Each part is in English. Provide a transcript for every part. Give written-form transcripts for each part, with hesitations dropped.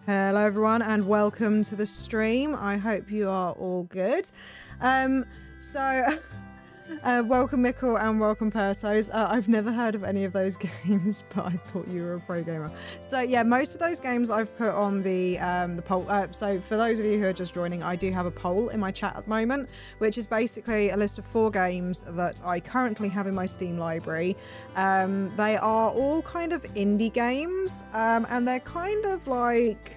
Hello everyone and welcome to the stream. I hope you are all good. Welcome Mikkel and welcome Persos. I've never heard of any of those games, but I thought you were a pro gamer. So yeah, most of those games I've put on the poll. So for those of you who are just joining, I do have a poll in my chat at the moment, which is basically a list of 4 games that I currently have in my Steam library. They are all kind of indie games, and they're kind of like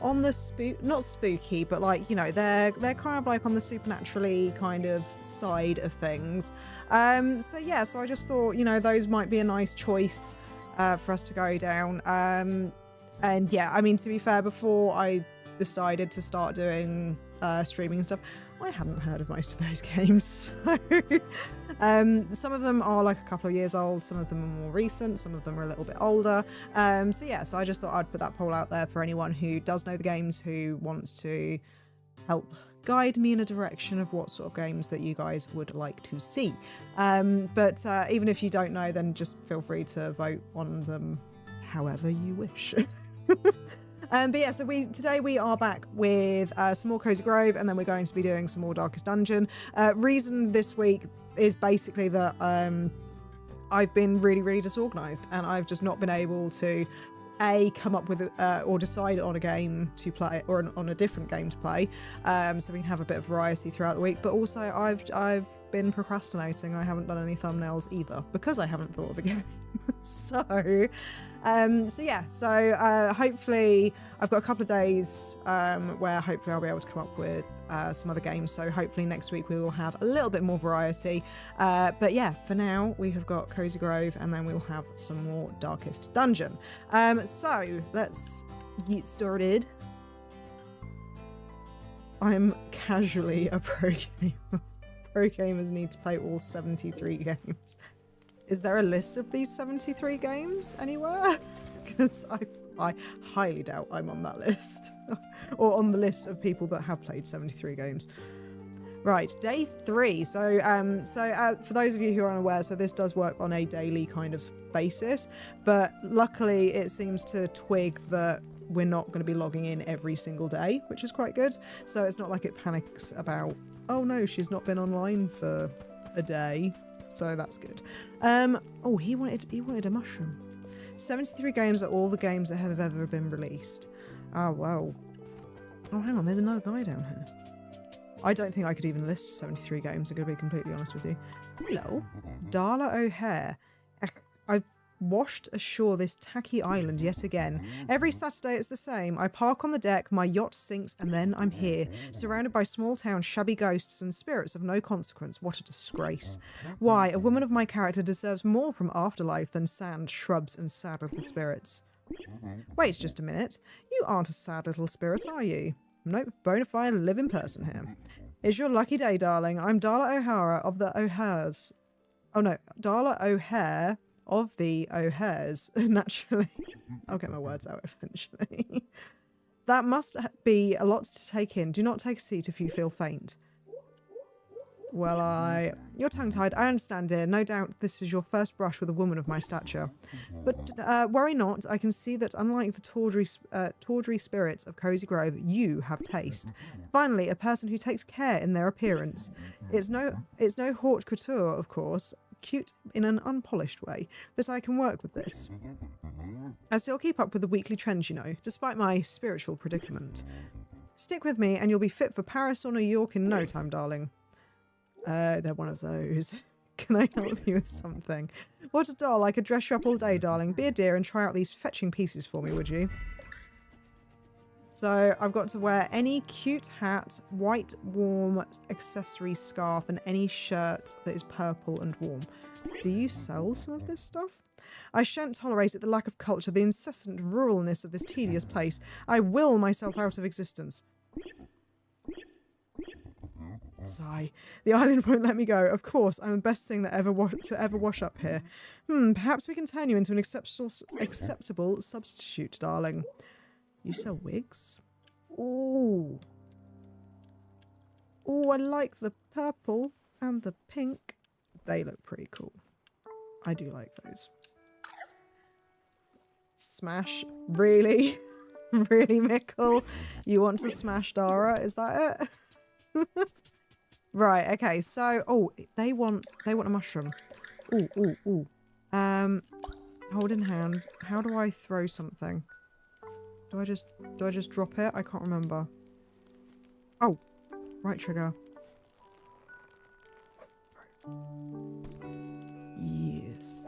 on the not spooky, but like, you know, they're kind of like on the supernaturally kind of side of things. So yeah, so I just thought, you know, those might be a nice choice for us to go down. And yeah, I mean, to be fair, before I decided to start doing streaming and stuff, I hadn't heard of most of those games. So, some of them are like a couple of years old, some of them are more recent, some of them are a little bit older. So yeah, so I just thought I'd put that poll out there for anyone who does know the games, who wants to help guide me in a direction of what sort of games that you guys would like to see. But even if you don't know, then just feel free to vote on them however you wish. But yeah, so today we are back with some more Cozy Grove, and then we're going to be doing some more Darkest Dungeon. Reason this week is basically that I've been really disorganised, and I've just not been able to come up with or decide on a game to play, or on a different game to play, so we can have a bit of variety throughout the week. But also I've been procrastinating. I haven't done any thumbnails either because I haven't thought of a game. So yeah, so hopefully I've got a couple of days where hopefully I'll be able to come up with some other games. So hopefully next week we will have a little bit more variety. But yeah, for now we have got Cozy Grove, and then we'll have some more Darkest Dungeon. So let's get started. I'm casually a pro gamer. Pro gamers need to play all 73 games. Is there a list of these 73 games anywhere? Because I highly doubt I'm on that list. Or on the list of people that have played 73 games. Right, day 3. So for those of you who are unaware, so this does work on a daily kind of basis, but luckily it seems to twig that we're not going to be logging in every single day, which is quite good. So it's not like it panics about, oh no, she's not been online for a day. So that's good. Oh, he wanted a mushroom. 73 games are all the games that have ever been released. Oh, wow. Oh, hang on, there's another guy down here. I don't think I could even list 73 games, I'm going to be completely honest with you. Hello. Darla O'Hare. I've washed ashore this tacky island yet again. Every Saturday it's the same. I park on the deck, my yacht sinks, and then I'm here, surrounded by small town shabby ghosts and spirits of no consequence. What a disgrace. Why, a woman of my character deserves more from afterlife than sand, shrubs, and sad little spirits. Wait just a minute. You aren't a sad little spirit, are you? Nope, bona fide living person here. It's your lucky day, darling. I'm Darla O'Hara of the O'Hares. Oh no, Darla O'Hare of the O'Hares, naturally. I'll get my words out eventually. That must be a lot to take in. Do not take a seat if you feel faint. Well, you're tongue-tied. I understand, dear. No doubt this is your first brush with a woman of my stature. But worry not. I can see that unlike the tawdry spirits of Cozy Grove, you have taste. Finally, a person who takes care in their appearance. It's no haute couture, of course. Cute in an unpolished way, but I can work with this. I still keep up with the weekly trends, you know, despite my spiritual predicament. Stick with me and you'll be fit for Paris or New York in no time, darling. They're one of those. Can I help you with something? What a doll, I could dress you up all day, darling. Be a dear and try out these fetching pieces for me, would you? So I've got to wear any cute hat, white warm accessory scarf, and any shirt that is purple and warm. Do you sell some of this stuff? I shan't tolerate it, the lack of culture, the incessant ruralness of this tedious place. I will myself out of existence. Sigh. The island won't let me go. Of course, I'm the best thing that ever wash up here. Perhaps we can turn you into an acceptable substitute, darling. You sell wigs? Ooh. Ooh, I like the purple and the pink. They look pretty cool. I do like those. Smash. Really? Really, Mickle? You want to smash Dara? Is that it? Right, okay, so they want a mushroom. Ooh. Hold in hand. How do I throw something? Do I just drop it? I can't remember. Oh, right trigger. Yes.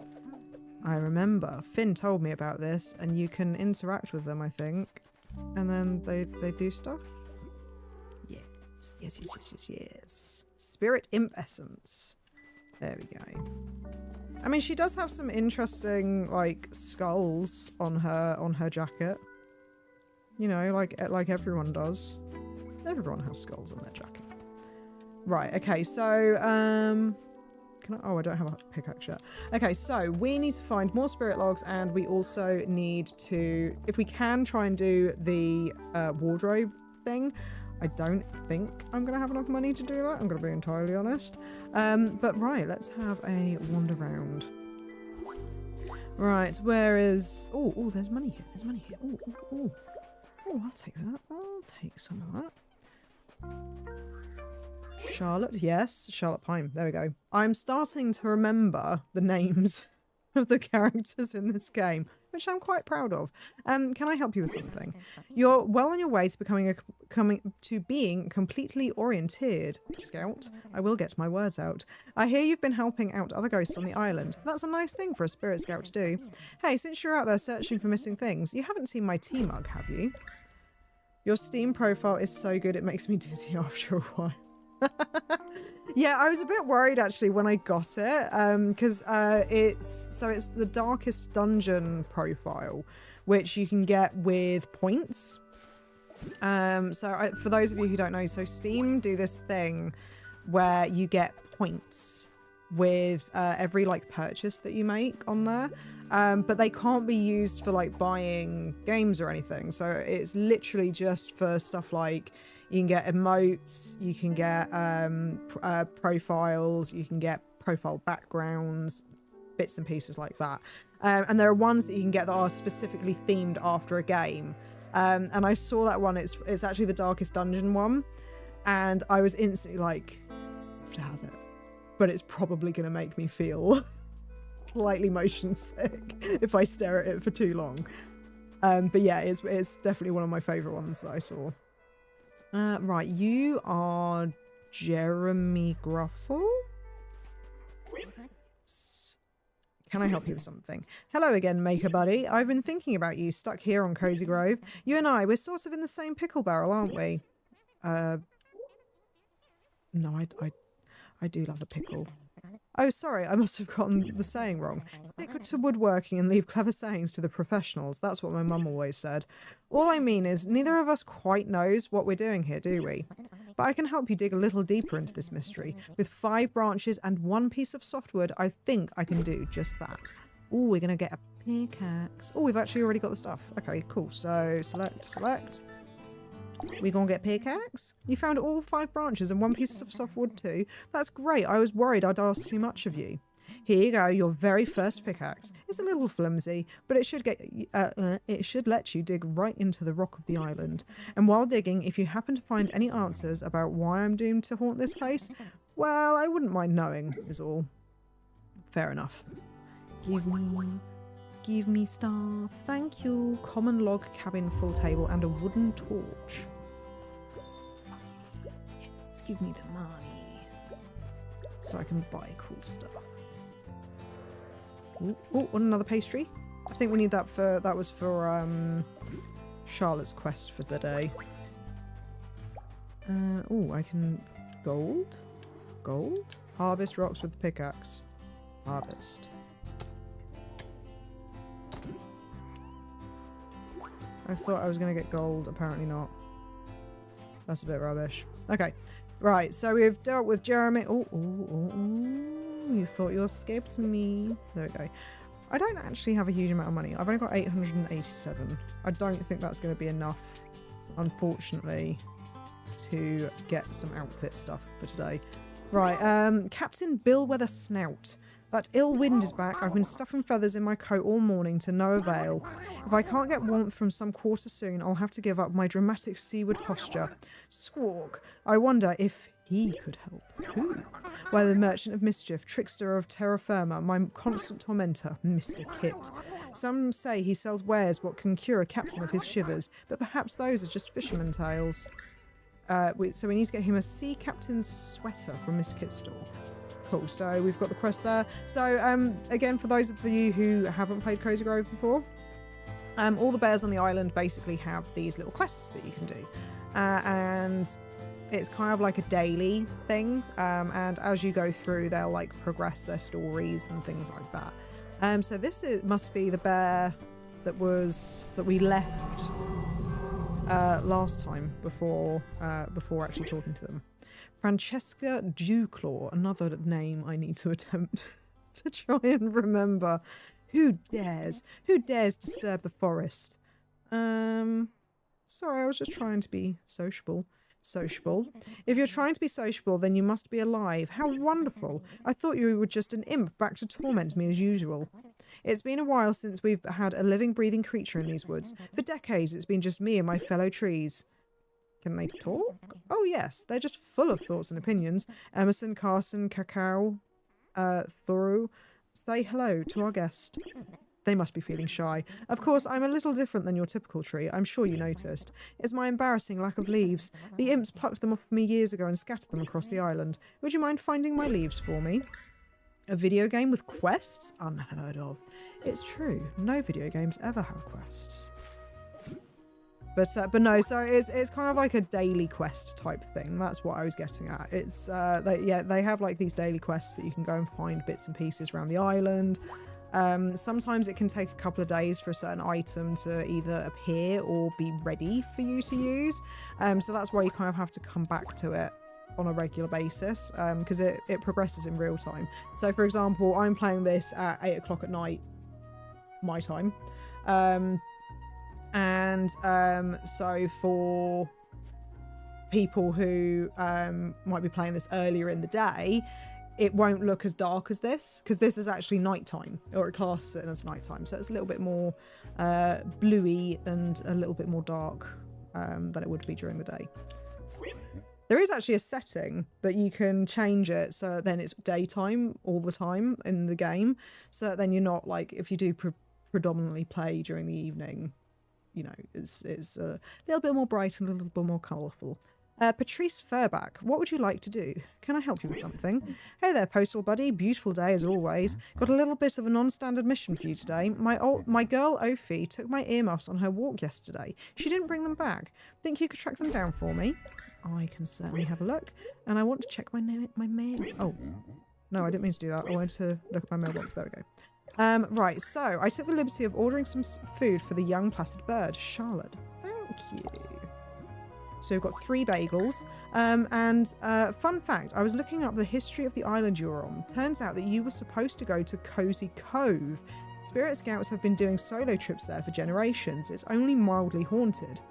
I remember. Finn told me about this, and you can interact with them, I think. And then they do stuff? Yes. Spirit Imp Essence. There we go. I mean, she does have some interesting, like, skulls on her jacket. You know, like everyone does. Everyone has skulls on their jacket. Right, okay, so, I don't have a pickaxe yet. Okay, so we need to find more spirit logs, and we also need to, if we can, try and do the wardrobe thing. I don't think I'm going to have enough money to do that. I'm going to be entirely honest. But right, let's have a wander round. Right, where is... Oh, there's money here. There's money here. Oh, I'll take that. I'll take some of that. Charlotte, yes. Charlotte Pine. There we go. I'm starting to remember the names of the characters in this game, which I'm quite proud of. Can I help you with something? You're well on your way to being completely oriented, Scout. I will get my words out. I hear you've been helping out other ghosts on the island. That's a nice thing for a spirit scout to do. Hey, since you're out there searching for missing things, you haven't seen my tea mug, have you? Your Steam profile is so good it makes me dizzy after a while. Yeah, I was a bit worried actually when I got it, because it's the Darkest Dungeon profile, which you can get with points. For those of you who don't know, so Steam do this thing where you get points with every like purchase that you make on there, but they can't be used for like buying games or anything. So it's literally just for stuff like, you can get emotes, you can get profiles, you can get profile backgrounds, bits and pieces like that. And there are ones that you can get that are specifically themed after a game. And I saw that one, it's actually the Darkest Dungeon one. And I was instantly like, I have to have it. But it's probably going to make me feel slightly motion sick if I stare at it for too long. But yeah, it's definitely one of my favourite ones that I saw. Right, you are Jeremy Gruffle? Can I help you with something? Hello again, Maker Buddy. I've been thinking about you, stuck here on Cozy Grove. You and I, we're sort of in the same pickle barrel, aren't we? No, I do love a pickle. Oh, sorry, I must have gotten the saying wrong. Stick to woodworking and leave clever sayings to the professionals. That's what my mum always said. All I mean is, neither of us quite knows what we're doing here, do we? But I can help you dig a little deeper into this mystery. With 5 branches and 1 piece of softwood, I think I can do just that. Oh, we're going to get a pickaxe. Oh, we've actually already got the stuff. Okay, cool. So, select. We're going to get pickaxe. You found all 5 branches and 1 piece of softwood too. That's great. I was worried I'd asked too much of you. Here you go, your very first pickaxe. It's a little flimsy, but it should let you dig right into the rock of the island. And while digging, if you happen to find any answers about why I'm doomed to haunt this place, well, I wouldn't mind knowing, is all. Fair enough. Give me stuff. Thank you. Common log cabin full table and a wooden torch. Yes, give me the money so I can buy cool stuff. Oh, another pastry. I think we need that that was for Charlotte's quest for the day. Oh, I can gold. Harvest rocks with the pickaxe. Harvest. I thought I was going to get gold. Apparently not. That's a bit rubbish. Okay. Right. So we've dealt with Jeremy. Oh, you thought you escaped me. There we go. I don't actually have a huge amount of money. I've only got 887. I don't think that's going to be enough, unfortunately, to get some outfit stuff for today. Right. Captain Billweather Snout. That ill wind is back. I've been stuffing feathers in my coat all morning to no avail. If I can't get warmth from some quarter soon, I'll have to give up my dramatic seaward posture. Squawk. I wonder if he could help. Who? Why, the merchant of mischief, trickster of terra firma, my constant tormentor, Mr. Kit. Some say he sells wares what can cure a captain of his shivers, but perhaps those are just fisherman tales. So we need to get him a sea captain's sweater from Mr. Kit's store. Cool, so we've got the quest there. So again, for those of you who haven't played Cozy Grove before, all the bears on the island basically have these little quests that you can do. And it's kind of like a daily thing. And as you go through, they'll like progress their stories and things like that. So this must be the bear that we left last time before actually talking to them. Francesca Dewclaw, another name I need to attempt to try and remember. Who dares disturb the forest? Sorry, I was just trying to be sociable. Sociable. If you're trying to be sociable, then you must be alive. How wonderful. I thought you were just an imp back to torment me as usual. It's been a while since we've had a living, breathing creature in these woods. For decades, it's been just me and my fellow trees. Can they talk? Oh, yes. They're just full of thoughts and opinions. Emerson, Carson, Cacao, Thoreau. Say hello to our guest. They must be feeling shy. Of course, I'm a little different than your typical tree. I'm sure you noticed. It's my embarrassing lack of leaves. The imps plucked them off me years ago and scattered them across the island. Would you mind finding my leaves for me? A video game with quests? Unheard of. It's true. No video games ever have quests. But no, so it's kind of like a daily quest type thing. That's what I was getting at. It's they have like these daily quests that you can go and find bits and pieces around the island. Sometimes it can take a couple of days for a certain item to either appear or be ready for you to use. So that's why you kind of have to come back to it on a regular basis, because it progresses in real time. So for example, I'm playing this at 8 o'clock at night, my time. So for people who might be playing this earlier in the day, it won't look as dark as this, because this is actually nighttime, or it classes it as nighttime, so it's a little bit more bluey and a little bit more dark than it would be during the day. There is actually a setting that you can change it so then it's daytime all the time in the game, so then you're not like, if you do predominantly play during the evening, you know, it's a little bit more bright and a little bit more colourful. Patrice Furback, what would you like to do? Can I help you with something? Hey there, postal buddy. Beautiful day as always. Got a little bit of a non-standard mission for you today. My girl Ophi took my earmuffs on her walk yesterday. She didn't bring them back. Think you could track them down for me? I can certainly have a look. And I want to check my mail. Oh, no, I didn't mean to do that. I wanted to look at my mailbox. There we go. Right, so I took the liberty of ordering some food for the young placid bird, Charlotte. Thank you. So we've got 3 bagels. Fun fact, I was looking up the history of the island you were on. Turns out that you were supposed to go to Cozy Cove. Spirit Scouts have been doing solo trips there for generations. It's only mildly haunted.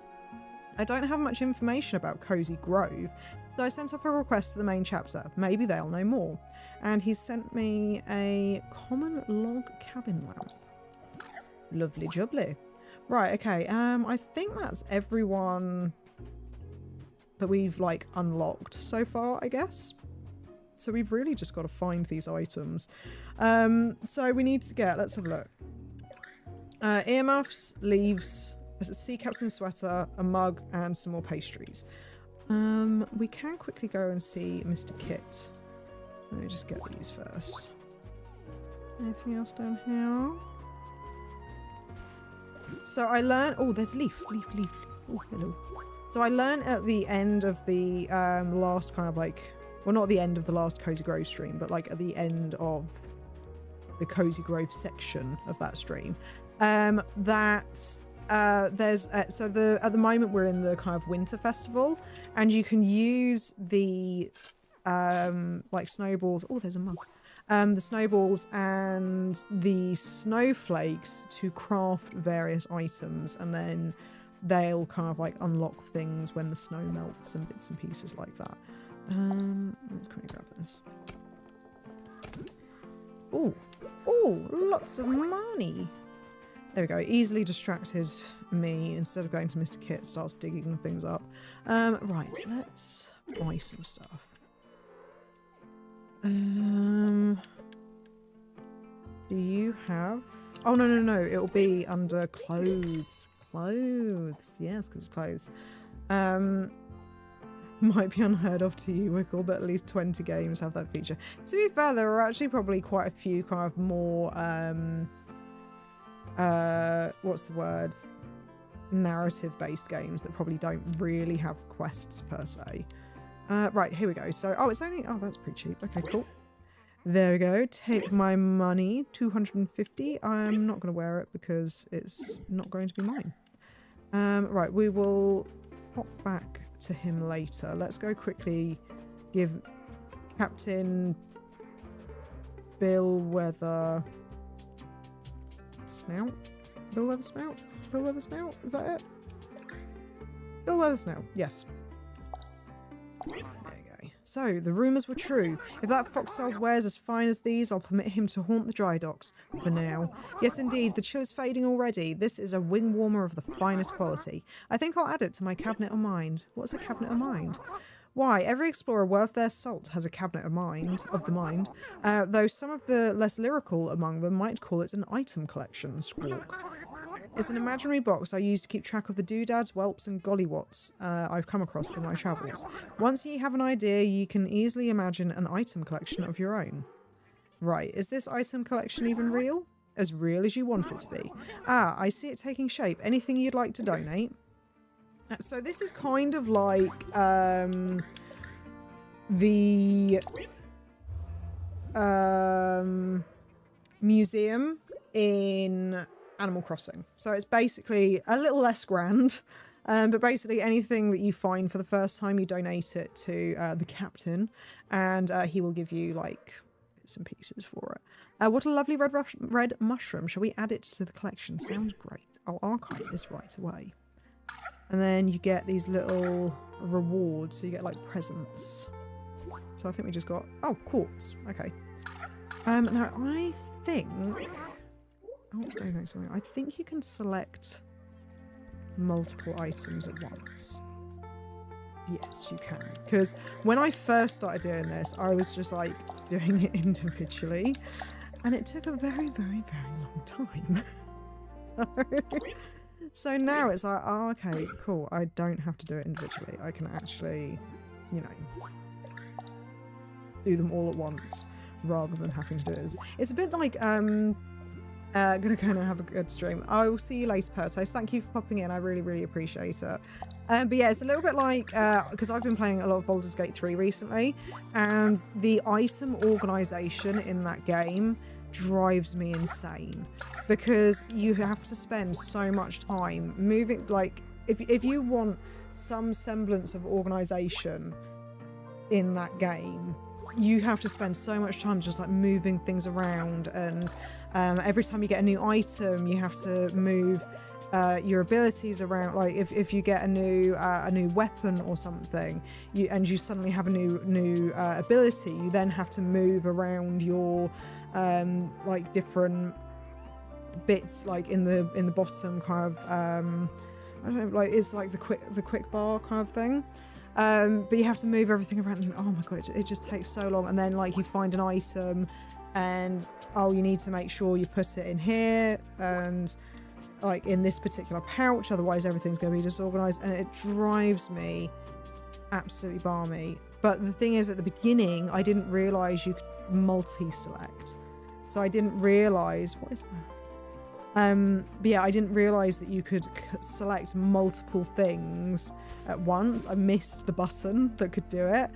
I don't have much information about Cozy Grove, so I sent off a request to the main chapter. Maybe they'll know more. And he sent me a common log cabin lamp. Lovely jubbly. Right, okay, I think that's everyone that we've like unlocked so far, I guess. So we've really just got to find these items. So we need to get, let's have a look. Earmuffs, leaves, a sea captain's sweater, a mug, and some more pastries. We can quickly go and see Mr. Kit. Let me just get these first. Anything else down here? So I learned, oh, there's leaf. Oh, hello. So I learned at the end of the last kind of like, well, not the end of the last Cozy Grove stream, but like at the end of the Cozy Grove section of that stream, that there's at the moment we're in the kind of winter festival, and you can use the like snowballs. Oh, there's a mug. The snowballs and the snowflakes to craft various items, and then they'll kind of like unlock things when the snow melts and bits and pieces like that. Let's quickly grab this. Ooh. Ooh, lots of money. There we go. Easily distracted me. Instead of going to Mr. Kit, starts digging things up. Right, let's buy some stuff. Do you have... Oh, no. It'll be under clothes. Clothes. Yes, because it's clothes. Might be unheard of to you, Wickle, but at least 20 games have that feature. To be fair, there are actually probably quite a few kind of more... what's the word? Narrative-based games that probably don't really have quests per se. Right, here we go. So, oh, it's only... Oh, that's pretty cheap. Okay, cool. There we go. Take my money. 250. I'm not going to wear it because it's not going to be mine. Right, we will pop back to him later. Let's go quickly give Captain Billweather Snout? Billweather Snout? Billweather Snout? Is that it? Billweather Snout. Yes. There you go. So, the rumours were true. If that fox sells wares as fine as these, I'll permit him to haunt the dry docks. For now. Yes, indeed, the chill is fading already. This is a wing warmer of the finest quality. I think I'll add it to my cabinet of mind. What's a cabinet of mind? Why, every explorer worth their salt has a cabinet of the mind. Though some of the less lyrical among them might call it an item collection. Squawk. It's an imaginary box I use to keep track of the doodads, whelps and gollywots I've come across in my travels. Once you have an idea, you can easily imagine an item collection of your own. Right, is this item collection even real? As real as you want it to be. Ah, I see it taking shape. Anything you'd like to donate? So this is kind of like the museum in Animal Crossing. So it's basically a little less grand, but basically anything that you find for the first time, you donate it to the captain, and he will give you like bits and pieces for it. What a lovely red mushroom. Shall we add it to the collection? Sounds great. I'll archive this right away. And then you get these little rewards. So you get like presents. So I think we just got... Oh, quartz. Okay. Now I think... let's donate something. I think you can select multiple items at once. Yes, you can. Because when I first started doing this, I was just like doing it individually. And it took a very, very, very long time. So now it's like, oh, okay, cool. I don't have to do it individually. I can actually, you know, do them all at once rather than having to do it. It's a bit like, gonna go and have a good stream. I will see you later, Pertos. Thank you for popping in. I really, really appreciate it. But yeah, it's a little bit like, because I've been playing a lot of Baldur's Gate 3 recently, and the item organization in that game drives me insane because you have to spend so much time moving. Like, if you want some semblance of organization in that game, you have to spend so much time just like moving things around, and every time you get a new item, you have to move your abilities around. Like if you get a new weapon or something, and you suddenly have a new ability, you then have to move around your like different bits, like in the bottom kind of I don't know, like it's like the quick bar kind of thing. But you have to move everything around, and oh my god, it just takes so long. And then like you find an item, and oh, you need to make sure you put it in here and like in this particular pouch, otherwise everything's going to be disorganized, and it drives me absolutely balmy. But the thing is, at the beginning I didn't realize you could multi-select, so I didn't realize what is that. But yeah, I didn't realize that you could select multiple things at once. I missed the button that could do it.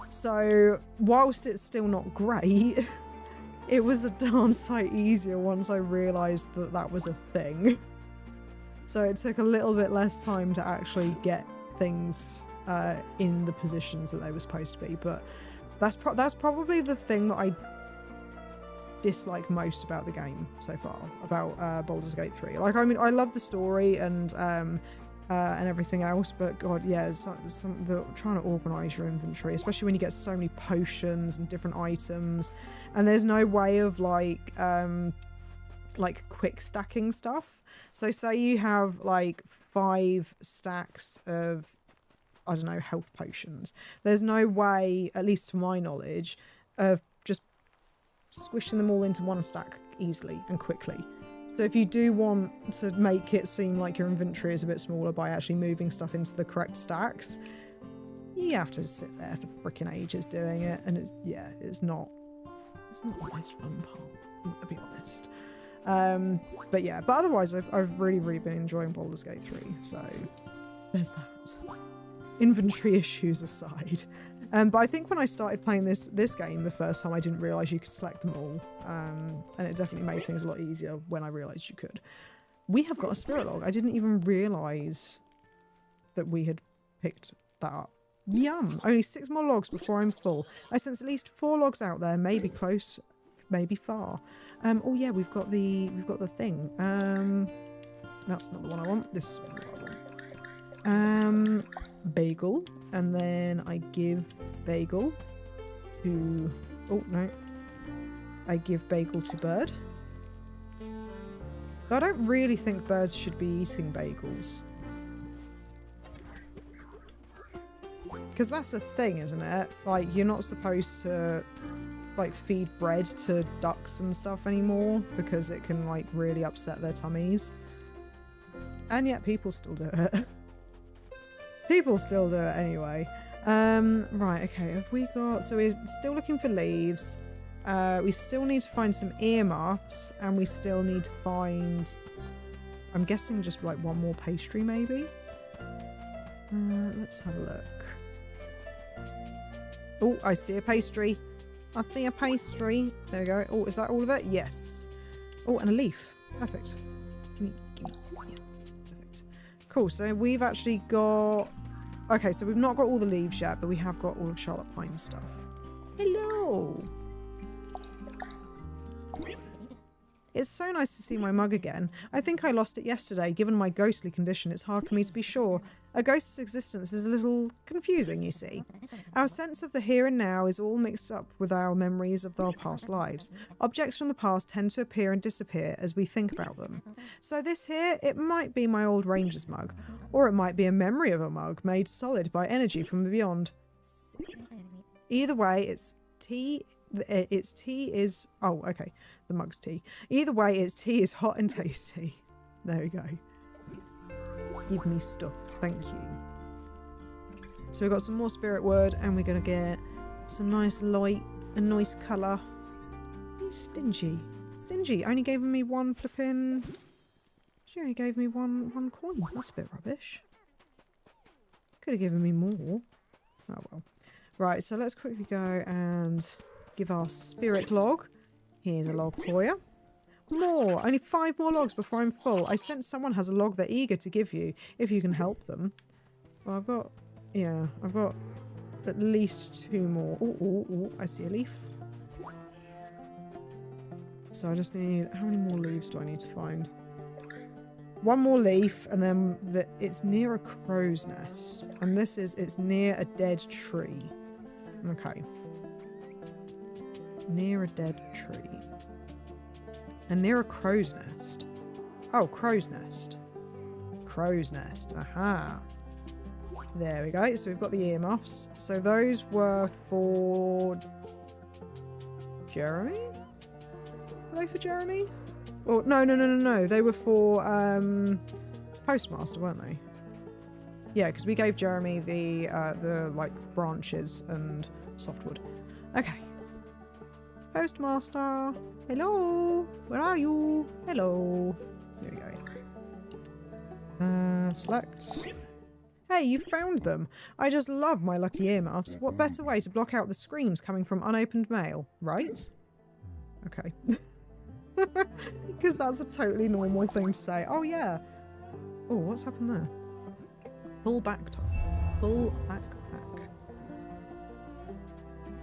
So whilst it's still not great, it was a darn sight easier once I realized that that was a thing. So it took a little bit less time to actually get things in the positions that they were supposed to be. But that's probably the thing that I dislike most about the game so far, about Baldur's Gate 3. Like, I mean, I love the story, and and everything else. But God, yeah, trying to organise your inventory, especially when you get so many potions and different items, and there's no way of like quick stacking stuff. So say you have like 5 stacks of, I don't know, health potions. There's no way, at least to my knowledge, of just squishing them all into one stack easily and quickly. So if you do want to make it seem like your inventory is a bit smaller by actually moving stuff into the correct stacks, you have to sit there for freaking ages doing it, and it's not the most fun part, to be honest. But otherwise I've really been enjoying Baldur's Gate 3, so there's that. Inventory issues aside. But I think when I started playing this game the first time, I didn't realise you could select them all. And it definitely made things a lot easier when I realised you could. We have got a spirit log. I didn't even realise that we had picked that up. Yum! Only 6 more logs before I'm full. I sense at least 4 logs out there, maybe close, maybe far. Oh yeah, we've got the thing. That's not the one I want. This is what I want. Bagel, and then I give Bagel to... Oh, no. I give Bagel to Bird. I don't really think birds should be eating bagels. Because that's the thing, isn't it? Like, you're not supposed to, like, feed bread to ducks and stuff anymore, because it can, like, really upset their tummies. And yet people still do it. People still do it anyway. Right, okay, have we got... So we're still looking for leaves. We still need to find some earmuffs, and we still need to find... I'm guessing just like 1 more pastry, maybe? Let's have a look. Oh, I see a pastry. I see a pastry. There we go. Oh, is that all of it? Yes. Oh, and a leaf. Perfect. Give me. Yeah. Perfect. Cool, so we've actually got... Okay, so we've not got all the leaves yet, but we have got all of Charlotte Pine's stuff. Hello! It's so nice to see my mug again. I think I lost it yesterday. Given my ghostly condition, it's hard for me to be sure. A ghost's existence is a little confusing, you see. Our sense of the here and now is all mixed up with our memories of our past lives. Objects from the past tend to appear and disappear as we think about them. So this here, it might be my old ranger's mug. Or it might be a memory of a mug made solid by energy from beyond. Either way, its tea is... Oh, okay. The mug's tea. Either way, its tea is hot and tasty. There we go. Give me stuff. Thank you. So we've got some more spirit wood, and we're going to get some nice light and nice colour. Stingy. Stingy. Only gave me 1 flipping... She only gave me one coin. That's a bit rubbish. Could have given me more. Oh well. Right, so let's quickly go and give our spirit log. Here's a log for you. More! Only 5 more logs before I'm full. I sense someone has a log they're eager to give you, if you can help them. Well, I've got... Yeah, I've got at least 2 more. Oh, I see a leaf. So I just need... How many more leaves do I need to find? 1 more leaf, and then it's near a crow's nest. And it's near a dead tree. Okay. Near a dead tree. And near a crow's nest. Oh, crow's nest. Crow's nest. Aha. There we go. So we've got the earmuffs. So those were for... Jeremy? Were they for Jeremy? Oh, no. They were for Postmaster, weren't they? Yeah, because we gave Jeremy the like branches and softwood. Okay. Postmaster. Hello. Where are you? Hello. There we go. Select. Hey, you found them. I just love my lucky earmuffs. What better way to block out the screams coming from unopened mail, right? Okay. Because that's a totally normal thing to say. Oh, yeah. Oh, what's happened there? Full backpack. Full backpack.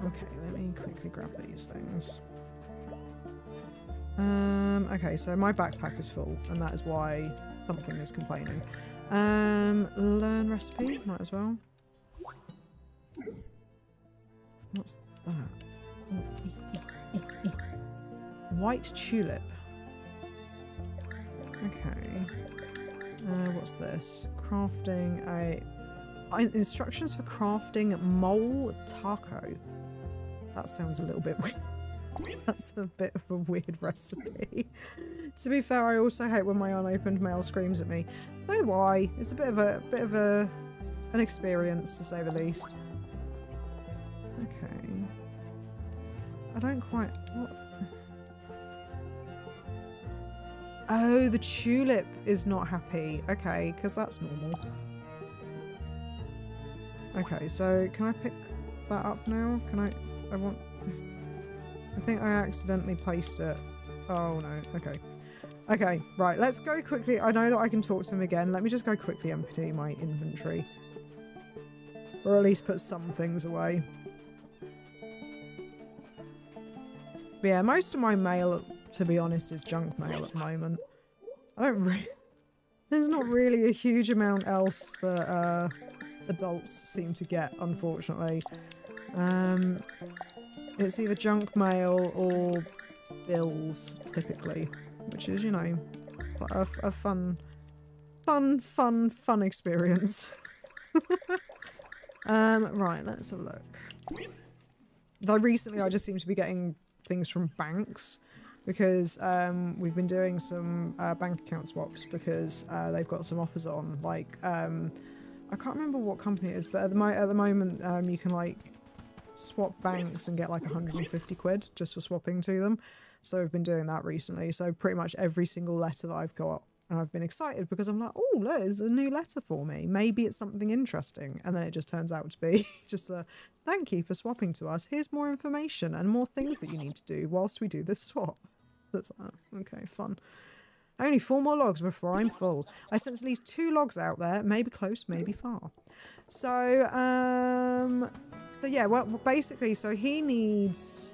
Okay, let me quickly grab these things. Okay, so my backpack is full, and that is why something is complaining. Learn recipe, might as well. What's that? White tulip. Okay. What's this? Crafting instructions for crafting mole taco. That sounds a little bit weird. That's a bit of a weird recipe. To be fair, I also hate when my unopened mail screams at me. So do I. It's a bit of an experience, to say the least. Okay. I don't quite... What? Oh, the tulip is not happy. Okay, because that's normal. Okay, so can I pick that up now? Can I... I think I accidentally placed it. Oh no, okay. Okay, right, let's go quickly. I know that I can talk to him again. Let me just go quickly empty my inventory. Or at least put some things away. But yeah, most of my mail, to be honest, is junk mail at the moment. I don't really... There's not really a huge amount else that adults seem to get, unfortunately. It's either junk mail or bills, typically. Which is, you know, a fun experience. Right, let's have a look. Though recently I just seem to be getting things from banks because we've been doing some bank account swaps because they've got some offers on. Like, I can't remember what company it is, but at the moment you can like swap banks and get like 150 quid just for swapping to them. So I've been doing that recently. So pretty much every single letter that I've got, and I've been excited because I'm like, oh, there's a new letter for me. Maybe it's something interesting. And then it just turns out to be just a thank you for swapping to us. Here's more information and more things that you need to do whilst we do this swap. That's okay, fun. Only 4 more logs before I'm full. I sense at least 2 logs out there, maybe close, maybe far. So yeah, well, basically, so he needs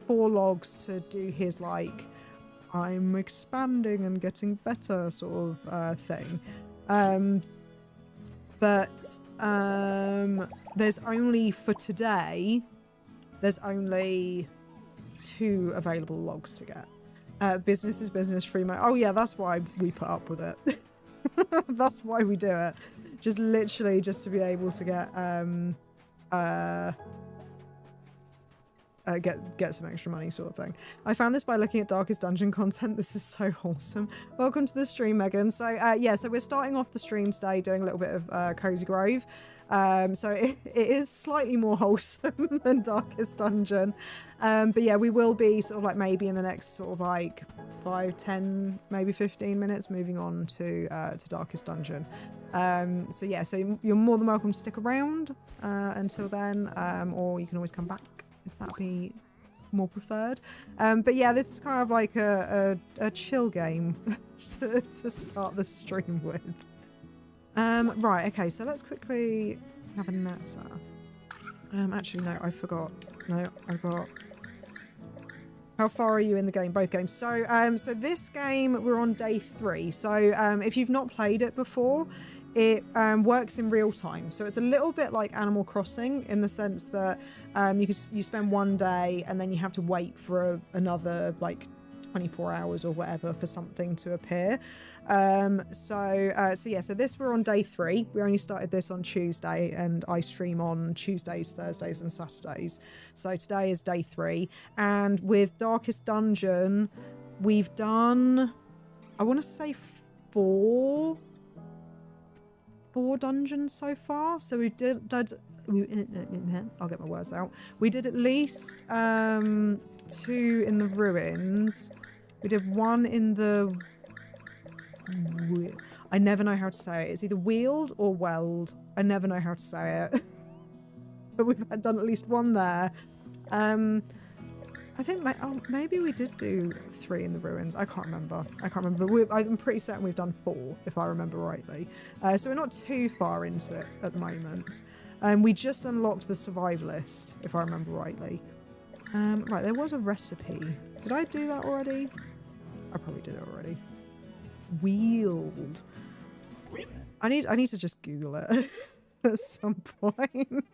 4 logs to do his, like, I'm expanding and getting better sort of thing. But there's only, for today, there's only 2 available logs to get. Business is business, free money. Oh yeah, that's why we put up with it. That's why we do it. Just literally just to be able to get some extra money sort of thing. I found this by looking at Darkest Dungeon content. This is so wholesome. Welcome to the stream, Megan. So yeah, so we're starting off the stream today doing a little bit of Cozy Grove. So it is slightly more wholesome than Darkest Dungeon. But yeah, we will be sort of like maybe in the next sort of like 5, 10, maybe 15 minutes moving on to Darkest Dungeon. So yeah, so you're more than welcome to stick around until then, or you can always come back if that'd be more preferred. But yeah, this is kind of like a chill game to start the stream with. Right, okay, so let's quickly have a natter. Actually, no, I forgot. No, I got... How far are you in the game? Both games. So, so this game, we're on day 3. So, if you've not played it before, it works in real time. So it's a little bit like Animal Crossing in the sense that you spend one day and then you have to wait for another, like, 24 hours or whatever for something to appear. So yeah, so this, we're on day 3. We only started this on Tuesday and I stream on Tuesdays, Thursdays and Saturdays. So today is day 3. And with Darkest Dungeon, we've done, I want to say 4 dungeons so far. So we did I'll get my words out. We did at least 2 in the ruins. We did 1 in the... I never know how to say it. It's either Weald or Weld. I never know how to say it. But we've done at least 1 there. I think maybe we did do 3 in the ruins. I can't remember. I'm pretty certain we've done 4, if I remember rightly. So we're not too far into it at the moment. We just unlocked the survivalist, if I remember rightly. Right, there was a recipe. Did I do that already? I probably did it already. Weald. I need to just Google it at some point.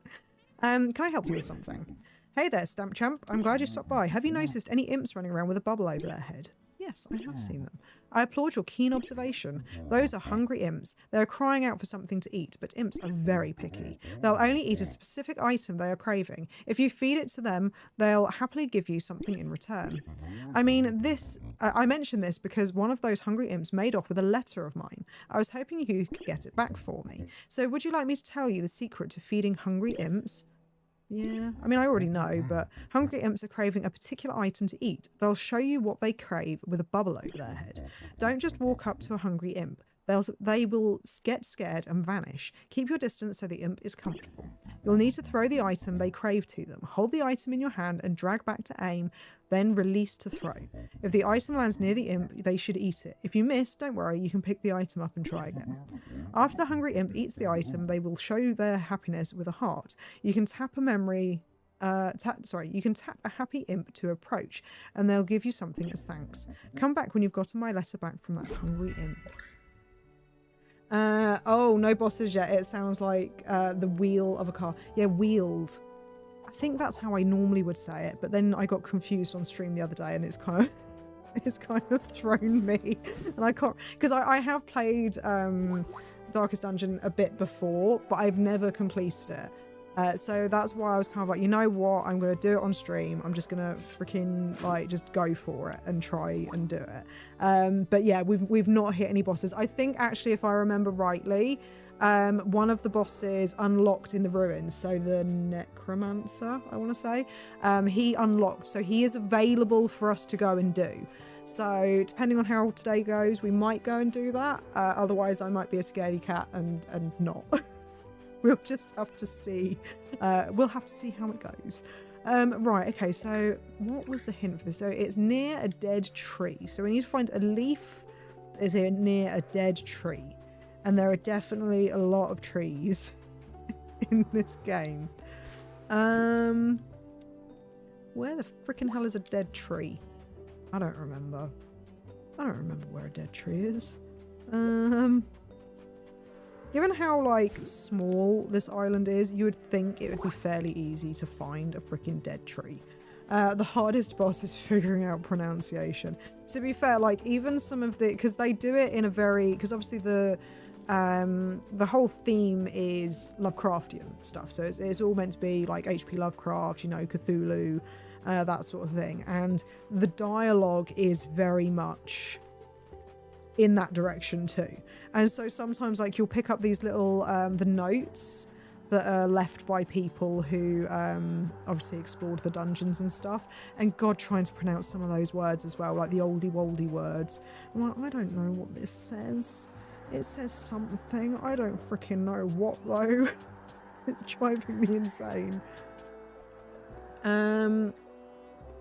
Can I help you with something? Hey there, Stamp Champ. I'm glad you stopped by. Have you noticed any imps running around with a bubble over their head? Yes, I have seen them. I applaud your keen observation. Those are hungry imps. They are crying out for something to eat, but imps are very picky. They'll only eat a specific item they are craving. If you feed it to them, they'll happily give you something in return. I mean, I mentioned this because one of those hungry imps made off with a letter of mine. I was hoping you could get it back for me. So would you like me to tell you the secret to feeding hungry imps? Yeah, I mean, I already know, but hungry imps are craving a particular item to eat. They'll show you what they crave with a bubble over their head. Don't just walk up to a hungry imp. They will get scared and vanish. Keep your distance so the imp is comfortable. You'll need to throw the item they crave to them. Hold the item in your hand and drag back to aim, then release to throw. If the item lands near the imp, they should eat it. If you miss, don't worry, you can pick the item up and try again. After the hungry imp eats the item, they will show their happiness with a heart. You can tap a you can tap a happy imp to approach, and they'll give you something as thanks. Come back when you've gotten my letter back from that hungry imp. Oh, no bosses yet. It sounds like the wheel of a car. Yeah, wheeled. I think that's how I normally would say it, but then I got confused on stream the other day, and it's kind of thrown me, and I can't, because I have played Darkest Dungeon a bit before, but I've never completed it. So that's why I was kind of like, you know what, I'm going to do it on stream. I'm just going to freaking like just go for it and try and do it. But yeah, we've not hit any bosses. I think actually, if I remember rightly, one of the bosses unlocked in the ruins, so the Necromancer, I want to say, he unlocked, so he is available for us to go and do. So depending on how today goes, we might go and do that. Otherwise, I might be a scaredy cat and not. We'll just have to see. We'll have to see how it goes. Right, okay, so what was the hint for this? So it's near a dead tree. So we need to find a leaf is near a dead tree. And there are definitely a lot of trees in this game. Where the freaking hell is a dead tree? I don't remember. I don't remember where a dead tree is. Given how, like, small this island is, you would think it would be fairly easy to find a freaking dead tree. The hardest boss is figuring out pronunciation. To be fair, like, even some of the... Because they do it in a very... Because obviously the whole theme is Lovecraftian stuff. So it's all meant to be, like, H.P. Lovecraft, you know, Cthulhu, that sort of thing. And the dialogue is very much in that direction too. And so sometimes, like, you'll pick up these little the notes that are left by people who obviously explored the dungeons and stuff, and God, trying to pronounce some of those words as well, like the oldie woldy words. I'm like, I don't know what this says. It says something, I don't freaking know what though. It's driving me insane.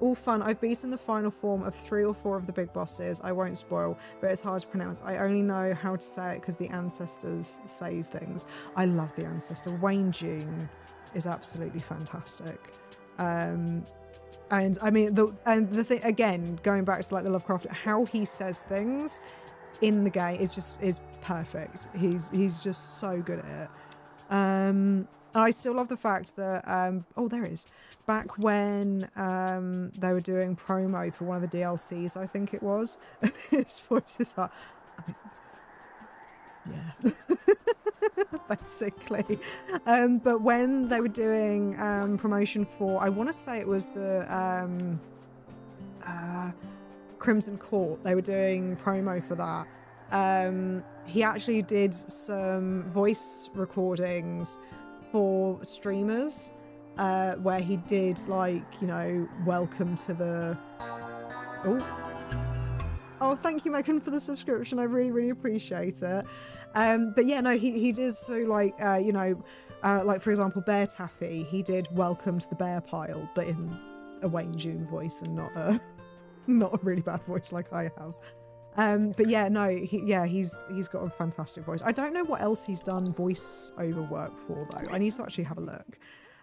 All fun. I've beaten the final form of 3 or 4 of the big bosses. I won't spoil, but it's hard to pronounce. I only know how to say it because the ancestors say things. I love the ancestor. Wayne June is absolutely fantastic. And I mean, the thing, again, going back to like the Lovecraft, how he says things in the game is perfect. He's just so good at it. I still love the fact that oh, there it is. Back when they were doing promo for one of the DLCs, I think it was, his voices are, I mean, yeah, basically. But when they were doing promotion for, I want to say it was the Crimson Court, they were doing promo for that. He actually did some voice recordings for streamers where he did, like, you know, welcome to the... Oh, thank you, Megan, for the subscription. I really, really appreciate it. But yeah, no, he did, so, like, you know, like, for example, Bear Taffy, he did welcome to the bear pile, but in a Wayne June voice and not a really bad voice like I have. But yeah, no, he's got a fantastic voice. I don't know what else he's done voice over work for though. I need to actually have a look.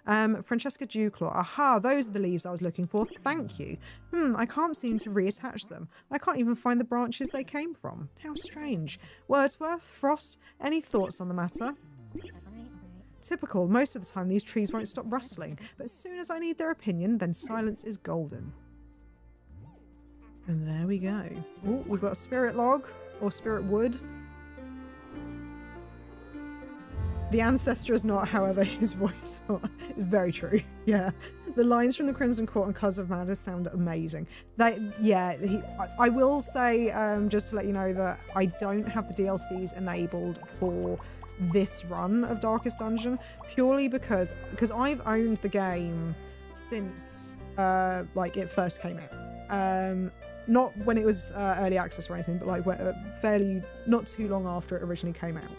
Francesca Dewclaw. Aha, those are the leaves I was looking for. Thank you. I can't seem to reattach them. I can't even find the branches they came from. How strange. Wordsworth, Frost, any thoughts on the matter? Typical. Most of the time these trees won't stop rustling, but as soon as I need their opinion, then silence is golden. And there we go. Oh, we've got a spirit log or spirit wood. The ancestor is not, however, his voice. Very true. Yeah. The lines from the Crimson Court and Colours of Madness sound amazing. I will say, just to let you know, that I don't have the DLCs enabled for this run of Darkest Dungeon, purely because I've owned the game since like it first came out. Not when it was early access or anything, but like fairly not too long after it originally came out.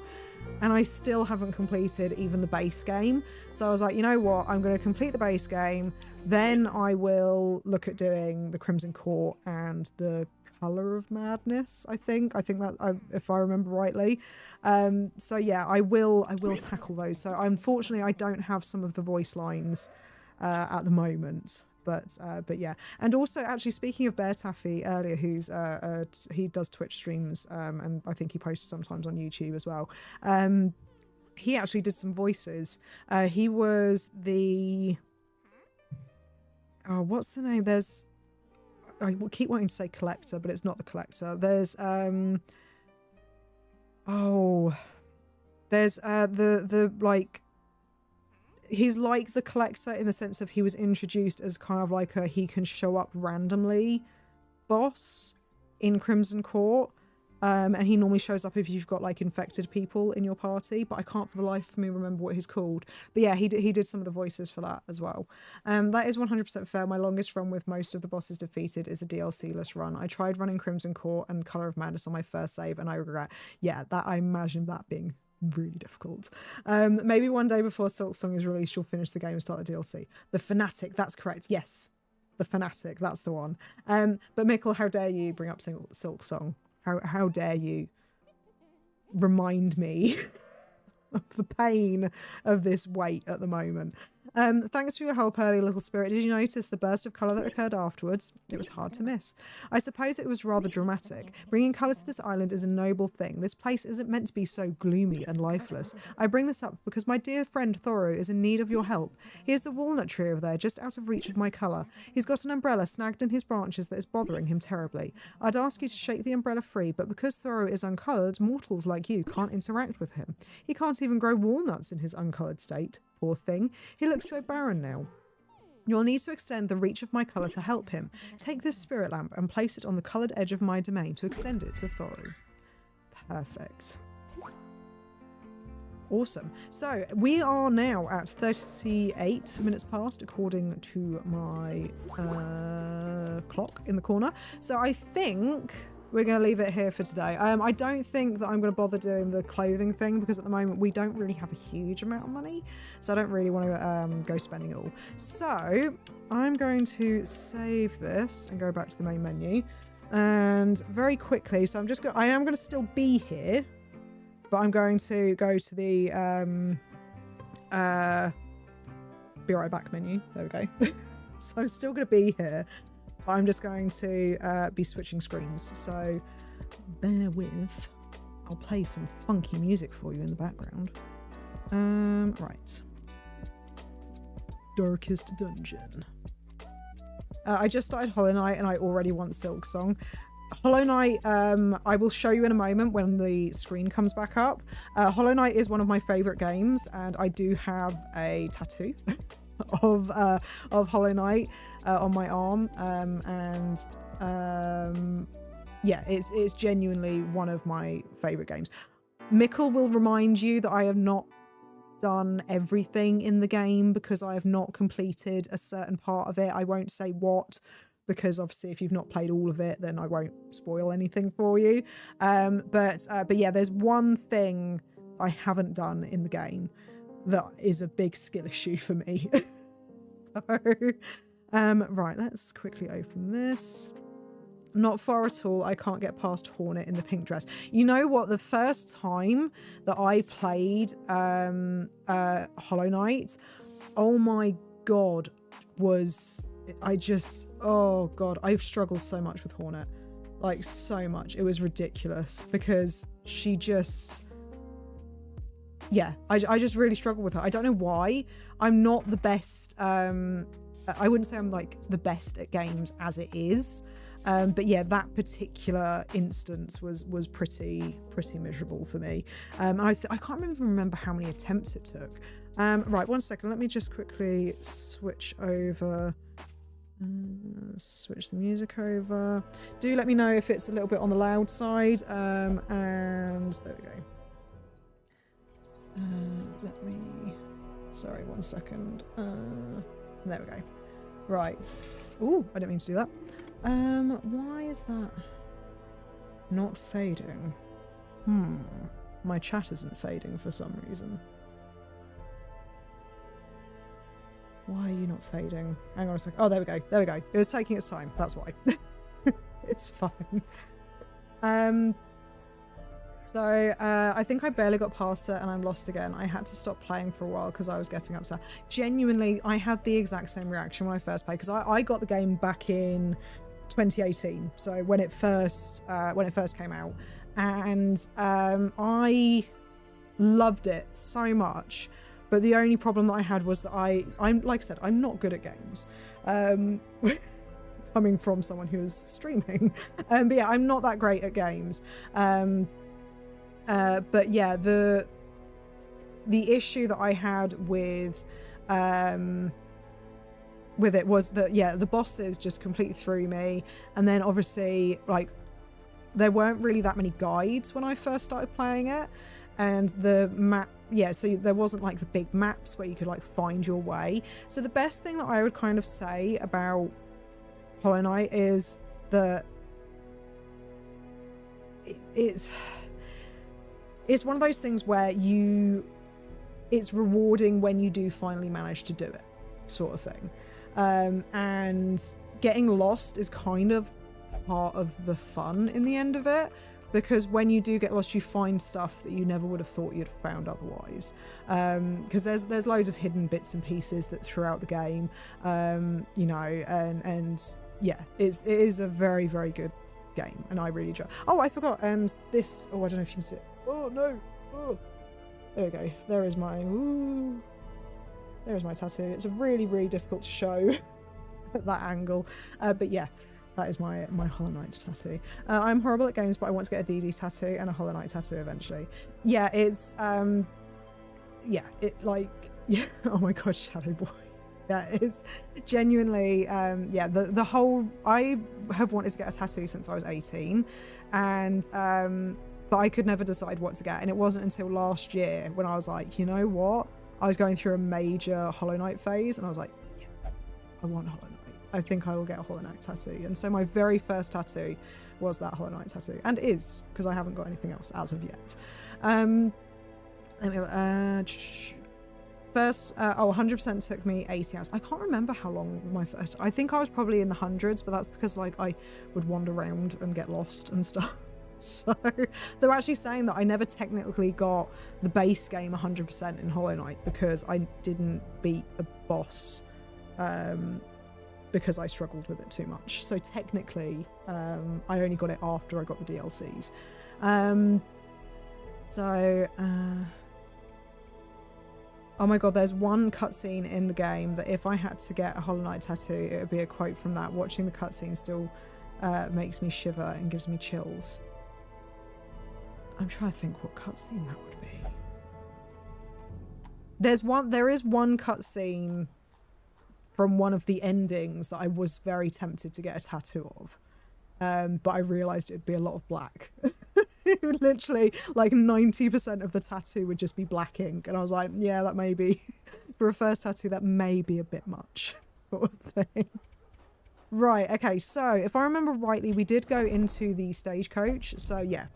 And I still haven't completed even the base game. So I was like, you know what? I'm going to complete the base game. Then I will look at doing the Crimson Court and the Colour of Madness, I think that, if I remember rightly. So yeah, I will tackle those. So unfortunately, I don't have some of the voice lines at the moment. But yeah, and also actually speaking of Bear Taffy earlier, who's he does Twitch streams, and I think he posts sometimes on YouTube as well. He actually did some voices. He was the what's the name? I keep wanting to say Collector, but it's not the Collector. There's the like. He's like the Collector in the sense of he was introduced as kind of like a he can show up randomly boss in Crimson Court. And he normally shows up if you've got like infected people in your party, but I can't for the life of me remember what he's called. But yeah, he did some of the voices for that as well. That is 100% fair. My longest run with most of the bosses defeated is a DLC-less run. I tried running Crimson Court and Colour of Madness on my first save, and I regret. Yeah, I imagine that being really difficult. Maybe one day before Silk Song is released, you'll finish the game and start the DLC. The Fanatic, that's correct. Yes, the Fanatic, that's the one. But Mickle, how dare you bring up Silk Song? How dare you remind me of the pain of this wait at the moment. Thanks for your help earlier, little spirit. Did you notice the burst of colour that occurred afterwards? It was hard to miss. I suppose it was rather dramatic. Bringing colour to this island is a noble thing. This place isn't meant to be so gloomy and lifeless. I bring this up because my dear friend Thoreau is in need of your help. He is the walnut tree over there, just out of reach of my colour. He's got an umbrella snagged in his branches that is bothering him terribly. I'd ask you to shake the umbrella free, but because Thoreau is uncoloured, mortals like you can't interact with him. He can't even grow walnuts in his uncoloured state. Poor thing. He looks so barren now. You'll need to extend the reach of my colour to help him. Take this spirit lamp and place it on the coloured edge of my domain to extend it to Thoreau. Perfect. Awesome. So we are now at 38 minutes past according to my clock in the corner. So I think we're going to leave it here for today. I don't think that I'm going to bother doing the clothing thing because at the moment we don't really have a huge amount of money. So I don't really want to go spending it all. So I'm going to save this and go back to the main menu. And very quickly, so I am going to still be here, but I'm going to go to the be right back menu. There we go. So I'm still going to be here. I'm just going to be switching screens, so bear with. I'll play some funky music for you in the background. Right. Darkest Dungeon. I just started Hollow Knight and I already want Silk Song. Hollow Knight, I will show you in a moment when the screen comes back up. Hollow Knight is one of my favourite games, and I do have a tattoo of Hollow Knight on my arm, yeah, it's genuinely one of my favourite games. Mickle will remind you that I have not done everything in the game because I have not completed a certain part of it. I won't say what, because obviously if you've not played all of it, then I won't spoil anything for you. But yeah, there's one thing I haven't done in the game that is a big skill issue for me. So, right, let's quickly open this. Not far at all. I can't get past Hornet in the pink dress. You know what? The first time that I played Hollow Knight, oh my god, oh god, I've struggled so much with Hornet, like so much. It was ridiculous because she just, yeah, I just really struggle with her. I don't know why. I'm not the best, I wouldn't say I'm like the best at games as it is, but yeah, that particular instance was pretty miserable for me. I can't even remember how many attempts it took. Right, 1 second, let me just quickly switch over, switch the music over. Do let me know if it's a little bit on the loud side, and there we go. Let me, sorry, 1 second. There we go. Right. Ooh, I didn't mean to do that. Why is that not fading? My chat isn't fading for some reason. Why are you not fading? Hang on a second. Oh, there we go. There we go. It was taking its time. That's why. It's fine. So I think I barely got past it and I'm lost again. I had to stop playing for a while because I was getting upset. Genuinely, I had the exact same reaction when I first played, because I got the game back in 2018. So when it first came out, and I loved it so much. But the only problem that I had was that I'm like I said, I'm not good at games. Coming from someone who is streaming. But yeah, I'm not that great at games. But yeah, the issue that I had with it was that, yeah, the bosses just completely threw me. And then obviously, like, there weren't really that many guides when I first started playing it. And the map, yeah, so there wasn't like the big maps where you could like find your way. So the best thing that I would kind of say about Hollow Knight is that it's one of those things where it's rewarding when you do finally manage to do it, sort of thing. And getting lost is kind of part of the fun in the end of it, because when you do get lost, you find stuff that you never would have thought you'd found otherwise. Because there's loads of hidden bits and pieces that throughout the game, you know, and yeah, it is a very, very good game, and I really enjoy it. Oh, I forgot, and this, oh, I don't know if you can see it. Oh no, oh, there we go. There's my tattoo. It's a really, really difficult to show at that angle, but yeah. That is my Hollow Knight tattoo. I'm horrible at games, but I want to get a DD tattoo and a Hollow Knight tattoo eventually. Yeah, it's, yeah, it like, yeah, oh my god, Shadow Boy. Yeah, it's genuinely, yeah, the whole, I have wanted to get a tattoo since I was 18, and, but I could never decide what to get, and it wasn't until last year when I was like, you know what? I was going through a major Hollow Knight phase, and I was like, yeah, I want a Hollow Knight. I think I will get a Hollow Knight tattoo. And so my very first tattoo was that Hollow Knight tattoo. And is, because I haven't got anything else as of yet. First, 100% took me 80 hours. I can't remember how long my first, I think I was probably in the hundreds, but that's because like I would wander around and get lost and stuff. So they're actually saying that I never technically got the base game 100% in Hollow Knight because I didn't beat a boss, because I struggled with it too much. So technically, I only got it after I got the DLCs. Oh my god, there's one cutscene in the game that if I had to get a Hollow Knight tattoo, it would be a quote from that. Watching the cutscene still makes me shiver and gives me chills. I'm trying to think what cutscene that would be. There is one cutscene from one of the endings that I was very tempted to get a tattoo of. But I realised it'd be a lot of black. It would literally, like 90% of the tattoo would just be black ink. And I was like, yeah, that may be, for a first tattoo, that may be a bit much, sort of thing. Right, okay, so if I remember rightly, we did go into the stagecoach. So yeah.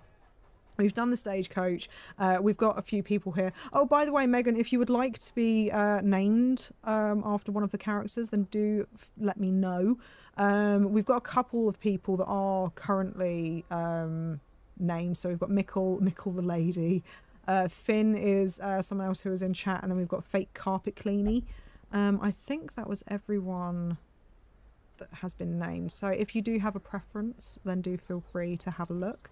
We've done the stagecoach. We've got a few people here. Oh, by the way, Megan, if you would like to be named after one of the characters, then do let me know. We've got a couple of people that are currently named. So we've got Mickle the lady. Finn is someone else who is in chat. And then we've got Fake Carpet Cleanie. I think that was everyone that has been named. So if you do have a preference, then do feel free to have a look.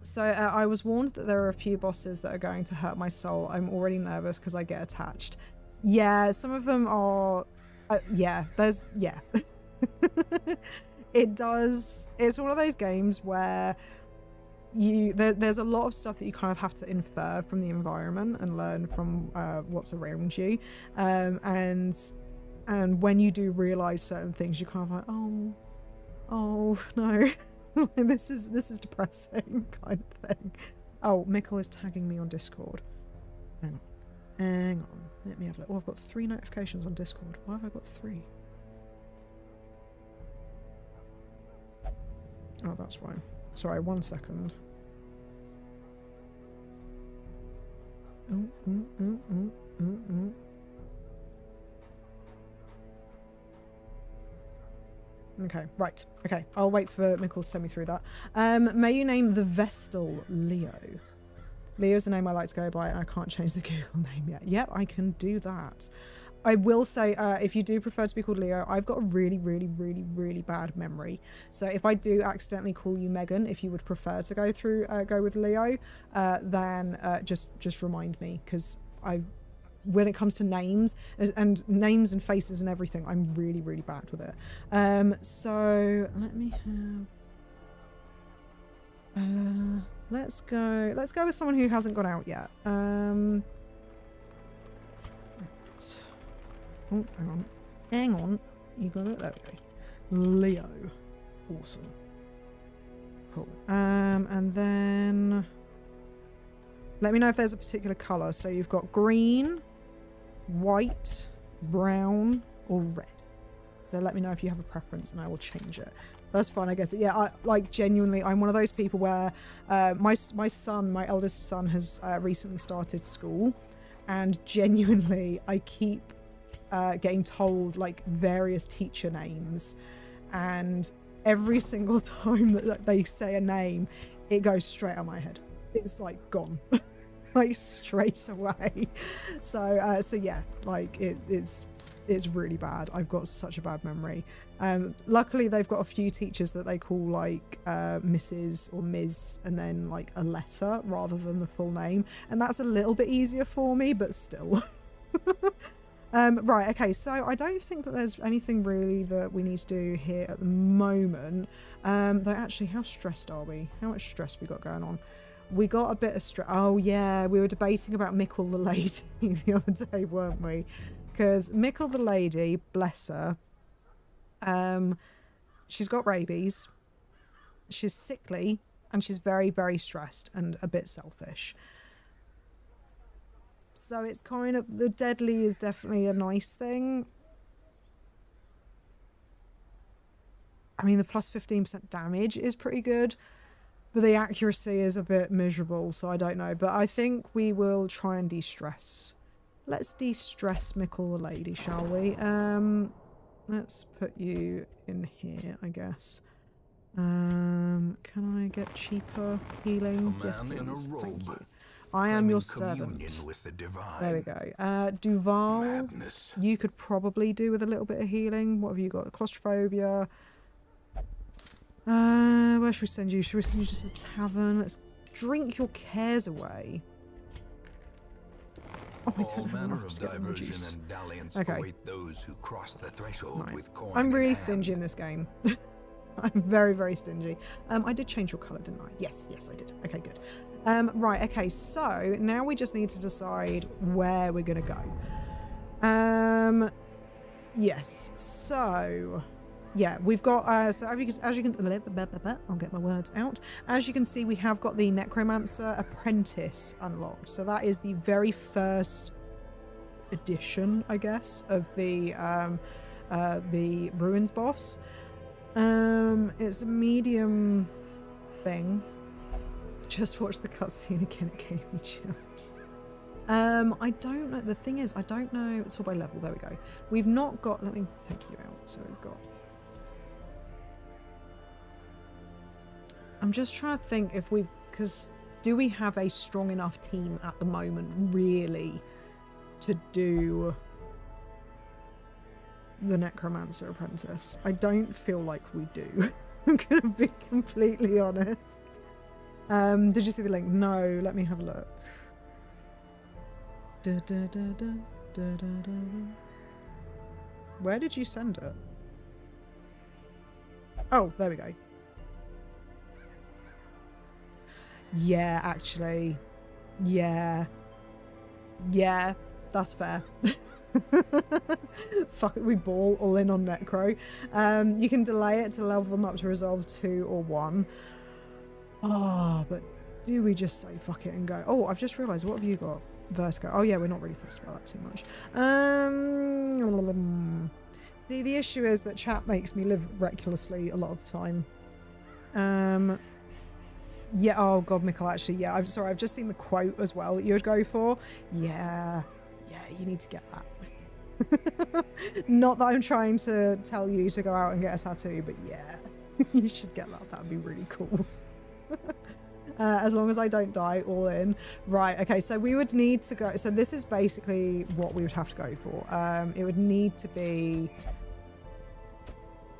So I was warned that there are a few bosses that are going to hurt my soul. I'm already nervous because I get attached. Yeah, some of them are... yeah, there's... yeah. It does... It's one of those games where there's a lot of stuff that you kind of have to infer from the environment and learn from what's around you. And when you do realise certain things, you're kind of like, oh no. this is depressing kind of thing. Oh, Mikkel is tagging me on Discord. Hang on. Let me have a look. Oh, I've got 3 notifications on Discord. Why have I got 3? Oh, that's fine. Sorry, 1 second. Okay, right. Okay, I'll wait for Mikkel to send me through that. May you name the Vestal Leo. Leo is the name I like to go by, and I can't change the Google name yet. Yep, I can do that. I will say, if you do prefer to be called Leo, I've got a really, really, really, really bad memory. So if I do accidentally call you Megan, if you would prefer to go with Leo, then just remind me, because when it comes to names and names and faces and everything, I'm really, really bad with it. So let me have. Let's go with someone who hasn't gone out yet. Oh, hang on. You got it? There we go. Leo. Awesome. Cool. And then let me know if there's a particular colour. So you've got green, white, brown, or red. So let me know if you have a preference and I will change it. That's fine, I guess. Yeah, genuinely, I'm one of those people where my eldest son has recently started school, and genuinely I keep getting told like various teacher names, and every single time that they say a name, it goes straight out of my head. It's like gone. Like straight away. So yeah, like it's really bad. I've got such a bad memory. Luckily they've got a few teachers that they call like Mrs. or Ms. and then like a letter rather than the full name, and that's a little bit easier for me, but still. Right, okay, so I don't think that there's anything really that we need to do here at the moment. Though actually, how stressed are we? How much stress we got going on? We got a bit of stress. Oh yeah, we were debating about Mikkel the lady the other day, weren't we? Because Mikkel the lady, bless her, she's got rabies, she's sickly, and she's very, very stressed and a bit selfish. So it's kind of, the deadly is definitely a nice thing. I mean, the plus 15% damage is pretty good, but the accuracy is a bit miserable, so I don't know. But I think we will try and de-stress. Let's de-stress Mikkel the lady, shall we? Let's put you in here, I guess. Can I get cheaper healing? Yes, please. Thank you. I am your servant. With the divine. There we go. Duval, Madness. you could probably do with a little bit of healing. What have you got? Claustrophobia. Where should we send you? Should we send you just a tavern? Let's drink your cares away. Oh, I don't have enough to get them reduced. Okay. Those who cross the threshold Right. with coin I'm really in hand. stingy in this game. I'm very, very stingy. I did change your colour, didn't I? Yes, I did. Okay, good. Right, okay, so now we just need to decide where we're going to go. Yes, so... yeah, we've got, so as you can, I'll get my words out. As you can see, we have got the Necromancer Apprentice unlocked. So that is the very first edition, I guess, of the Ruins boss. It's a medium thing. Just watch the cutscene again, it gave me chills. I don't know, the thing is, I don't know, it's all by level, there we go. We've not got, let me take you out, so we've got... I'm just trying to think if because do we have a strong enough team at the moment, really, to do the Necromancer Apprentice. I don't feel like we do. I'm gonna be completely honest. Did you see the link? No, let me have a look. Da, da, da, da, da, da, da. Where did you send it? Oh, there we go. Yeah, actually. Yeah. Yeah, that's fair. Fuck it, we ball all in on Necro. You can delay it to level them up to resolve 2 or 1. Oh, but do we just say fuck it and go? Oh, I've just realised, what have you got? Vertigo. Oh yeah, we're not really fussed about that too much. See, the issue is that chat makes me live recklessly a lot of the time. Yeah, oh god, Mikkel, actually, yeah, I'm sorry, I've just seen the quote as well that you would go for. Yeah, you need to get that. Not that I'm trying to tell you to go out and get a tattoo, but yeah, you should get that. That would be really cool. As long as I don't die, all in. Right, okay, so we would need to go... So this is basically what we would have to go for. It would need to be...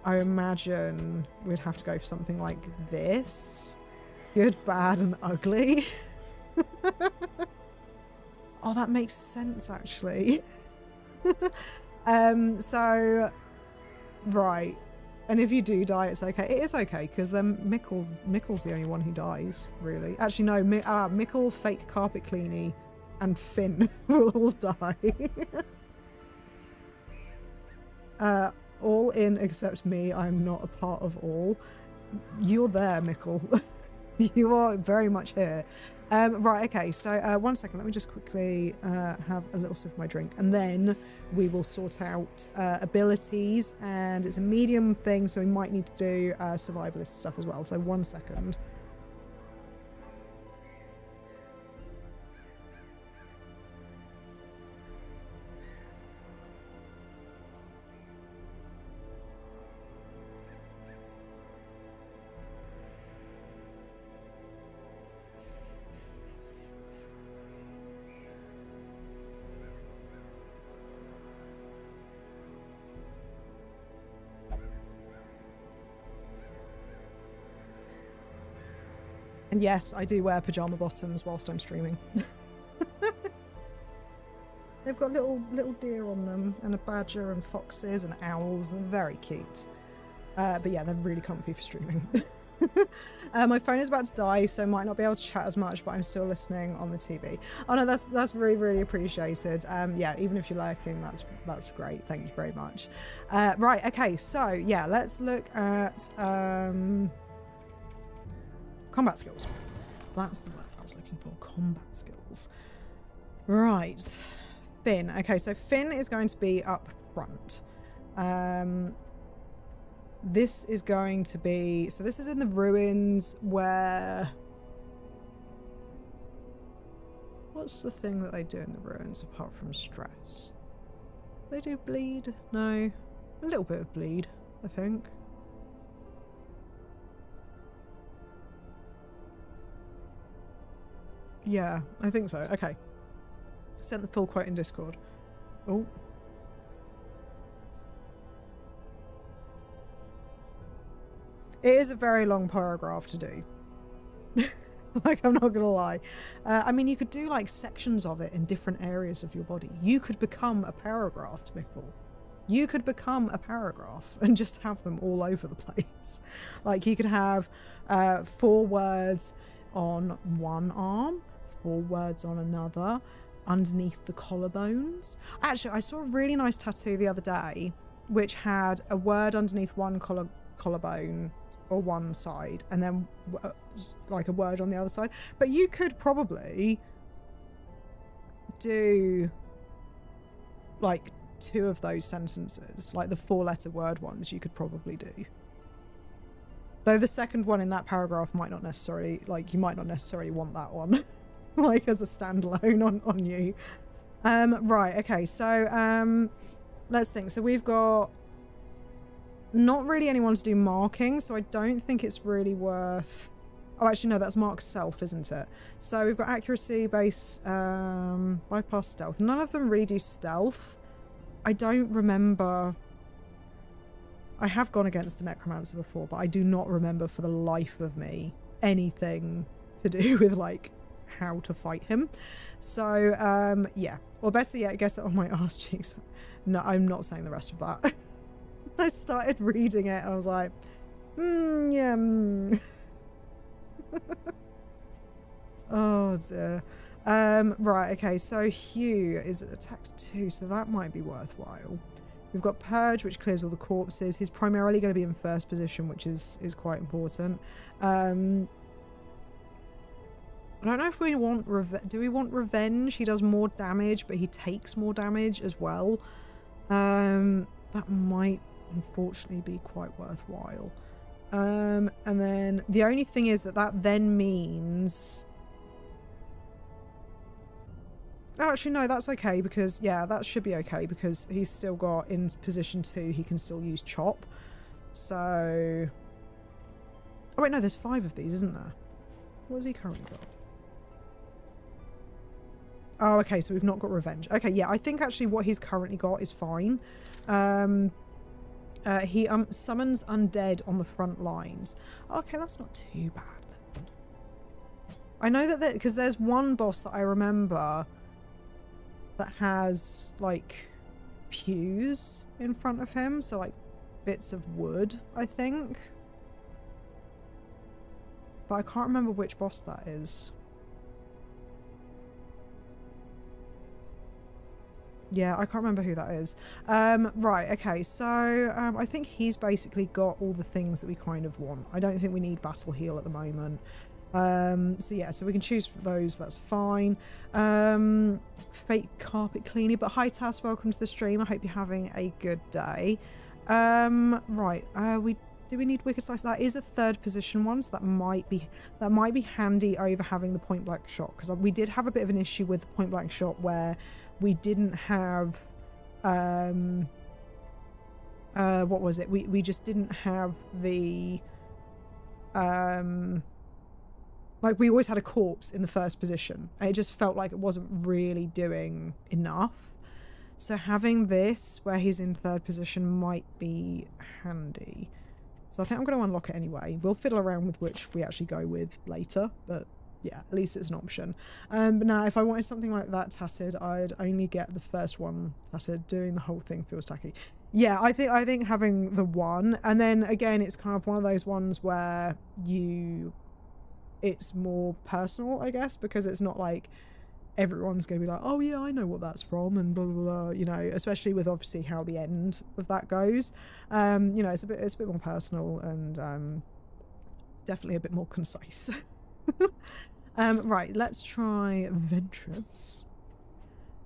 I imagine we'd have to go for something like this. Good, bad, and ugly. Oh, that makes sense, actually. So... Right. And if you do die, it's okay. It is okay, because then Mikkel's the only one who dies, really. Actually, no, Mikkel, Fake Carpet Cleanie, and Finn will all die. All in except me. I'm not a part of all. You're there, Mikkel. You are very much here. Right, okay, so 1 second, let me just quickly have a little sip of my drink, and then we will sort out abilities, and it's a medium thing, so we might need to do survivalist stuff as well, so 1 second. And yes, I do wear pajama bottoms whilst I'm streaming. They've got little deer on them, and a badger and foxes and owls. They're very cute. But yeah, they're really comfy for streaming. My phone is about to die, so I might not be able to chat as much, but I'm still listening on the TV. Oh no, that's really, really appreciated. Yeah, even if you're lurking, that's great. Thank you very much. Right, okay, so yeah, let's look at combat skills. That's the word I was looking for. Combat skills. Right. Finn. Okay, so Finn is going to be up front. This is going to be... So this is in the ruins where... What's the thing that they do in the ruins apart from stress? They do bleed? No. A little bit of bleed, I think. Yeah, I think so. Okay. Sent the full quote in Discord. Oh. It is a very long paragraph to do. Like, I'm not gonna lie. I mean, you could do like sections of it in different areas of your body. You could become a paragraph, Mikkel. You could become a paragraph and just have them all over the place. Like, you could have 4 words on one arm, 4 words on another, underneath the collarbones. Actually, I saw a really nice tattoo the other day which had a word underneath one collarbone or one side, and then like a word on the other side. But you could probably do like 2 of those sentences, like the 4-letter word ones. You could probably do, though the second one in that paragraph might not necessarily, like, you might not necessarily want that one like as a standalone on you. Right, okay, so let's think. So we've got not really anyone to do marking, so I don't think it's really worth Oh, actually, no, that's Mark's self, isn't it? So we've got accuracy, base, bypass, stealth. None of them really do stealth. I don't remember. I have gone against the necromancer before, but I do not remember for the life of me anything to do with like how to fight him. So yeah, or better yet, I guess on my arse cheeks. No, I'm not saying the rest of that. I started reading it and I was like, yeah. Oh dear. Right, okay, so Hugh is attacks 2, so that might be worthwhile. We've got Purge, which clears all the corpses. He's primarily going to be in first position, which is quite important. I don't know if we want... Do we want Revenge? He does more damage, but he takes more damage as well. That might, unfortunately, be quite worthwhile. And then the only thing is that then means... Actually, no, that's okay because, yeah, that should be okay because he's still got, in position 2, he can still use Chop. So... Oh, wait, no, there's 5 of these, isn't there? What has he currently got? Oh, okay, so we've not got Revenge. Okay, yeah, I think actually what he's currently got is fine. He summons undead on the front lines. Okay, that's not too bad then. I know that because there's one boss that I remember that has like pews in front of him, so like bits of wood, I think. But I can't remember which boss that is. Yeah, I can't remember who that is. Right, okay, so I think he's basically got all the things that we kind of want. I don't think we need Battle Heal at the moment. So yeah, so we can choose those, that's fine. Fake Carpet Cleaning, but hi Tass, welcome to the stream. I hope you're having a good day. Right, do we need Wicked Slice? That is a 3rd position one, so that might be handy over having the point blank shot, because we did have a bit of an issue with the point blank shot where we didn't have what was it? We just didn't have the like we always had a corpse in the first position and it just felt like it wasn't really doing enough. So having this where he's in 3rd position might be handy. So I think I'm going to unlock it anyway. We'll fiddle around with which we actually go with later, but yeah, at least it's an option. But now if I wanted something like that tattered, I'd only get the first one tattered. Doing the whole thing feels tacky. Yeah, I think having the one, and then again it's kind of one of those ones where it's more personal, I guess, because it's not like everyone's going to be like, oh yeah, I know what that's from, and blah blah blah, you know, especially with obviously how the end of that goes. You know, it's a bit more personal and definitely a bit more concise. Right, let's try Ventress.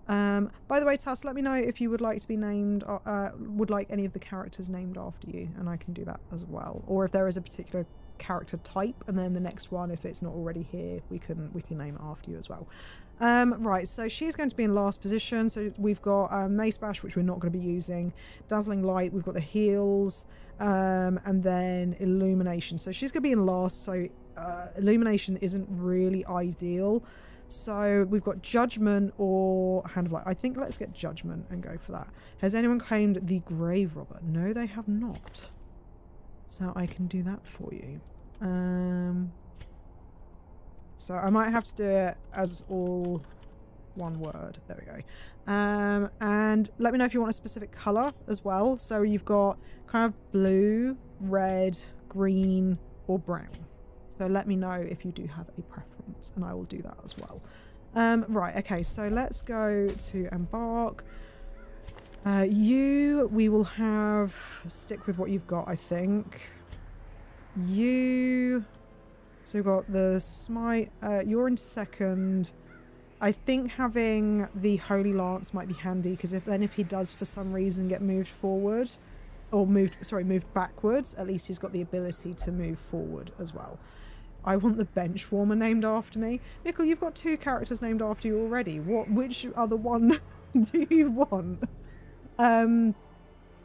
By the way, Tass, let me know if you would like to be named, would like any of the characters named after you, and I can do that as well. Or if there is a particular character type, and then the next one, if it's not already here, we can name it after you as well. Right, so she's going to be in last position. So we've got Mace Bash, which we're not going to be using. Dazzling Light, we've got the heals, and then Illumination. So she's going to be in last, so Illumination isn't really ideal. So we've got Judgment or Hand of Light. I think let's get Judgment and go for that. Has anyone claimed the Grave Robber? No, they have not. So I can do that for you. So I might have to do it as all one word. There we go. And let me know if you want a specific colour as well. So you've got kind of blue, red, green, or brown. So let me know if you do have a preference, and I will do that as well. Right, okay, so let's go to Embark. We will have... Stick with what you've got, I think. So we've got the Smite. You're in 2nd. I think having the Holy Lance might be handy, because if he does for some reason get moved forward, or moved backwards, at least he's got the ability to move forward as well. I want the Bench Warmer named after me. Mickle, you've got 2 characters named after you already. Which other one do you want?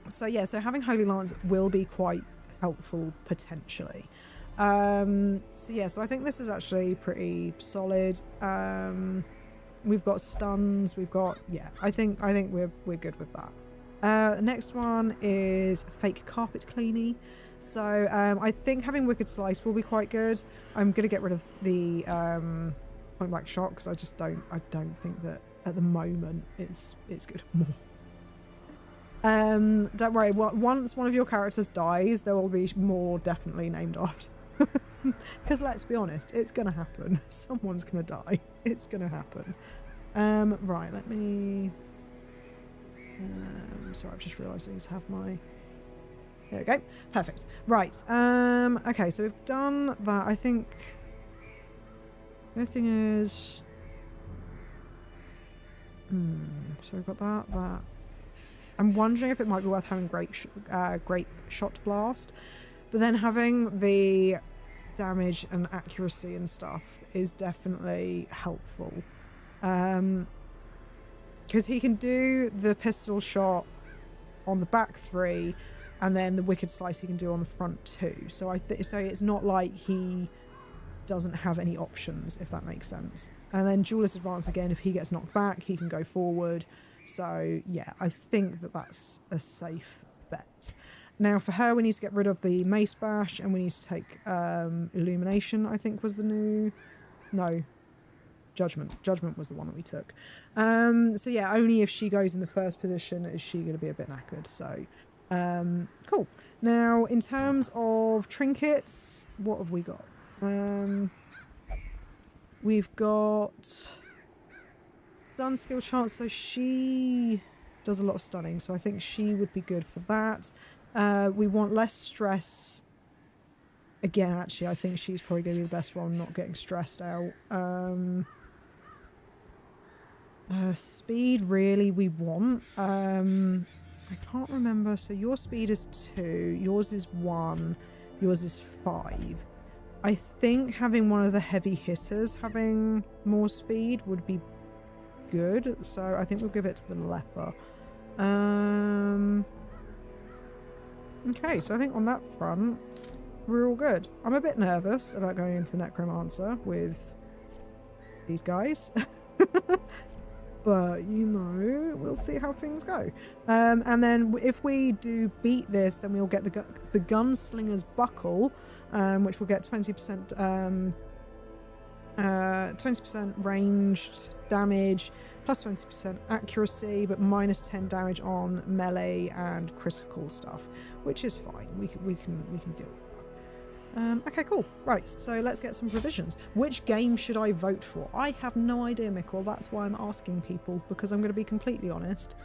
So yeah, so having Holy Lance will be quite helpful potentially. So yeah, so I think this is actually pretty solid. We've got stuns, we've got, yeah, I think we're good with that. Next one is fake carpet cleanie. So I think having Wicked Slice will be quite good. I'm gonna get rid of the point blank shot because I don't think that at the moment it's good. Don't worry, once one of your characters dies, there will be more definitely named after. Because let's be honest, it's gonna happen. Someone's gonna die. It's gonna happen. Right, let me... sorry, I've just realised I need to have my... There we go. Perfect. Right. Okay, so we've done that. I think... The other thing is... So we've got that. I'm wondering if it might be worth having Grape Shot Blast. But then having the damage and accuracy and stuff is definitely helpful. Because he can do the pistol shot on the back 3, and then the Wicked Slice he can do on the front 2. So so it's not like he doesn't have any options, if that makes sense. And then Duelist Advance again, if he gets knocked back, he can go forward. So yeah, I think that that's a safe bet. Now for her, we need to get rid of the Mace Bash, and we need to take Illumination, I think was the new... No. Judgment. Judgment was the one that we took. So yeah, only if she goes in the first position is she going to be a bit knackered. So, cool. Now, in terms of trinkets, what have we got? We've got stun skill chance. So she does a lot of stunning. So I think she would be good for that. We want less stress. Again, actually, I think she's probably going to be the best one, not getting stressed out. Speed, really, we want. I can't remember. So your speed is 2, yours is 1, yours is 5. I think having one of the heavy hitters having more speed would be good. So I think we'll give it to the leper. Okay, so I think on that front, we're all good. I'm a bit nervous about going into the Necromancer with these guys. But, you know, we'll see how things go. And then if we do beat this, then we'll get the Gunslinger's Buckle, which will get 20% 20% ranged damage, plus 20% accuracy, but minus 10 damage on melee and critical stuff, which is fine. We can deal with that. Okay, cool. Right, so let's get some provisions. Which game should I vote for? I have no idea, Mikkel. That's why I'm asking people, because I'm going to be completely honest.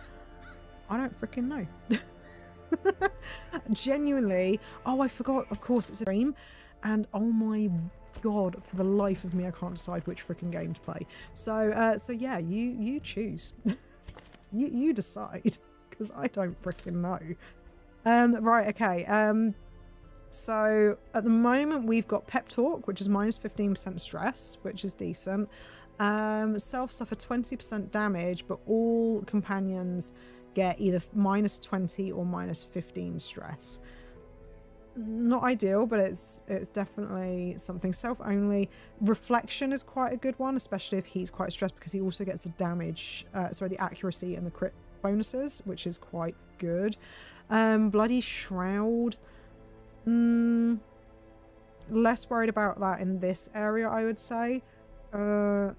I don't freaking know. Genuinely. Oh, I forgot. Of course, it's a stream. And oh my god, for the life of me, I can't decide which freaking game to play. So, so yeah, you choose. you decide, because I don't freaking know. Right, okay. So at the moment we've got Pep Talk, which is minus 15% stress, which is decent. Self suffer 20% damage, but all companions get either minus 20 or minus 15 stress. Not ideal, but it's definitely something. Self only. Reflection is quite a good one, especially if he's quite stressed, because he also gets the damage, the accuracy and the crit bonuses, which is quite good. Bloody Shroud. Less worried about that in this area, I would say. I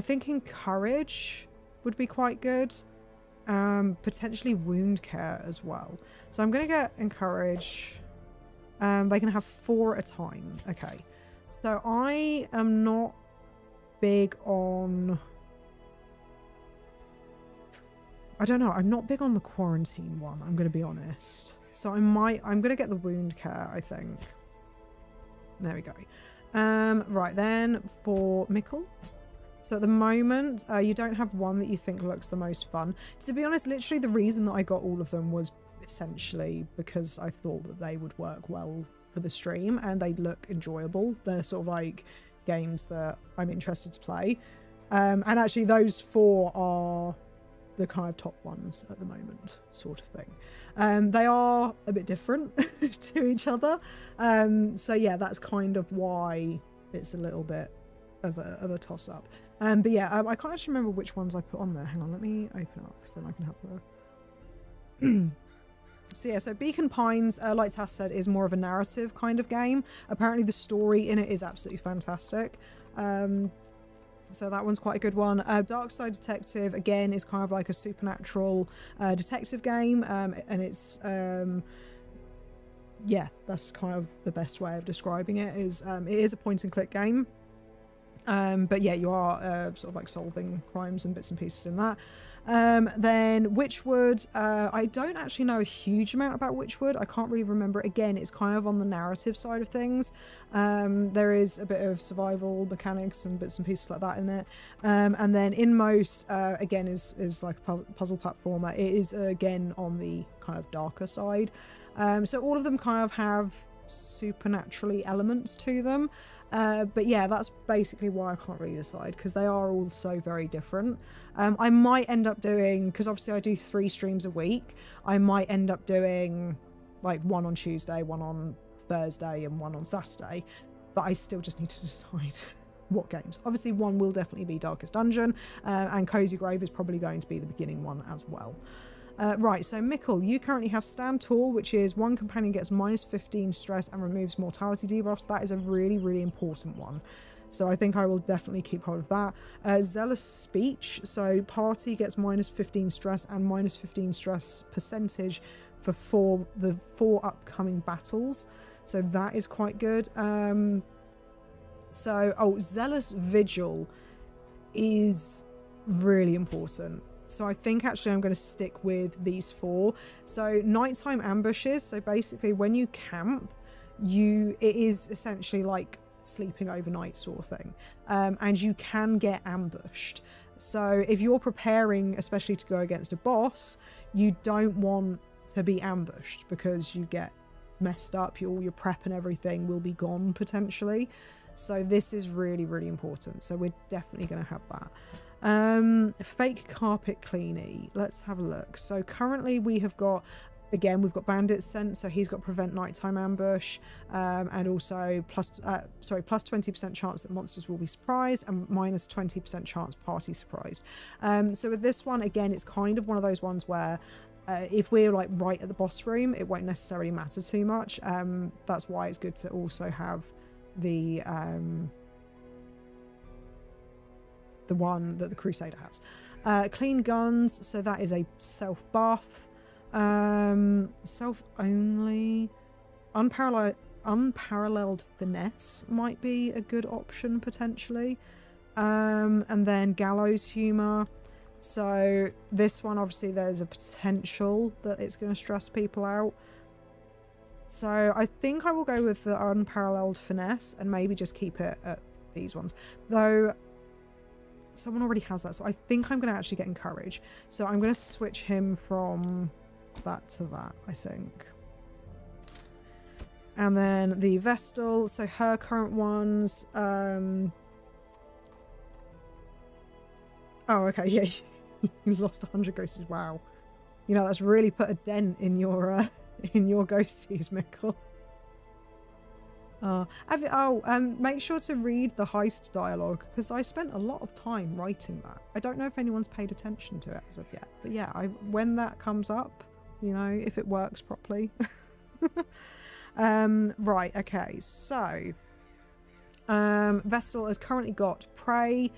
think Encourage would be quite good. Potentially Wound Care as well. So I'm going to get Encourage. They can have 4 at a time. Okay. So I am not big on... I don't know. I'm not big on the quarantine one, I'm going to be honest. So I'm going to get the Wound Care, I think. There we go. Right then, for Mikkel. So at the moment, you don't have one that you think looks the most fun. To be honest, literally the reason that I got all of them was essentially because I thought that they would work well for the stream and they look enjoyable. They're sort of like games that I'm interested to play. And actually those 4 are the kind of top ones at the moment, sort of thing. They are a bit different to each other. So yeah, that's kind of why it's a little bit of a toss up. But yeah, I can't actually remember which ones I put on there. Hang on, let me open up because then I can have a... So yeah, so Beacon Pines, like Tass said, is more of a narrative kind of game. Apparently the story in it is absolutely fantastic. So that one's quite a good one. Dark Side Detective, again, is kind of like a supernatural detective game. And it's, yeah, that's kind of the best way of describing it, is it is a point and click game. But yeah, you are sort of like solving crimes and bits and pieces in that. Then Witchwood, I don't actually know a huge amount about Witchwood. I can't really remember. Again, it's kind of on the narrative side of things. There is a bit of survival mechanics and bits and pieces like that in it. And then Inmost, again, is like a puzzle platformer. It is, again, on the kind of darker side. So all of them kind of have supernaturally elements to them. But yeah, that's basically why I can't really decide, because they are all so very different. I might end up doing, because obviously I do 3 streams a week, I might end up doing like one on Tuesday, one on Thursday and one on Saturday, but I still just need to decide what games. Obviously one will definitely be Darkest Dungeon, and Cozy Grave is probably going to be the beginning one as well. Right, so Mikkel, you currently have Stand Tall, which is one companion gets -15 stress and removes mortality debuffs. That is a really, really important one. So I think I will definitely keep hold of that. Zealous Speech, so party gets -15 stress and -15 stress percentage for the 4 upcoming battles. So that is quite good. Zealous Vigil is really important. So I think actually I'm going to stick with these 4. So nighttime ambushes. So basically when you camp, it is essentially like sleeping overnight sort of thing. And you can get ambushed. So if you're preparing, especially to go against a boss, you don't want to be ambushed because you get messed up. All your prep and everything will be gone potentially. So this is really, really important. So we're definitely going to have that. Fake Carpet Cleanie, let's have a look. So currently we have got, again, we've got Bandit Scent, so he's got Prevent Nighttime Ambush, and also plus 20% chance that monsters will be surprised and -20% chance party surprised. So with this one, again, it's kind of one of those ones where if we're like right at the boss room, it won't necessarily matter too much. That's why it's good to also have the one that the Crusader has. Clean Guns, so that is a self-buff. Self-only. Unparalleled Finesse might be a good option, potentially. And then Gallows Humour. So this one, obviously, there's a potential that it's going to stress people out. So I think I will go with the Unparalleled Finesse and maybe just keep it at these ones. Though someone already has that, so I think I'm going to actually get Encourage. So I'm going to switch him from that to that, I think. And then the Vestal, so her current ones, oh, okay, yeah, you lost 100 ghosties, wow. You know, that's really put a dent in your ghosties, Mikkel. Make sure to read the heist dialogue, because I spent a lot of time writing that. I don't know if anyone's paid attention to it as of yet, but yeah, when that comes up, you know, if it works properly. Right, okay, so Vestal has currently got Prey,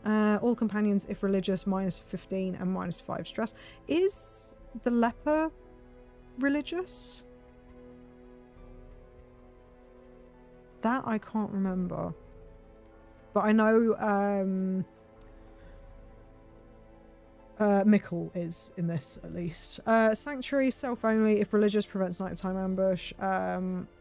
all companions if religious -15 and -5 stress. Is the leper religious? That I can't remember, but I know Mikkel is in this at least. Sanctuary self only if religious prevents nighttime ambush.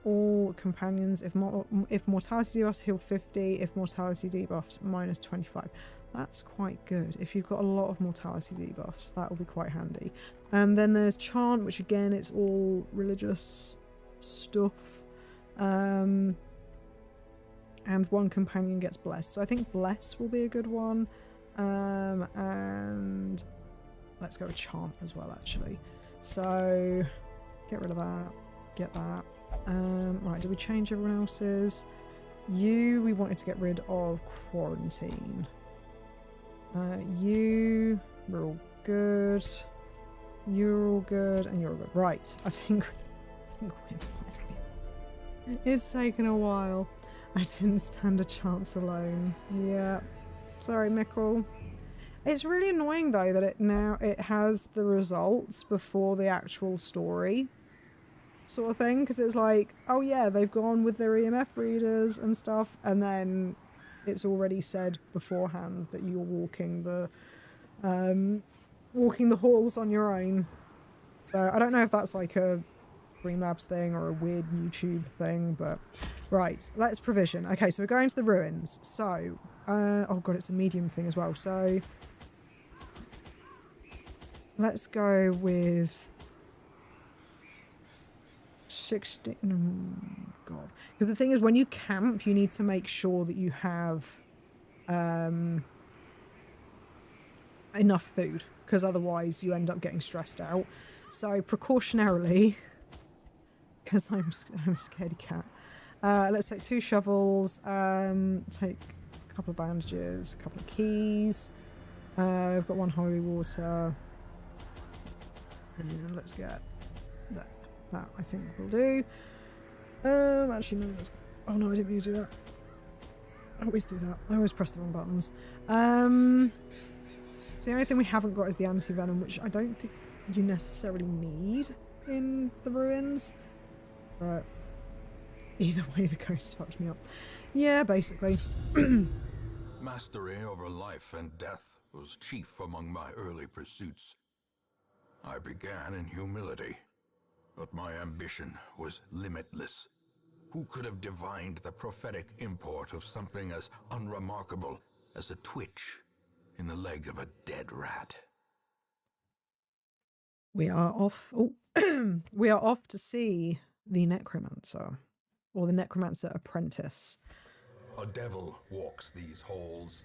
All companions if mortality debuffs heal 50, if mortality debuffs -25. That's quite good. If you've got a lot of mortality debuffs, that will be quite handy. Then there's Chant, which again, it's all religious stuff. And one companion gets Bless. So I think Bless will be a good one. And let's go with charm as well, actually. So get rid of that. Get that. Right, did we change everyone else's? You, we wanted to get rid of quarantine. You, we're all good. You're all good, and you're all good. Right, I think we're fine. It's taken a while. I didn't stand a chance alone. Yeah. Sorry, Mickle. It's really annoying though that it has the results before the actual story sort of thing, because it's like, oh yeah, they've gone with their EMF readers and stuff, and then it's already said beforehand that you're walking the halls on your own. So I don't know if that's like a Streamlabs thing or a weird YouTube thing, but right, let's provision. Okay, so we're going to the ruins. So oh god, it's a medium thing as well, so let's go with 16. God, because the thing is, when you camp, you need to make sure that you have enough food, because otherwise you end up getting stressed out. So precautionarily, because I'm a scaredy cat, let's take 2 shovels, take a couple of bandages, a couple of keys, I've got 1 holy water, and let's get that I think will do. Actually no, oh no, I didn't mean to do that. I always do that. I always press the wrong buttons. So the only thing we haven't got is the anti-venom, which I don't think you necessarily need in the ruins. But either way, the ghost fucked me up. Yeah, basically. Mastery over life and death was chief among my early pursuits. I began in humility, but my ambition was limitless. Who could have divined the prophetic import of something as unremarkable as a twitch in the leg of a dead rat? We are off. Oh, we are off to see the necromancer, or the necromancer apprentice. A devil walks these halls.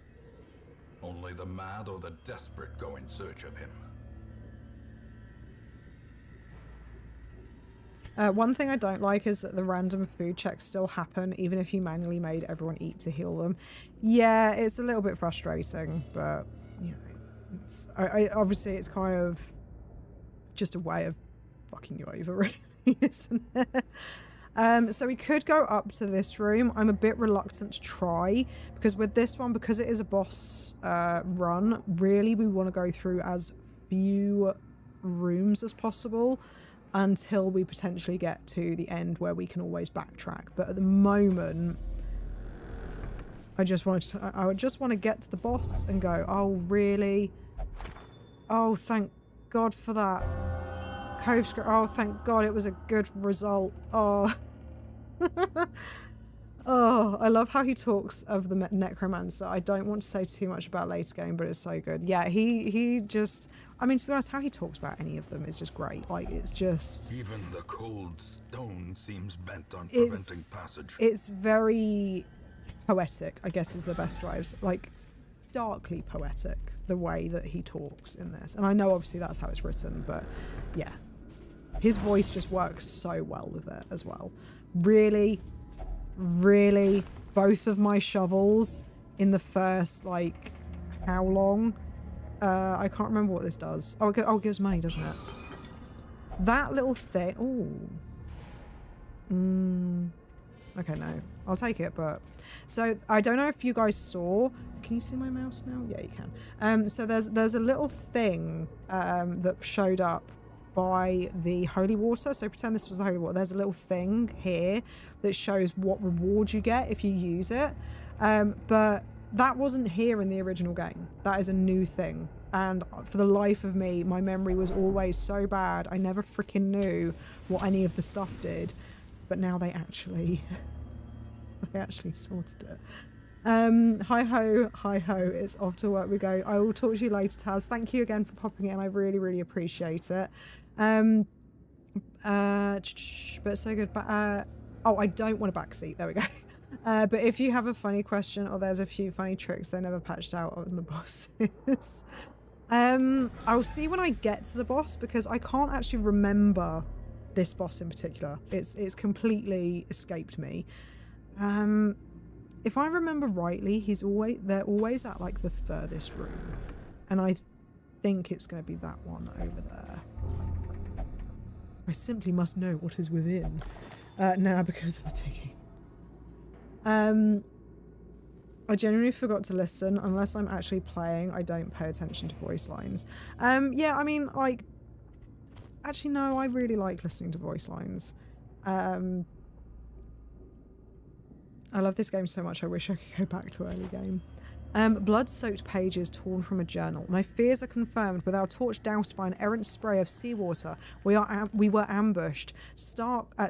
Only the mad or the desperate go in search of him. One thing I don't like is that the random food checks still happen, even if you manually made everyone eat to heal them. Yeah, it's a little bit frustrating, but you know, it's, obviously it's kind of just a way of fucking you over, really, isn't it? So we could go up to this room. I'm a bit reluctant to try, because with this one, because it is a boss run, really we want to go through as few rooms as possible until we potentially get to the end where we can always backtrack. But at the moment, I just want to get to the boss and go, oh really? Oh, thank God for that. Cove script. Oh, thank God it was a good result. Oh. Oh, I love how he talks of the necromancer. I don't want to say too much about later game, but it's so good. Yeah, he just, I mean, to be honest, how he talks about any of them is just great. Like, it's just, Even the cold stone seems bent on preventing passage. it's very poetic, I guess is the best way. Like, darkly poetic, the way that he talks in this. And I know obviously that's how it's written, but yeah. His voice just works so well with it as well. Really, really, both of my shovels in the first, like, how long? I can't remember what this does. Oh, it gives money, doesn't it? That little thing. Ooh. Okay, no. I'll take it, but... So, I don't know if you guys saw... Can you see my mouse now? Yeah, you can. So there's a little thing that showed up by the holy water. So pretend this was the holy water. There's a little thing here that shows what reward you get if you use it. But that wasn't here in the original game. That is a new thing. And for the life of me, my memory was always so bad. I never freaking knew what any of the stuff did. But now they actually... they actually sorted it. Hi ho, it's off to work we go. I will talk to you later, Taz. Thank you again for popping in. I really, really appreciate it. But so good. But oh, I don't want a backseat. There we go. But if you have a funny question or there's a few funny tricks they never patched out on the bosses, I'll see when I get to the boss, because I can't actually remember this boss in particular. It's completely escaped me. If I remember rightly, they're always at like the furthest room, and I think it's going to be that one over there. I simply must know what is within now because of the digging. I genuinely forgot to listen. Unless I'm actually playing, I don't pay attention to voice lines. Yeah, I mean, like, actually, no, I really like listening to voice lines. I love this game so much, I wish I could go back to early game. Blood-soaked pages torn from a journal. My fears are confirmed. With our torch doused by an errant spray of seawater, we were ambushed. Oh my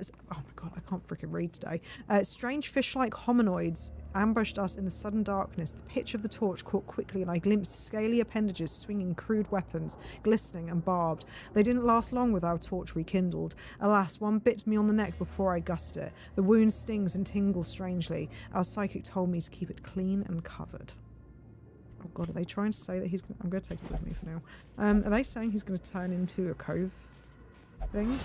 god, I can't freaking read today. Strange fish-like hominoids ambushed us in the sudden darkness. The pitch of the torch caught quickly, and I glimpsed scaly appendages swinging crude weapons, glistening and barbed. They didn't last long with our torch rekindled. Alas, one bit me on the neck before I gussed it. The wound stings and tingles strangely. Our psychic told me to keep it clean and covered. Oh god, are they trying to say that he's gonna... I'm going to take it with me for now. Are they saying he's going to turn into a cove thing?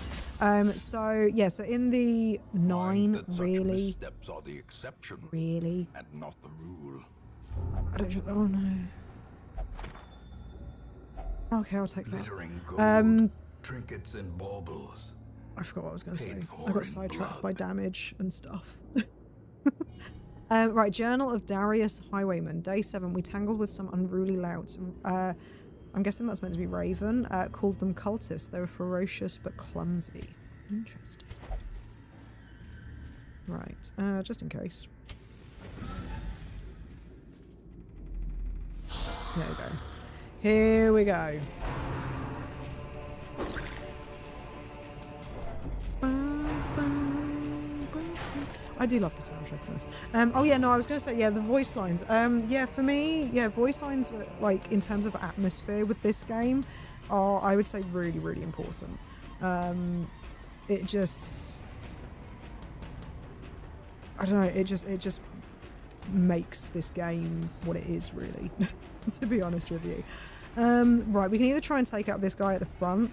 So, yeah, so in the 9, really... Steps are the exception. Really? And not the rule. I don't... Oh, no. Okay, I'll take that. Glittering gold, trinkets and baubles. I forgot what I was going to say. for I got in sidetracked blood. by damage and stuff. Right, Journal of Darius Highwayman. Day 7, we tangled with some unruly louts. I'm guessing that's meant to be Raven. Called them cultists. They were ferocious but clumsy. Interesting. Right, just in case. There we go. Here we go. I do love the soundtrack for this. Oh yeah, no, I was going to say, yeah, the voice lines. Yeah, for me, yeah, voice lines, like, in terms of atmosphere with this game, are, I would say, really, really important. It just... I don't know, it just makes this game what it is, really, to be honest with you. Right, we can either try and take out this guy at the front.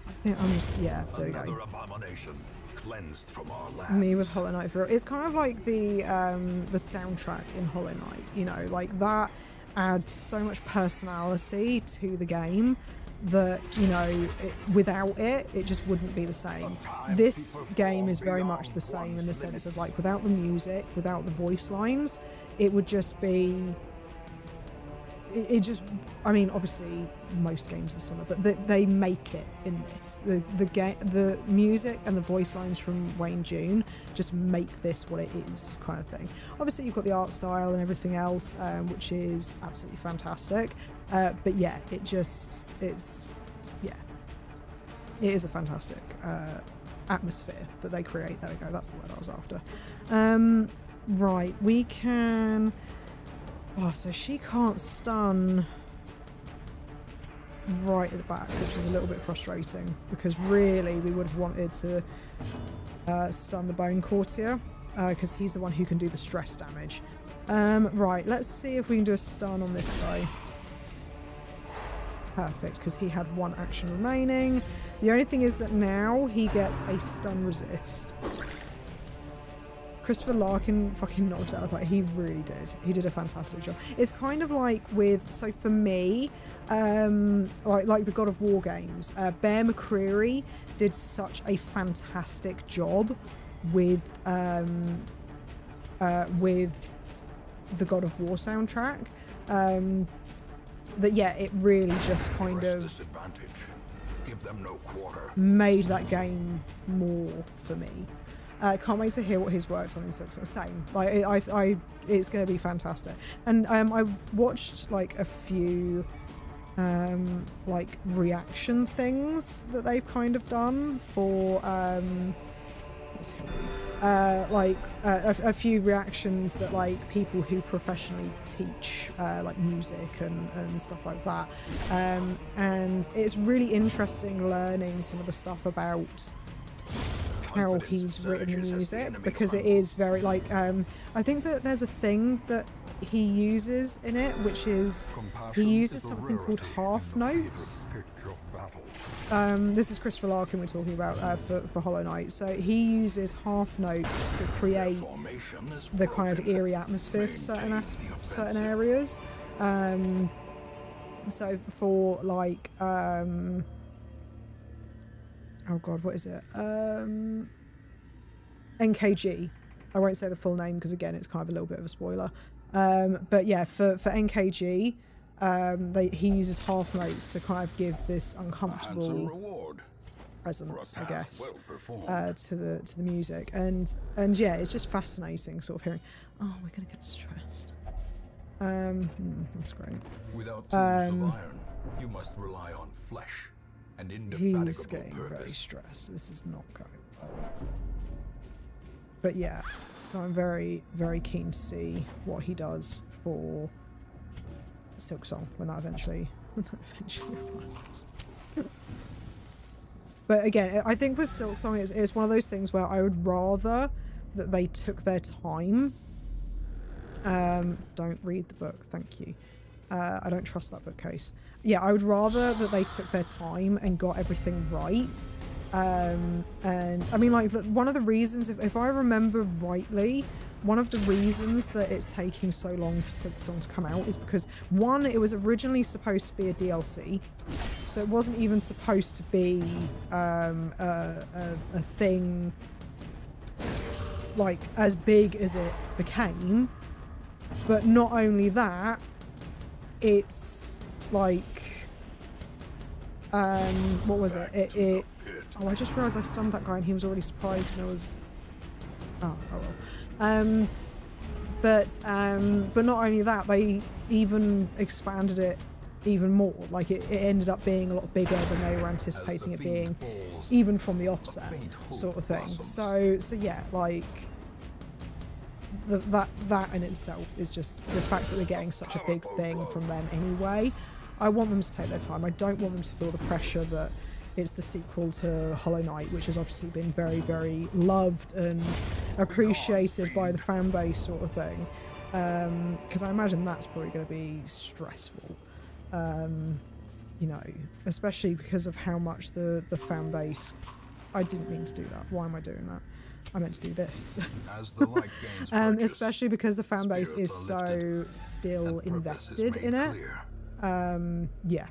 I think I'm just... Yeah, there we go. Another abomination. Cleansed from our lands. Me with Hollow Knight for real. It's kind of like the soundtrack in Hollow Knight, you know, like that adds so much personality to the game that, you know, without it, it just wouldn't be the same. This game is very much the same in the sense of, like, without the music, without the voice lines, it would just be... It just, I mean, obviously most games are similar, but they make it in this. The music and the voice lines from Wayne June just make this what it is, kind of thing. Obviously you've got the art style and everything else, which is absolutely fantastic. But yeah, it is a fantastic atmosphere that they create. There we go, that's the word I was after. Right, we can... Oh, so she can't stun right at the back, which is a little bit frustrating, because really we would have wanted to stun the Bone Courtier, because he's the one who can do the stress damage. Right, let's see if we can do a stun on this guy. Perfect, because he had 1 action remaining. The only thing is that now he gets a stun resist. Christopher Larkin fucking knocked out, like, he really did. He did a fantastic job. It's kind of like with, so for me, like the God of War games, Bear McCreary did such a fantastic job with the God of War soundtrack, that yeah, it really just kind of disadvantage. Give them no quarter. Made that game more for me. Can't wait to hear what his works on in 6. Same. Like, it's going to be fantastic. And I watched like a few like reaction things that they've kind of done for a few reactions that, like, people who professionally teach like music and stuff like that. And it's really interesting learning some of the stuff about how he's written the music, because it is very, like, I think that there's a thing that he uses in it, which is he uses something called half notes. This is Christopher Larkin we're talking about for Hollow Knight. So he uses half notes to create the kind of eerie atmosphere for certain areas. So for like oh god, what is it? NKG. I won't say the full name because again it's kind of a little bit of a spoiler. But yeah, for NKG, he uses half notes to kind of give this uncomfortable presence, I guess, to the music, and yeah, it's just fascinating, sort of hearing. Oh, we're gonna get stressed. That's great. Without tools of iron, you must rely on flesh and indefatigable He's getting very stressed. This is not going well. But yeah, so I'm very, very keen to see what he does for Silk Song when that eventually arrives. But again, I think with Silk Song, it's one of those things where I would rather that they took their time. Don't read the book, thank you. I don't trust that bookcase. Yeah, I would rather that they took their time and got everything right. And I mean, like, one of the reasons, if I remember rightly, one of the reasons that it's taking so long for Silk Song to come out is because, one, it was originally supposed to be a DLC, so it wasn't even supposed to be a thing like as big as it became. But not only that, it's like what was it? Oh, I just realised I stunned that guy and he was already surprised and I was... Oh well. But not only that, they even expanded it even more. Like, it ended up being a lot bigger than they were anticipating it being, even from the offset, sort of thing. So yeah, like, that in itself is just the fact that we're getting such a big thing from them anyway. I want them to take their time. I don't want them to feel the pressure that it's the sequel to Hollow Knight, which has obviously been very, very loved and appreciated by the fan base, sort of thing. Because I imagine that's probably going to be stressful. You know, especially because of how much the fan base... I didn't mean to do that. Why am I doing that? I meant to do this. As the light gains purchase, especially because the fan base is so still invested in it. Yeah.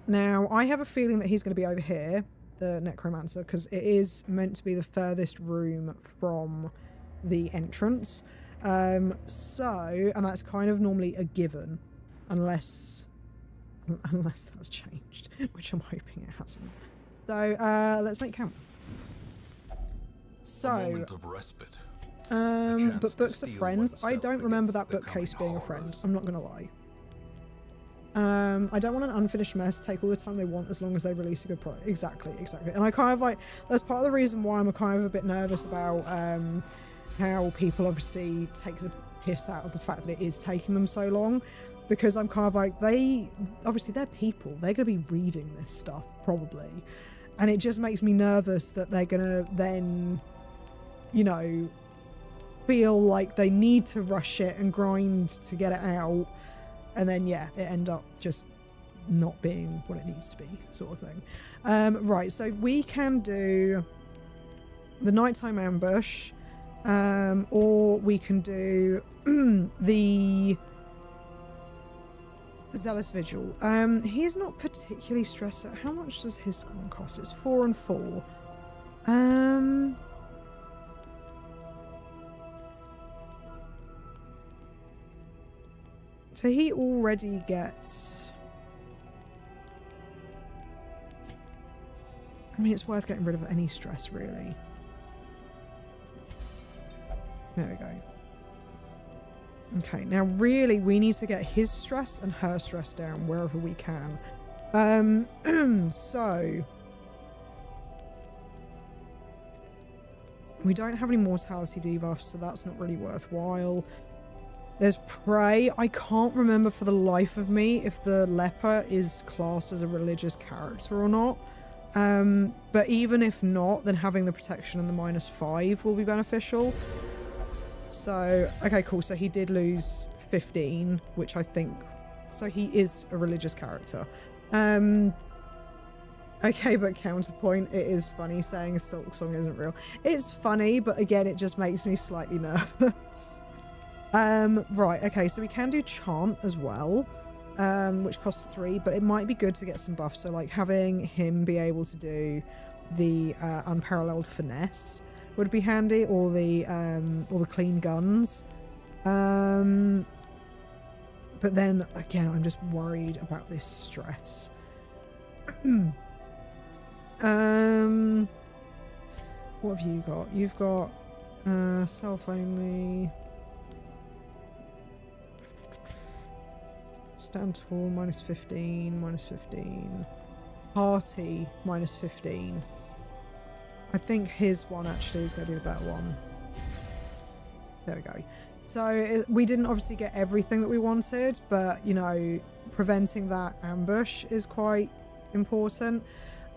Now, I have a feeling that he's going to be over here, the Necromancer, because it is meant to be the furthest room from the entrance. And that's kind of normally a given, unless that's changed, which I'm hoping it hasn't. So, let's make camp. So, but books are friends. I don't remember that bookcase being a friend. I'm not going to lie. I don't want an unfinished mess take all the time they want as long as they release a good product. Exactly. And I kind of like, that's part of the reason why I'm kind of a bit nervous about how people obviously take the piss out of the fact that it is taking them so long, because I'm kind of like, they're people, they're going to be reading this stuff probably, and it just makes me nervous that they're going to then, you know, feel like they need to rush it and grind to get it out. And then, yeah, it end up just not being what it needs to be, sort of thing. Right, so we can do the nighttime ambush, or we can do the Zealous Vigil. He's not particularly stressed out. How much does his scorn cost? It's 4 and 4. So he already gets... I mean, it's worth getting rid of any stress, really. There we go. Okay, now really we need to get his stress and her stress down wherever we can. So... we don't have any mortality debuffs, so that's not really worthwhile. There's Prey. I can't remember for the life of me if the leper is classed as a religious character or not. But even if not, then having the protection and the -5 will be beneficial. So, okay, cool. So he did lose 15, which I think, so he is a religious character. Okay, but counterpoint, it is funny saying a Silk Song isn't real. It's funny, but again, it just makes me slightly nervous. Right, okay, so we can do Chant as well, which costs 3, but it might be good to get some buffs. So like having him be able to do the Unparalleled Finesse would be handy, or the Clean Guns. But then again, I'm just worried about this stress. What have you got? You've got self only, stand tall -15, -15, party -15. I think his one actually is going to be the better one. There we go. So we didn't obviously get everything that we wanted, but you know, preventing that ambush is quite important.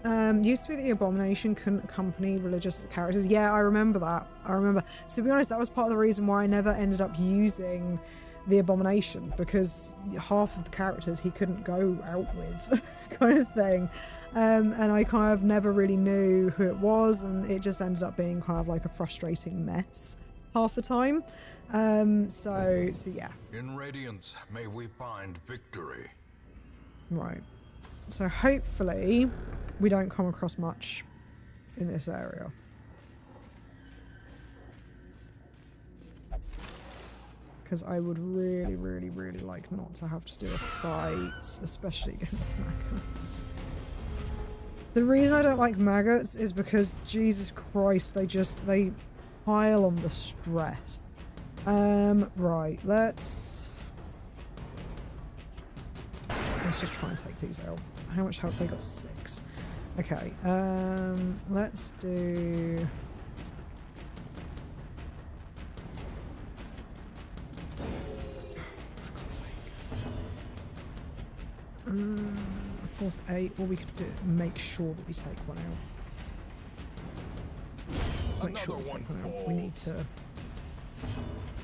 Used to be that the Abomination couldn't accompany religious characters. Yeah, I remember that. I remember. To be honest, that was part of the reason why I never ended up using the Abomination, because half of the characters he couldn't go out with, kind of thing. And I kind of never really knew who it was, and it just ended up being kind of like a frustrating mess half the time. So yeah. In Radiance, may we find victory. Right. So hopefully we don't come across much in this area. Because I would really, really, really like not to have to do a fight, especially against maggots. The reason I don't like maggots is because, Jesus Christ, they pile on the stress. Right, let's just try and take these out. How much health? They got 6. Okay, let's do... For God's sake. Force 8, or we could do make sure that we take one out. Let's make sure we take one out.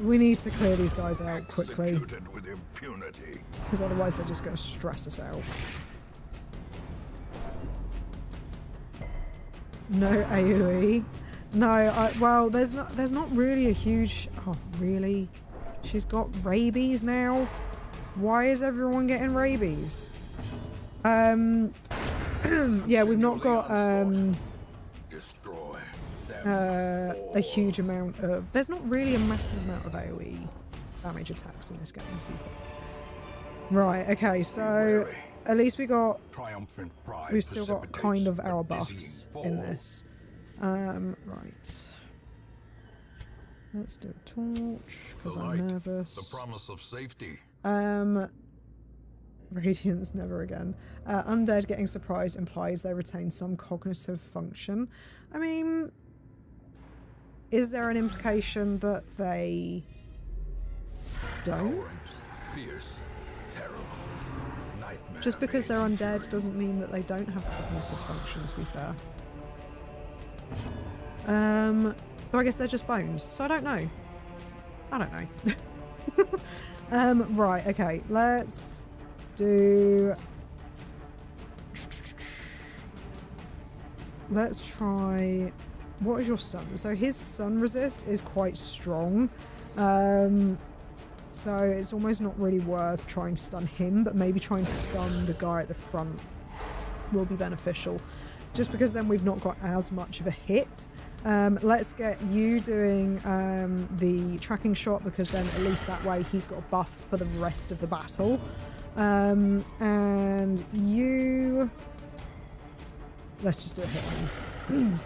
We need to clear these guys out quickly, with impunity. because otherwise they're just going to stress us out. No AoE. No, well, there's not really a huge... Oh, really? She's got rabies now? Why is everyone getting rabies? Yeah, we've not got Destroy a huge amount of... There's not really a massive amount of AoE damage attacks in this game, to be fair. Right, okay, so at least we got... We've still got kind of our buffs in this. Right. Let's do a torch, because I'm nervous. The promise of safety. Radiance never again. Undead getting surprised implies they retain some cognitive function. I mean, is there an implication that they don't? Fierce, terrible, nightmare. Just because they're undead doesn't mean that they don't have cognitive function, to be fair. But I guess they're just bones, so I don't know. I don't know. Right, okay, let's do... Let's try... What is your stun? So his stun resist is quite strong. So it's almost not really worth trying to stun him, but maybe trying to stun the guy at the front will be beneficial. Just because then we've not got as much of a hit. Let's get you doing the tracking shot, because then at least that way he's got a buff for the rest of the battle. And you... Let's just do a hit on.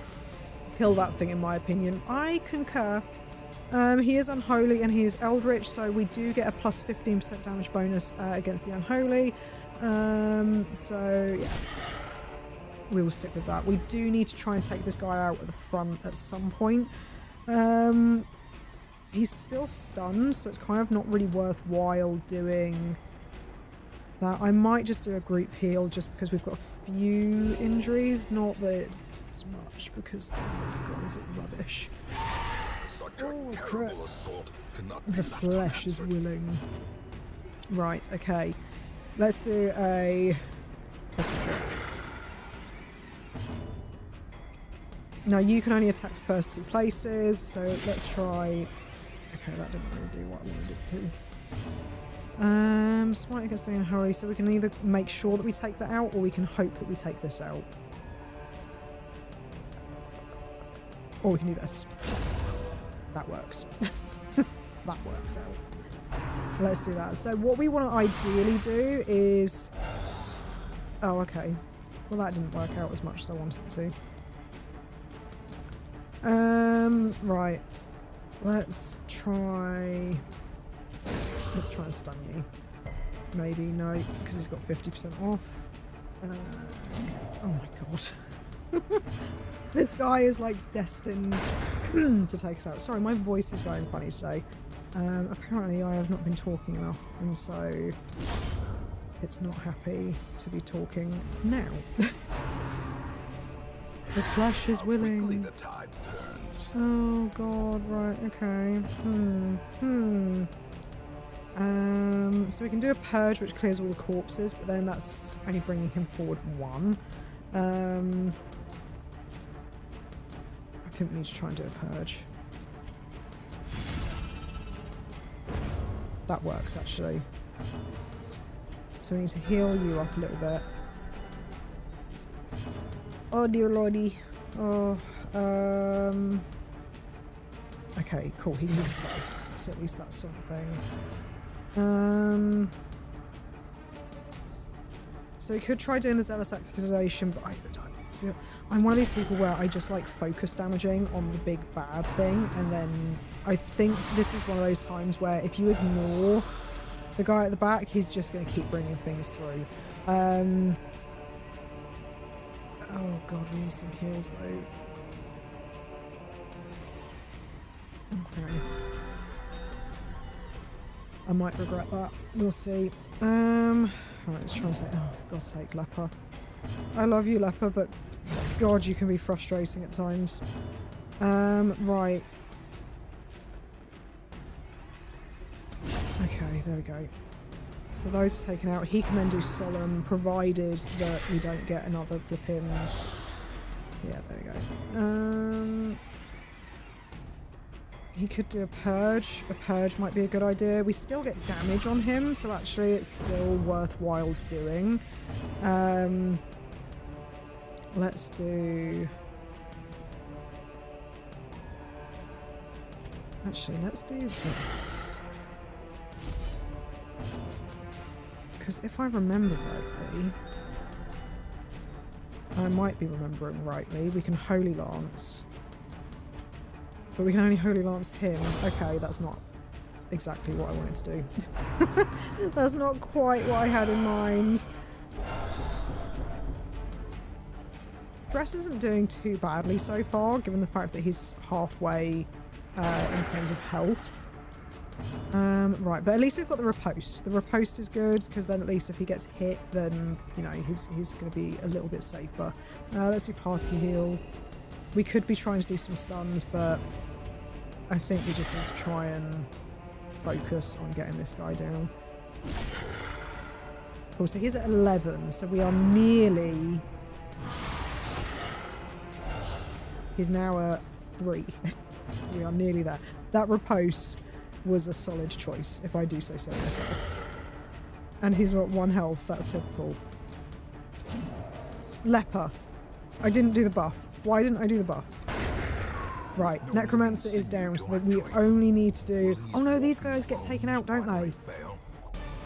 Kill that thing, in my opinion. I concur. He is unholy and he is eldritch, so we do get a plus 15% damage bonus against the unholy. So yeah, we will stick with that. We do need to try and take this guy out at the front at some point. He's still stunned, so it's kind of not really worthwhile doing that. I might just do a group heal just because we've got a few injuries. Not that it's much, because oh my god, is it rubbish. Such Such a Oh, crap. terrible assault cannot be The left flesh is unanswered. willing. Right, okay. Let's do a pistol shot. Now you can only attack the first 2 places, so let's try... Okay, that didn't really do what I wanted it to. Smite against the unholy, so we can either make sure that we take that out, or we can hope that we take this out. Or we can do this. That works. That works out. Let's do that. So what we want to ideally do is... Oh, okay. Well, that didn't work out as much as I wanted it to. Right. Let's try and stun you. Maybe, no, because he's got 50% off. Okay. Oh my god. This guy is like destined to take us out. Sorry, my voice is going funny today. Apparently I have not been talking enough, and so it's not happy to be talking now. The flesh is willing. Quickly the tide turns. Oh god, right, okay. So we can do a purge which clears all the corpses, but then that's only bringing him forward 1. I think we need to try and do a purge. That works actually. So we need to heal you up a little bit. Oh dear lordy. Oh, okay, cool. He can do a slice, so at least that's something. So we could try doing the zealous accusation, but I'm one of these people where I just like focus damaging on the big bad thing, and then I think this is one of those times where if you ignore the guy at the back, he's just going to keep bringing things through. Oh god, we need some heals though. Okay. I might regret that. We'll see. Alright, let's try and say, oh, for God's sake, Leper. I love you, Leper, but God, you can be frustrating at times. Right. Okay, there we go. So those are taken out. He can then do Solemn, provided that we don't get another flipping... Yeah, there we go. He could do a Purge. A Purge might be a good idea. We still get damage on him, so actually it's still worthwhile doing. Let's do... Actually, let's do this. Because if I remember rightly... I might be remembering rightly. We can Holy Lance. But we can only Holy Lance him. Okay, that's not exactly what I wanted to do. That's not quite what I had in mind. Stress isn't doing too badly so far, given the fact that he's halfway in terms of health. Right, but at least we've got the riposte. The riposte is good, because then at least if he gets hit, then, you know, he's going to be a little bit safer. Let's do party heal. We could be trying to do some stuns, but I think we just need to try and focus on getting this guy down. Cool, so he's at 11, so we are nearly... He's now at 3. We are nearly there. That riposte was a solid choice, if I do say so myself. And he's got 1 health, that's typical. Leper. I didn't do the buff. Why didn't I do the buff? Right, Necromancer is down, so that we only need to do... Oh no, these guys get taken out, don't they?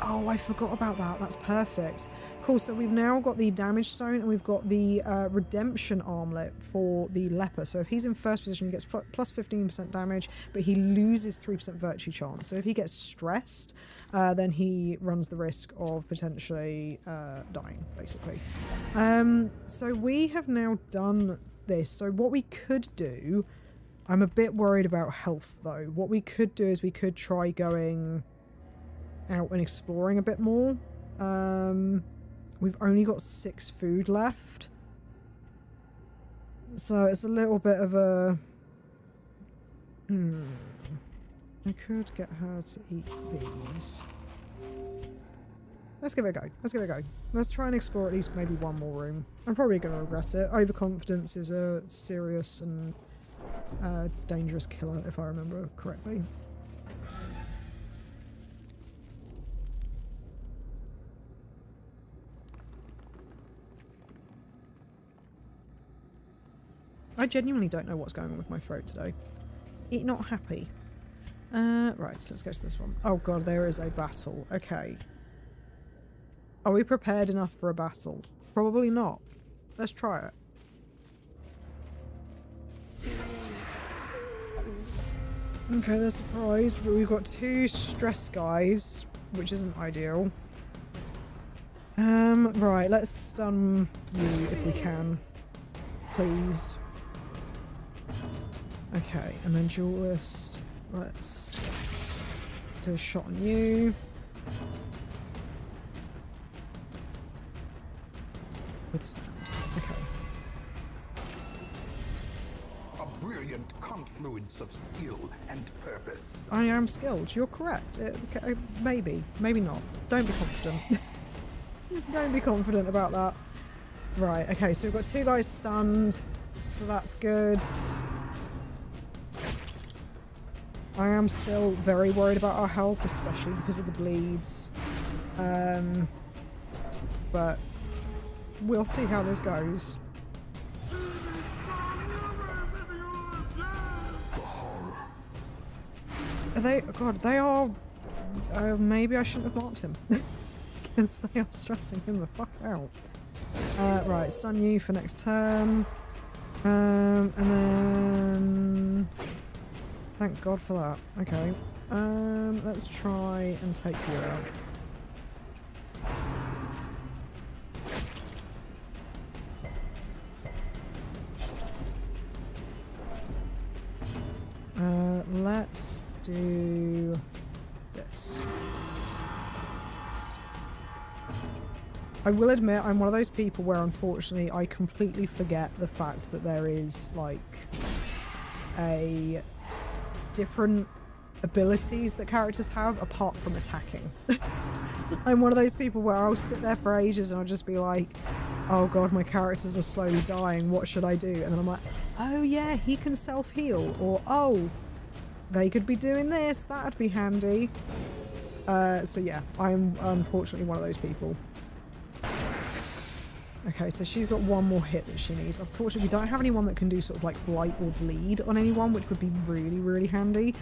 Oh, I forgot about that. That's perfect. Cool, so we've now got the damage stone, and we've got the redemption armlet for the leper. So if he's in first position, he gets plus 15% damage, but he loses 3% virtue chance. So if he gets stressed, then he runs the risk of potentially dying, basically. So we have now done this. So what we could do... I'm a bit worried about health, though. What we could do is we could try going out and exploring a bit more. We've only got 6 food left. So it's a little bit of a I could get her to eat these. Let's give it a go. Let's give it a go. Let's try and explore at least maybe one more room. I'm probably going to regret it. Overconfidence is a serious and dangerous killer, if I remember correctly. I genuinely don't know what's going on with my throat today. Eat not happy. Right, let's go to this one. Oh god, there is a battle. Okay. Are we prepared enough for a battle? Probably not. Let's try it. Okay, they're surprised, but we've got 2 stress guys, which isn't ideal. Right, let's stun you if we can. Please. Okay, and then duelist. Let's do a shot on you. Withstand. Okay. A brilliant confluence of skill and purpose. I am skilled. You're correct. Okay, maybe. Maybe not. Don't be confident. Don't be confident about that. Right, okay, so we've got 2 guys stunned. So that's good. I am still very worried about our health, especially because of the bleeds. But we'll see how this goes. Are they? God, they are. Maybe I shouldn't have marked him. Because they are stressing him the fuck out. Right, stun you for next turn. And then. Thank God for that. Okay. Let's try and take you out. Let's do this. I will admit I'm one of those people where unfortunately I completely forget the fact that there is like a different abilities that characters have apart from attacking. I'm one of those people where I'll sit there for ages and I'll just be like, oh god, my characters are slowly dying, what should I do? And then I'm like, oh yeah, he can self-heal, or oh, they could be doing this, that'd be handy. So yeah, I'm unfortunately one of those people. Okay, so she's got 1 more hit that she needs. Unfortunately, we don't have anyone that can do sort of like blight or bleed on anyone, which would be really, really handy.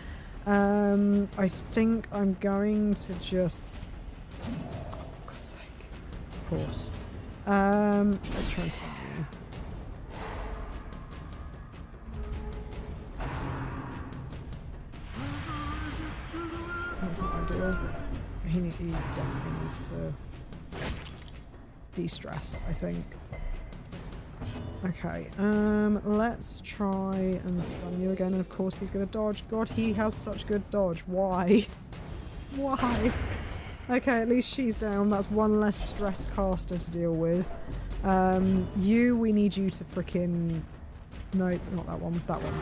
I think I'm going to just... Oh, for God's sake. Of course. Let's try and stun you. That's not ideal. He definitely needs to de-stress, I think. Okay, let's try and stun you again, and of course he's gonna dodge. God, he has such good dodge. Why? Why? Okay, at least she's down. That's 1 less stress caster to deal with. We need you to frickin'... No, not that one. That one.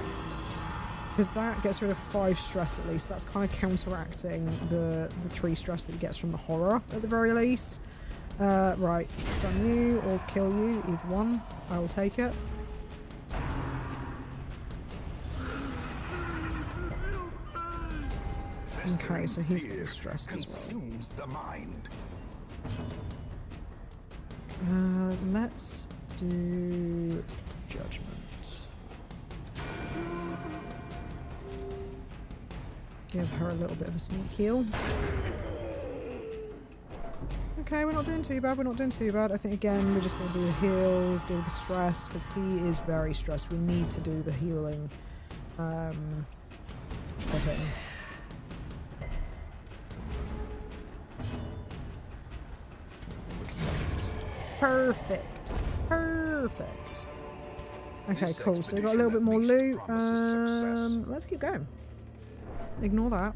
Because that gets rid of 5 stress at least. That's kind of counteracting the 3 stress that he gets from the horror at the very least. Right, stun you or kill you, either one. I will take it. Okay, so he's getting stressed as well. Let's do judgment. Give her a little bit of a sneak heal. Okay, we're not doing too bad, we're not doing too bad. I think again we're just going to do the heal, deal with the stress, because he is very stressed. We need to do the healing for him. Perfect. Perfect. Okay, cool. So we've got a little bit more loot. Let's keep going. Ignore that.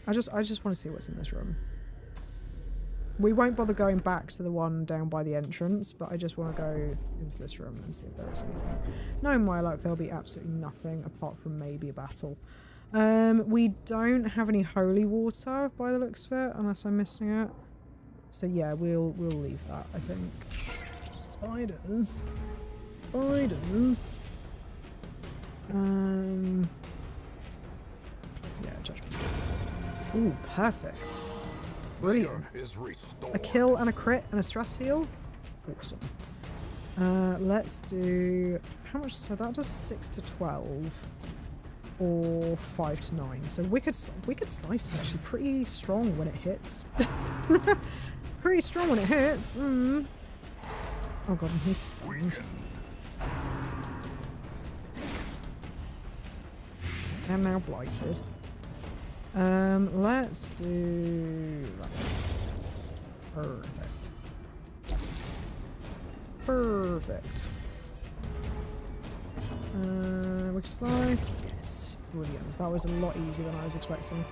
I just want to see what's in this room. We won't bother going back to the one down by the entrance, but I just want to go into this room and see if there is anything. Knowing my luck, there'll be absolutely nothing apart from maybe a battle. We don't have any holy water by the looks of it, unless I'm missing it. So yeah, we'll leave that, I think. Spiders. Spiders. Yeah, judgment. Ooh, perfect. Brilliant. A kill and a crit and a stress heal. Awesome. Let's do... How much? So that does 6 to 12. Or 5 to 9. So Wicked Slice is actually pretty strong when it hits. Pretty strong when it hits. Oh god, and he's stunned. And now blighted. Let's do that. Perfect. Perfect. Wicked Slice. Yes. Brilliant. That was a lot easier than I was expecting.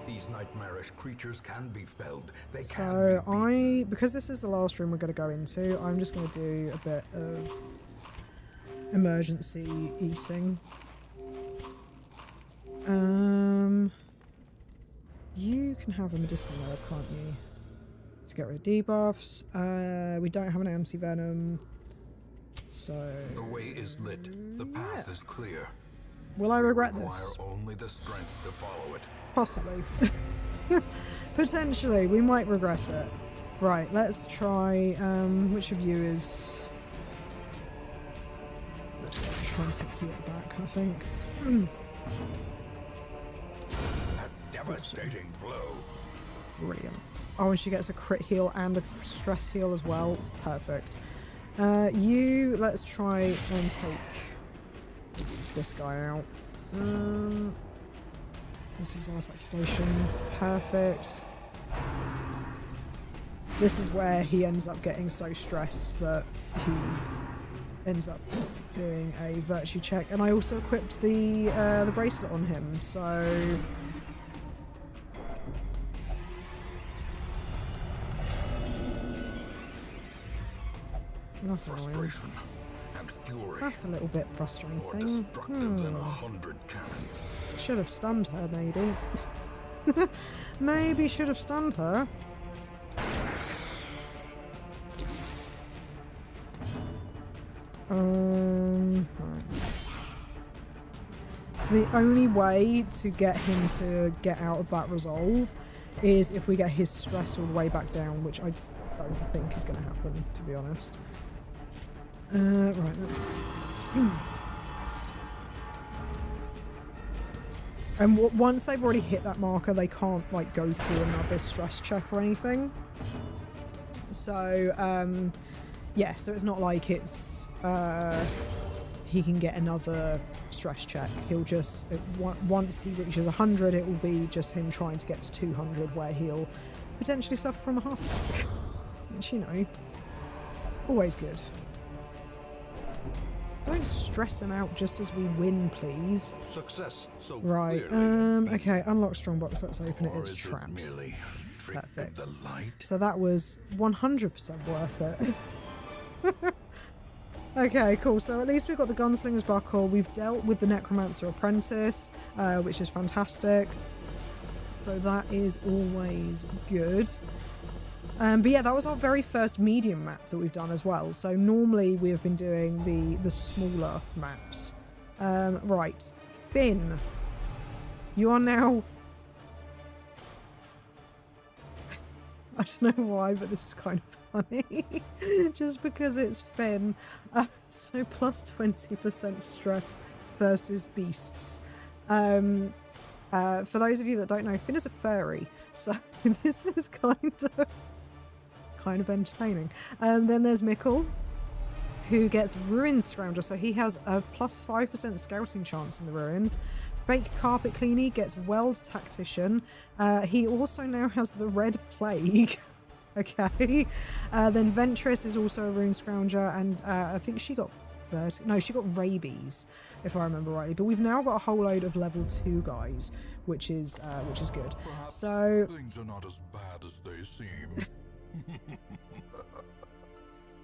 These nightmarish creatures can be felled. They So can be because this is the last room we're going to go into, I'm just going to do a bit of emergency eating. You can have a medicinal herb, can't you? To get rid of debuffs. We don't have an anti-venom. So... The way is lit. The path is clear. Will I regret Require this? only the strength to follow it. Possibly. Potentially. We might regret it. Right, let's try... which of you is... Let's try and take you at the back, I think. A devastating blow. Brilliant. Oh, and she gets a crit heal and a stress heal as well. Perfect. Let's try and take this guy out. This is last accusation. Perfect. This is where he ends up getting so stressed that he ends up doing a virtue check. And I also equipped the bracelet on him, so... That's annoying. Frustration and fury. That's a little bit More frustrating. destructive than 100 cannons. Should have stunned her, maybe. Maybe should have stunned her. Right. So the only way to get him to get out of that resolve is if we get his stress all the way back down, which I don't think is going to happen, to be honest. Right, let's... And once they've already hit that marker, they can't, like, go through another stress check or anything. So, yeah, so it's not like it's... he can get another stress check. He'll just... Once he reaches 100, it will be just him trying to get to 200, where he'll potentially suffer from a heart attack. Which, you know, always good. Don't stress him out just as we win, please. Success. So right. clearly Okay. Unlock strongbox. Let's open it. or It's is it traps. merely a trick of Perfect. the light? So that was 100% worth it. Okay, cool. So at least we've got the Gunslinger's Buckle. We've dealt with the Necromancer Apprentice, which is fantastic. So that is always good. But yeah, that was our very first medium map that we've done as well. So normally we have been doing the smaller maps. Right. Finn. You are now... I don't know why, but this is kind of funny. Just because it's Finn. So plus 20% stress versus beasts. For those of you that don't know, Finn is a furry. So this is kind of entertaining. Then there's Mikkel, who gets Ruin Scrounger, so he has a plus 5% scouting chance in the ruins. Fake Carpet Cleaner gets Weld Tactician. He also now has the Red Plague. Okay. Then Ventress is also a Ruin Scrounger, and I think she got she got Rabies, if I remember rightly. But we've now got a whole load of level 2 guys, which is good. Perhaps So things are not as bad as they seem.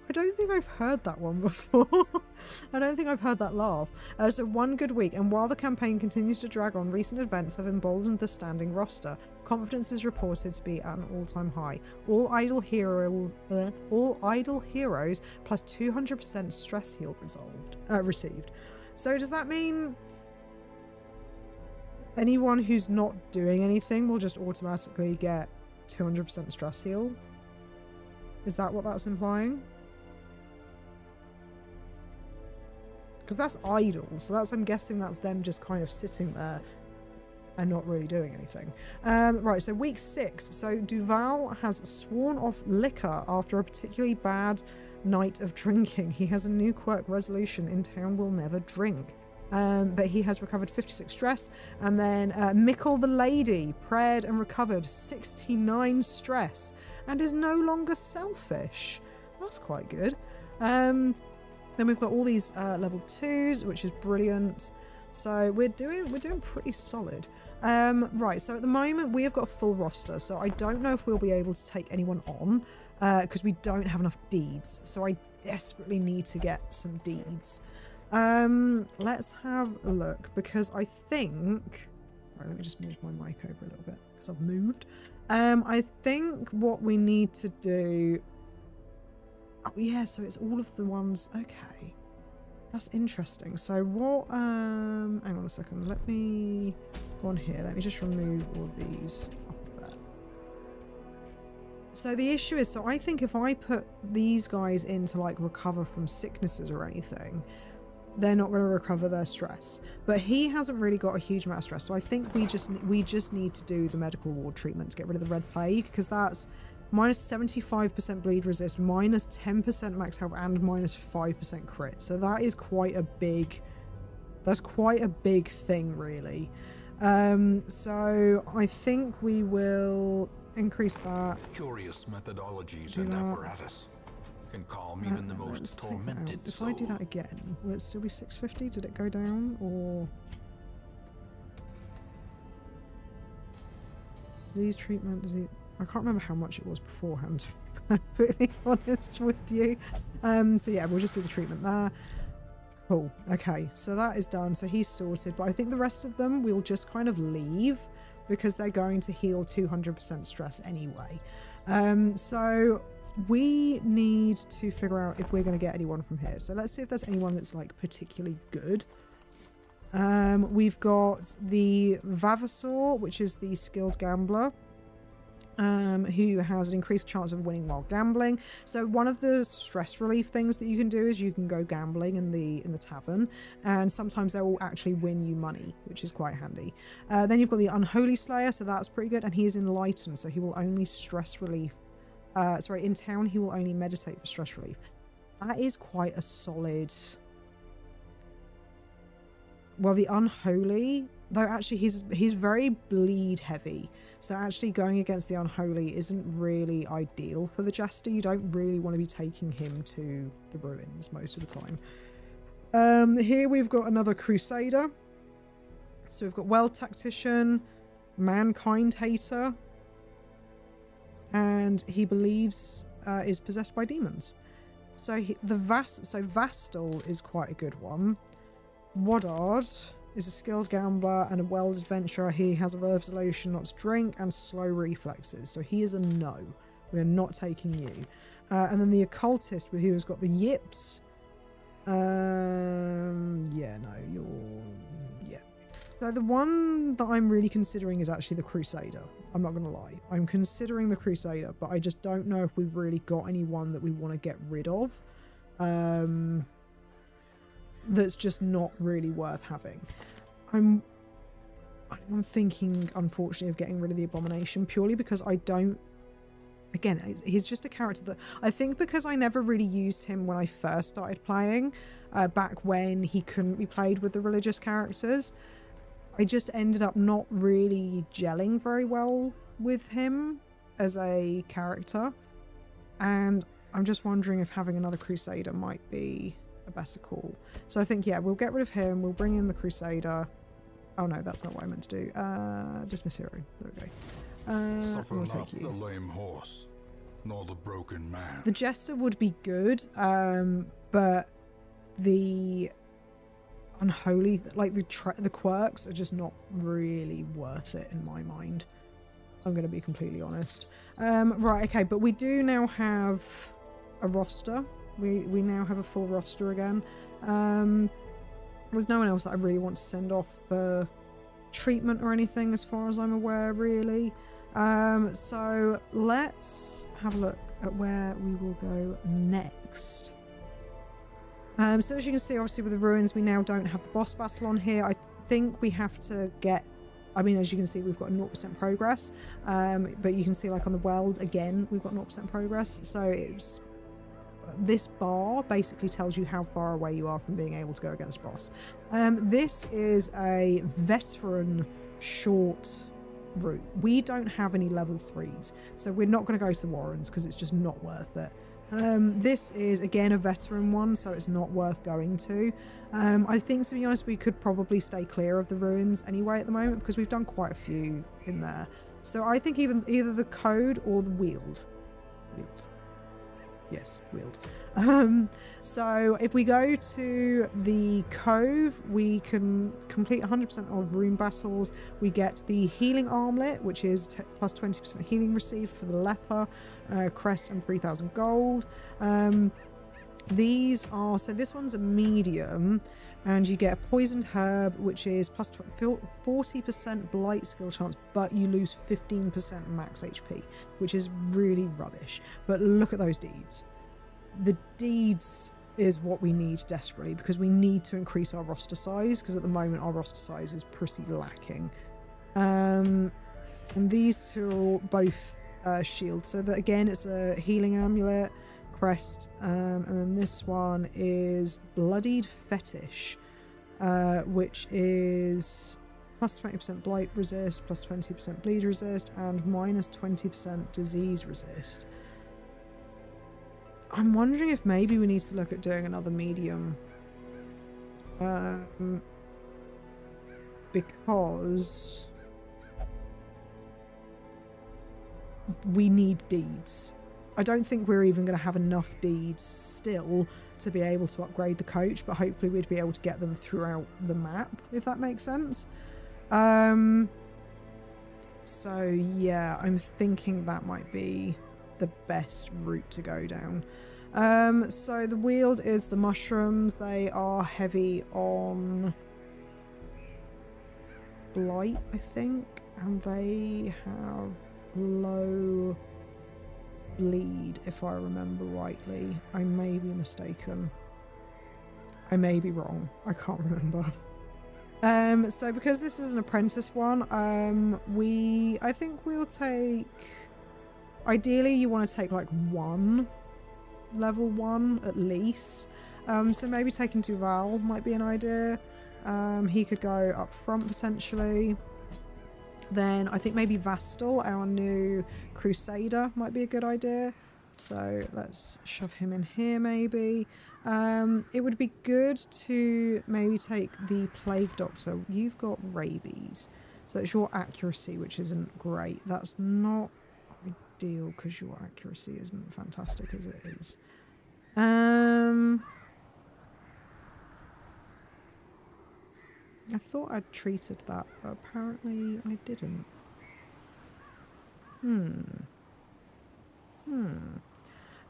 I don't think I've heard that one before. I don't think I've heard that laugh. So 1 good week, and while the campaign continues to drag on, recent events have emboldened the standing roster. Confidence is reported to be at an all-time high. All idle heroes plus 200% stress heal received. So does that mean anyone who's not doing anything will just automatically get 200% stress heal? Is that what that's implying? Because that's idle, so I'm guessing that's them just kind of sitting there and not really doing anything. Right, so week 6. So Duval has sworn off liquor after a particularly bad night of drinking. He has a new quirk resolution: in town will never drink. But he has recovered 56 stress. And then Mickle the Lady prayed and recovered 69 stress and is no longer selfish. That's quite good. Then we've got all these level 2s, which is brilliant. So we're doing pretty solid. Right, so at the moment we have got a full roster, so I don't know if we'll be able to take anyone on because we don't have enough deeds. So I desperately need to get some deeds. Let's have a look, because I think... Sorry, let me just move my mic over a little bit because I've moved. I think what we need to do... Oh yeah, so it's all of the ones... Okay. That's interesting. So what... hang on a second. Let me go on here. Let me just remove all these up there. So the issue is, so I think if I put these guys in to like recover from sicknesses or anything, they're not going to recover their stress. But he hasn't really got a huge amount of stress. So I think we just need to do the medical ward treatment to get rid of the red plague, because that's minus 75% bleed resist, minus 10% max health, and minus 5% crit. So that is quite a big... That's quite a big thing, really. So I think we will increase that. Curious methodologies and apparatus can calm even the most tormented If soul. I do that again, will it still be 650? Did it go down, or... Disease treatment, disease... I can't remember how much it was beforehand, to be perfectly honest with you. So yeah, we'll just do the treatment there. Cool. Okay, so that is done. So he's sorted. But I think the rest of them we'll just kind of leave, because they're going to heal 200% stress anyway. So we need to figure out if we're going to get anyone from here. So let's see if there's anyone that's like particularly good. We've got the Vavasaur, which is the skilled gambler, who has an increased chance of winning while gambling. So one of the stress relief things that you can do is you can go gambling in the tavern, and sometimes they will actually win you money, which is quite handy. Then you've got the Unholy Slayer, so that's pretty good, and he is enlightened, so he will only stress relief. In town he will only meditate for stress relief. That is quite a solid... Well, the Unholy, though, actually he's very bleed heavy. So actually going against the Unholy isn't really ideal for the Jester. You don't really want to be taking him to the ruins most of the time. Here we've got another Crusader. So we've got Well Tactician, Mankind Hater, and he believes is possessed by demons. So Vastal is quite a good one. Woodard is a skilled gambler and a Wells adventurer. He has a resolution not to drink and slow reflexes. So he is a no. We're not taking you. And then the occultist, who has got the yips. Yeah, no, yeah. So the one that I'm really considering is actually the Crusader. I'm not going to lie. I'm considering the Crusader, but I just don't know if we've really got anyone that we want to get rid of. That's just not really worth having. I'm thinking, unfortunately, of getting rid of the Abomination, purely because I don't... Again, he's just a character that... I think because I never really used him when I first started playing, back when he couldn't be played with the religious characters, I just ended up not really gelling very well with him as a character. And I'm just wondering if having another Crusader might be a better call. So I think, yeah, we'll get rid of him. We'll bring in the Crusader. Oh no, that's not what I meant to do. Dismiss hero. There we go. Suffer We'll not take the you. lame horse, nor the broken man. The jester would be good, but the unholy, like the quirks, are just not really worth it in my mind. I'm going to be completely honest. Right, okay, but we do now have a roster. We now have a full roster again. There's no one else that I really want to send off for treatment or anything as far as I'm aware, really. So let's have a look at where we will go next. So as you can see, obviously with the ruins, we now don't have the boss battle on here. I think we have to get, I mean, as you can see, we've got 0% progress, but you can see like on the world, again, we've got 0% progress. So it's, this bar basically tells you how far away you are from being able to go against a boss. This is a veteran short route. We don't have any level 3s, so we're not going to go to the Warrens because it's just not worth it. This is again a veteran one, so it's not worth going to. I think, to be honest, we could probably stay clear of the ruins anyway at the moment because we've done quite a few in there. So I think either the code or the wield. Yes, wield. So if we go to the cove, we can complete 100% of rune battles. We get the healing armlet, which is plus 20% healing received for the leper, crest, and 3,000 gold. These are, so this one's a medium, and you get a poisoned herb, which is plus 40% blight skill chance, but you lose 15% max HP, which is really rubbish. But look at those deeds. The deeds is what we need desperately, because we need to increase our roster size, because at the moment our roster size is pretty lacking. And these two are both shields. So that, again, it's a healing amulet, crest, and then this one is bloodied fetish, which is plus 20% blight resist, plus 20% bleed resist, and minus 20% disease resist. I'm wondering if maybe we need to look at doing another medium, because we need deeds. I don't think we're even going to have enough deeds still to be able to upgrade the coach, but hopefully we'd be able to get them throughout the map, if that makes sense. So yeah, I'm thinking that might be the best route to go down. So the wield is the mushrooms. They are heavy on blight, I think, and they have low bleed, if I remember rightly. I may be mistaken. I may be wrong. I can't remember. So because this is an apprentice one, I think we'll take, ideally you want to take like one level 1 at least. So maybe taking Duval might be an idea. He could go up front potentially. Then I think maybe Vastal, our new Crusader, might be a good idea. So let's shove him in here maybe. It would be good to maybe take the Plague Doctor. You've got rabies, so it's your accuracy, which isn't great. That's not ideal because your accuracy isn't fantastic as it is. I thought I'd treated that, but apparently I didn't.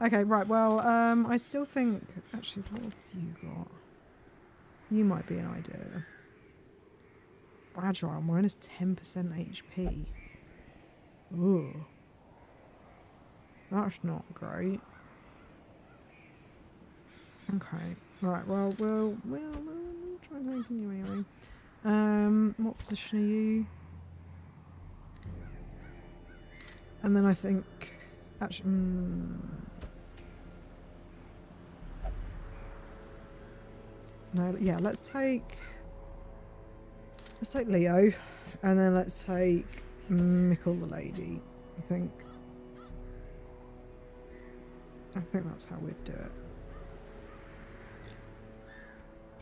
Okay, right, well, I still think, actually, what have you got? You might be an idea. Fragile, minus 10% HP. Ooh. That's not great. Okay, right, well, we'll try taking you anyway. What position are you? And then I think, actually, no, yeah, let's take Leo, and then let's take Mickle the Lady. I think that's how we'd do it.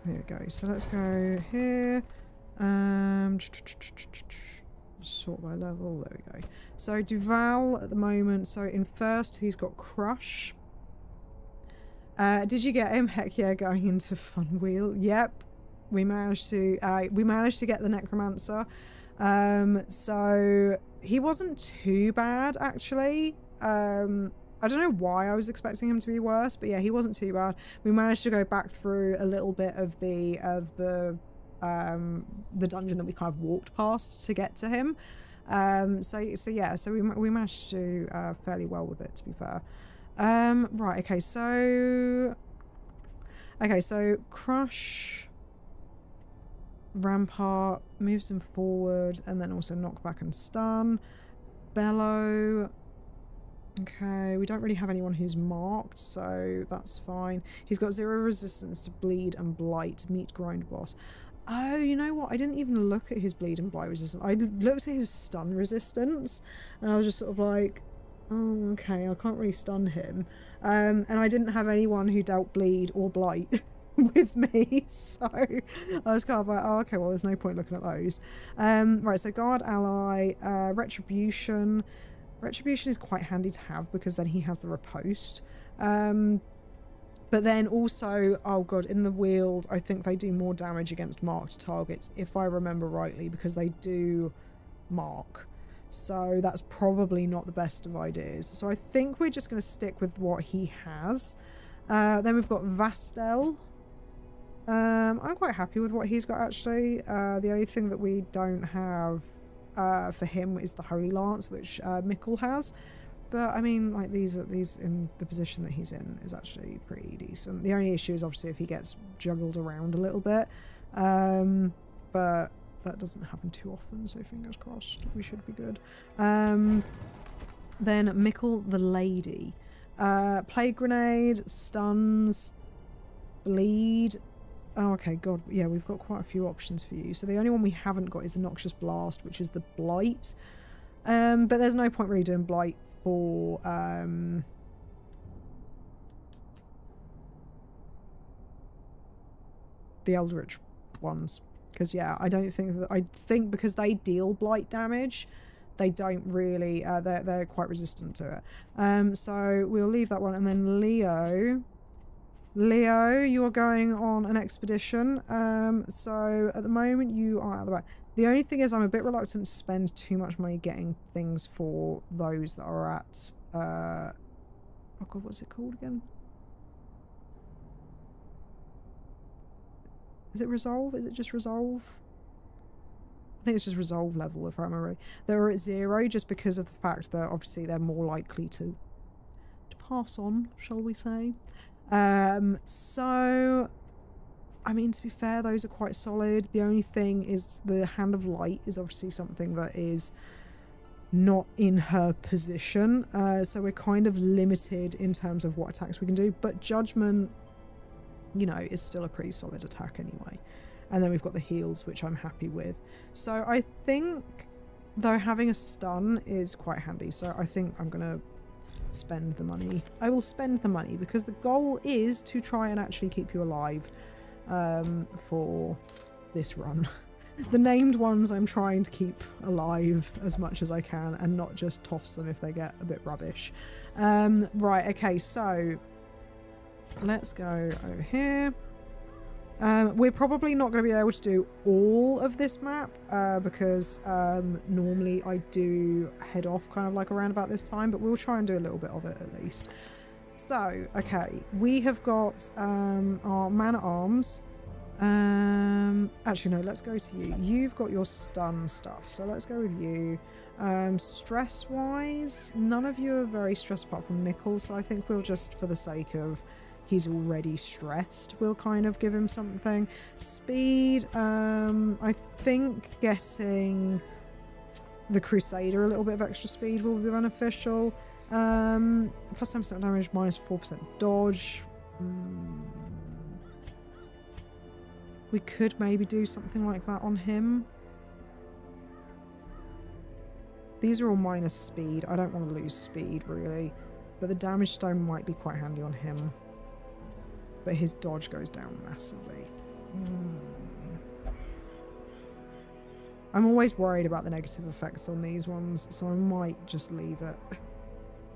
There we go. So let's go here. Sort by level. There we go. So Duval at the moment. So in first, he's got Crush. Did you get him? Heck yeah, going into Fun Wheel. Yep, we managed to get the Necromancer. So he wasn't too bad actually. I don't know why I was expecting him to be worse, but yeah, he wasn't too bad. We managed to go back through a little bit of the dungeon that we kind of walked past to get to him. So yeah, so we managed to do fairly well with it, to be fair. Right, okay, so Crush, Rampart, moves him forward, and then also knockback and stun. Bellow. Okay, we don't really have anyone who's marked, so that's fine. He's got 0 resistance to bleed and blight. Meet grind boss. Oh, you know what? I didn't even look at his bleed and blight resistance. I looked at his stun resistance, and I was just sort of like, oh, okay, I can't really stun him. And I didn't have anyone who dealt bleed or blight with me, so I was kind of like, oh, okay, well, there's no point looking at those. Right, so guard ally, retribution. Retribution is quite handy to have because then he has the riposte. But then also, oh god, in the Weald, I think they do more damage against marked targets, if I remember rightly, because they do mark. So that's probably not the best of ideas. So I think we're just going to stick with what he has. Then we've got Vastel. I'm quite happy with what he's got, actually. The only thing that we don't have for him is the Holy Lance, which Mikkel has. But I mean, like, these in the position that he's in is actually pretty decent. The only issue is obviously if he gets juggled around a little bit. But that doesn't happen too often, so fingers crossed, we should be good. Then Mikkel the Lady. Plague Grenade, stuns, bleed. Oh, okay, god, yeah, we've got quite a few options for you. So the only one we haven't got is the Noxious Blast, which is the Blight. But there's no point really doing Blight for the Eldritch ones. Because, yeah, I think because they deal Blight damage, they don't really, they're quite resistant to it. So we'll leave that one. And then Leo, you're going on an expedition. So at the moment you are out of the way. The only thing is I'm a bit reluctant to spend too much money getting things for those that are at, oh god, what's it called again? Is it Resolve? Is it just Resolve? I think it's just Resolve level, if I remember right. They're at 0 just because of the fact that obviously they're more likely to pass on, shall we say. So, I mean, to be fair, those are quite solid. The only thing is the Hand of Light is obviously something that is not in her position. So we're kind of limited in terms of what attacks we can do. But Judgment, you know, is still a pretty solid attack anyway. And then we've got the heals, which I'm happy with. So I think, though, having a stun is quite handy. So I think I'm going to spend the money. I will spend the money because the goal is to try and actually keep you alive for this run. The named ones I'm trying to keep alive as much as I can and not just toss them if they get a bit rubbish. Right, okay, so let's go over here. We're probably not going to be able to do all of this map because normally I do head off kind of like around about this time, but we'll try and do a little bit of it at least. So, okay, we have got our man-at-arms. Actually, no, let's go to you. You've got your stun stuff, so let's go with you. Stress-wise, none of you are very stressed apart from Mikkel, so I think we'll just, for the sake of he's already stressed, we'll kind of give him something. Speed, I think getting the Crusader a little bit of extra speed will be beneficial. Plus 10% damage, minus 4% dodge. We could maybe do something like that on him. These are all minus speed. I don't want to lose speed, really. But the damage stone might be quite handy on him. But his dodge goes down massively. I'm always worried about the negative effects on these ones, so I might just leave it.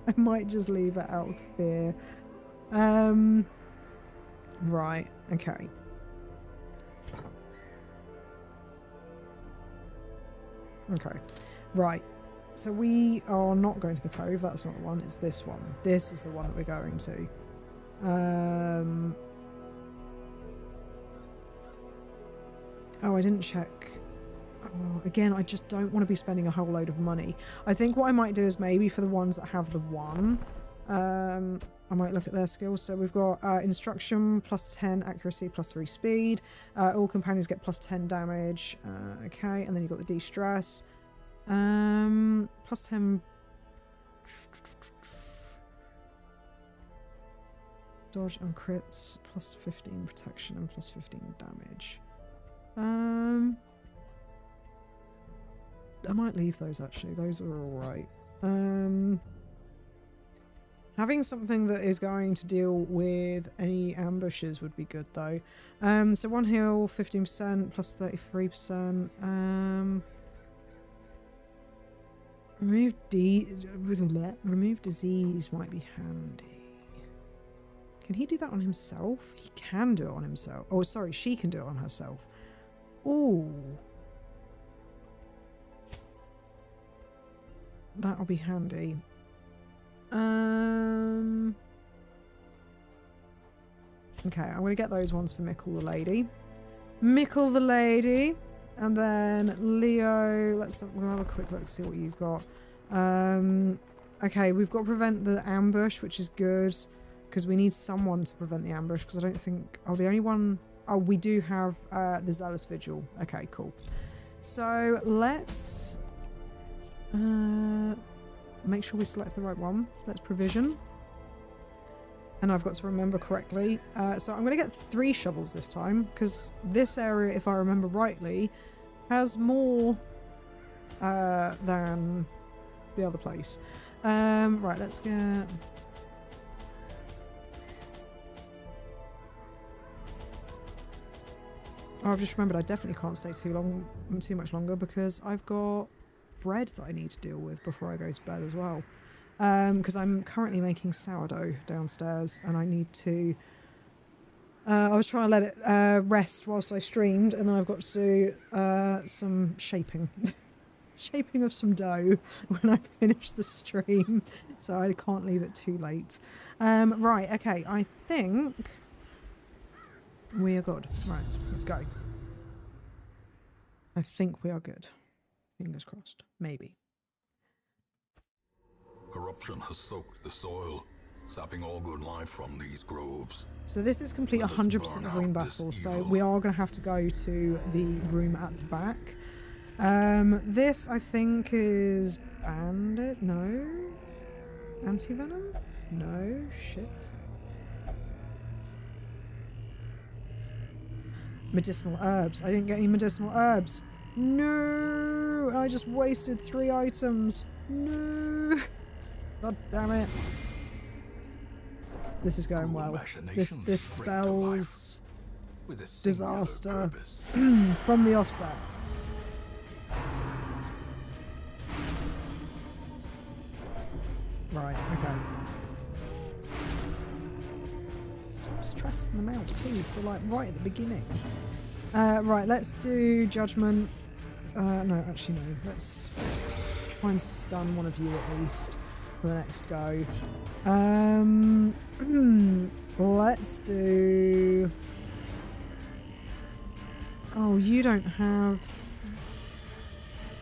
I might just leave it out of fear. Right, okay. Okay, right. So we are not going to the cove. That's not the one. It's this one. This is the one that we're going to. Oh, I didn't check. Oh, again, I just don't want to be spending a whole load of money. I think what I might do is maybe for the ones that have the one, I might look at their skills. So we've got instruction plus 10, accuracy plus 3 speed. All companions get plus 10 damage. Okay, and then you've got the de-stress. Plus 10 dodge and crits, plus 15 protection and plus 15 damage. I might leave those actually. Those are alright. Having something that is going to deal with any ambushes would be good though. So 1 heal, 15%, plus 33%. Remove disease might be handy. Can he do that on himself? He can do it on himself. Oh, sorry, she can do it on herself. Ooh. That'll be handy. Okay, I'm going to get those ones for Mickle the Lady. Mickle the Lady. And then Leo, we'll have a quick look to see what you've got. Okay, we've got prevent the ambush, which is good. Because we need someone to prevent the ambush. Because I don't think... Oh, the only one... Oh, we do have the Zealous Vigil. Okay, cool. So, let's... make sure we select the right one. Let's provision. And I've got to remember correctly. So I'm going to get 3 shovels this time. Because this area, if I remember rightly, has more than the other place. Right, let's get... Oh, I've just remembered I definitely can't stay too much longer because I've got bread that I need to deal with before I go to bed as well. Because I'm currently making sourdough downstairs and I need to... I was trying to let it rest whilst I streamed, and then I've got to do some shaping. Shaping of some dough when I finish the stream, so I can't leave it too late. Right, okay, I think we are good. Right, let's go. I think we are good. Fingers crossed. Maybe. Corruption has soaked the soil, sapping all good life from these groves. So this is complete 100% of Green Battle, so we are going to have to go to the room at the back. This, I think, is Bandit? No? Anti-Venom? No? Shit. Medicinal herbs. I didn't get any medicinal herbs. No! I just wasted 3 items. No! God damn it. This is going well. This spells disaster from the offset. Right, okay. Stop stressing them out, please. We're like right at the beginning. Right, let's do judgment. No, actually no. Let's try and stun one of you at least for the next go. Let's do... Oh, you don't have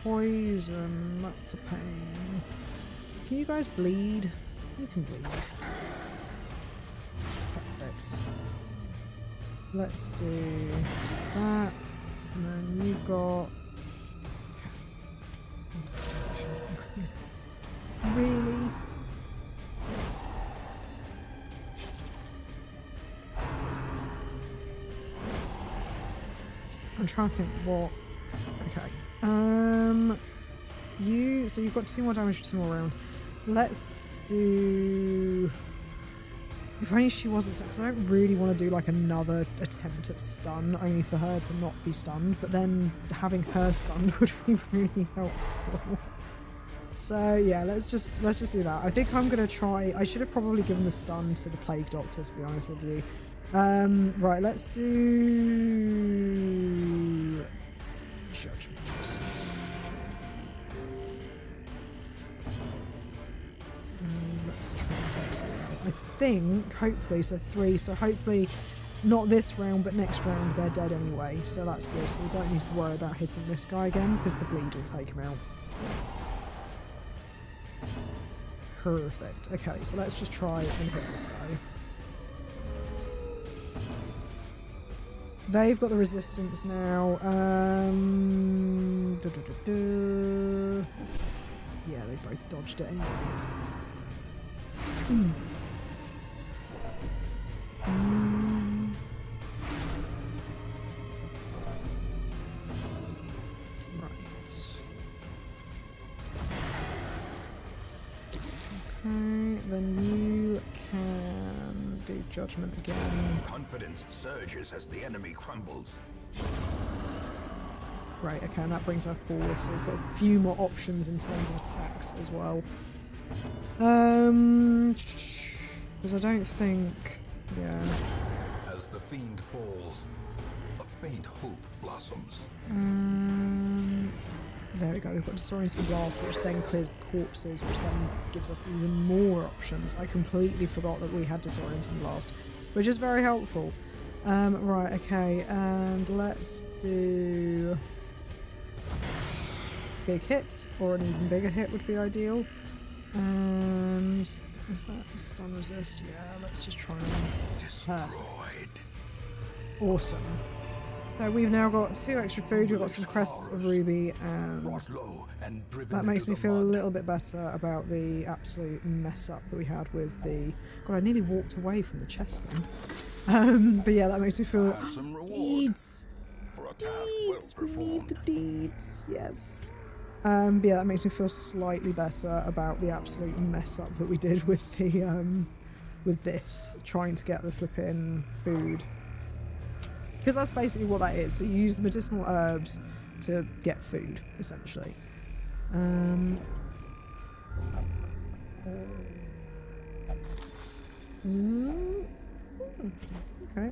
poison. That's a pain. Can you guys bleed? You can bleed. Perfect. Let's do that. And then you've got... Really? I'm trying to think what... Okay. So you've got 2 more damage for 2 more rounds. Let's do... If only she wasn't stunned, because I don't really want to do like another attempt at stun, only for her to not be stunned, but then having her stunned would be really helpful. So yeah, let's just do that. I think I'm gonna try. I should have probably given the stun to the Plague Doctor, to be honest with you. Right, let's do Judgment. Let's try and take her out. I think, hopefully, so 3, so hopefully not this round, but next round they're dead anyway, so that's good. So we don't need to worry about hitting this guy again, because the bleed will take him out. Perfect. Okay, so let's just try and hit this guy. They've got the resistance now. Yeah, they both dodged it anyway. Right. Okay, then you can do Judgment again. Confidence surges as the enemy crumbles. Right, okay, and that brings her forward, so we've got a few more options in terms of attacks as well. Because I don't think, yeah. As the fiend falls, a faint hope blossoms. There we go, we've got Disorienting Blast, which then clears the corpses, which then gives us even more options. I completely forgot that we had Disorienting Blast, which is very helpful. Right, okay, and let's do big hit, or an even bigger hit would be ideal. And is that a stun resist? Yeah, let's just try and Destroyed. Awesome. So we've now got 2 extra food, we've got some crests of ruby, and that makes me feel a little bit better about the absolute mess up that we had with the... God, I nearly walked away from the chest then. But yeah, that makes me feel... Deeds! Deeds! We need the deeds! Yes. But yeah, that makes me feel slightly better about the absolute mess up that we did with the with this, trying to get the flipping food. Because that's basically what that is. So you use the medicinal herbs to get food, essentially. Okay,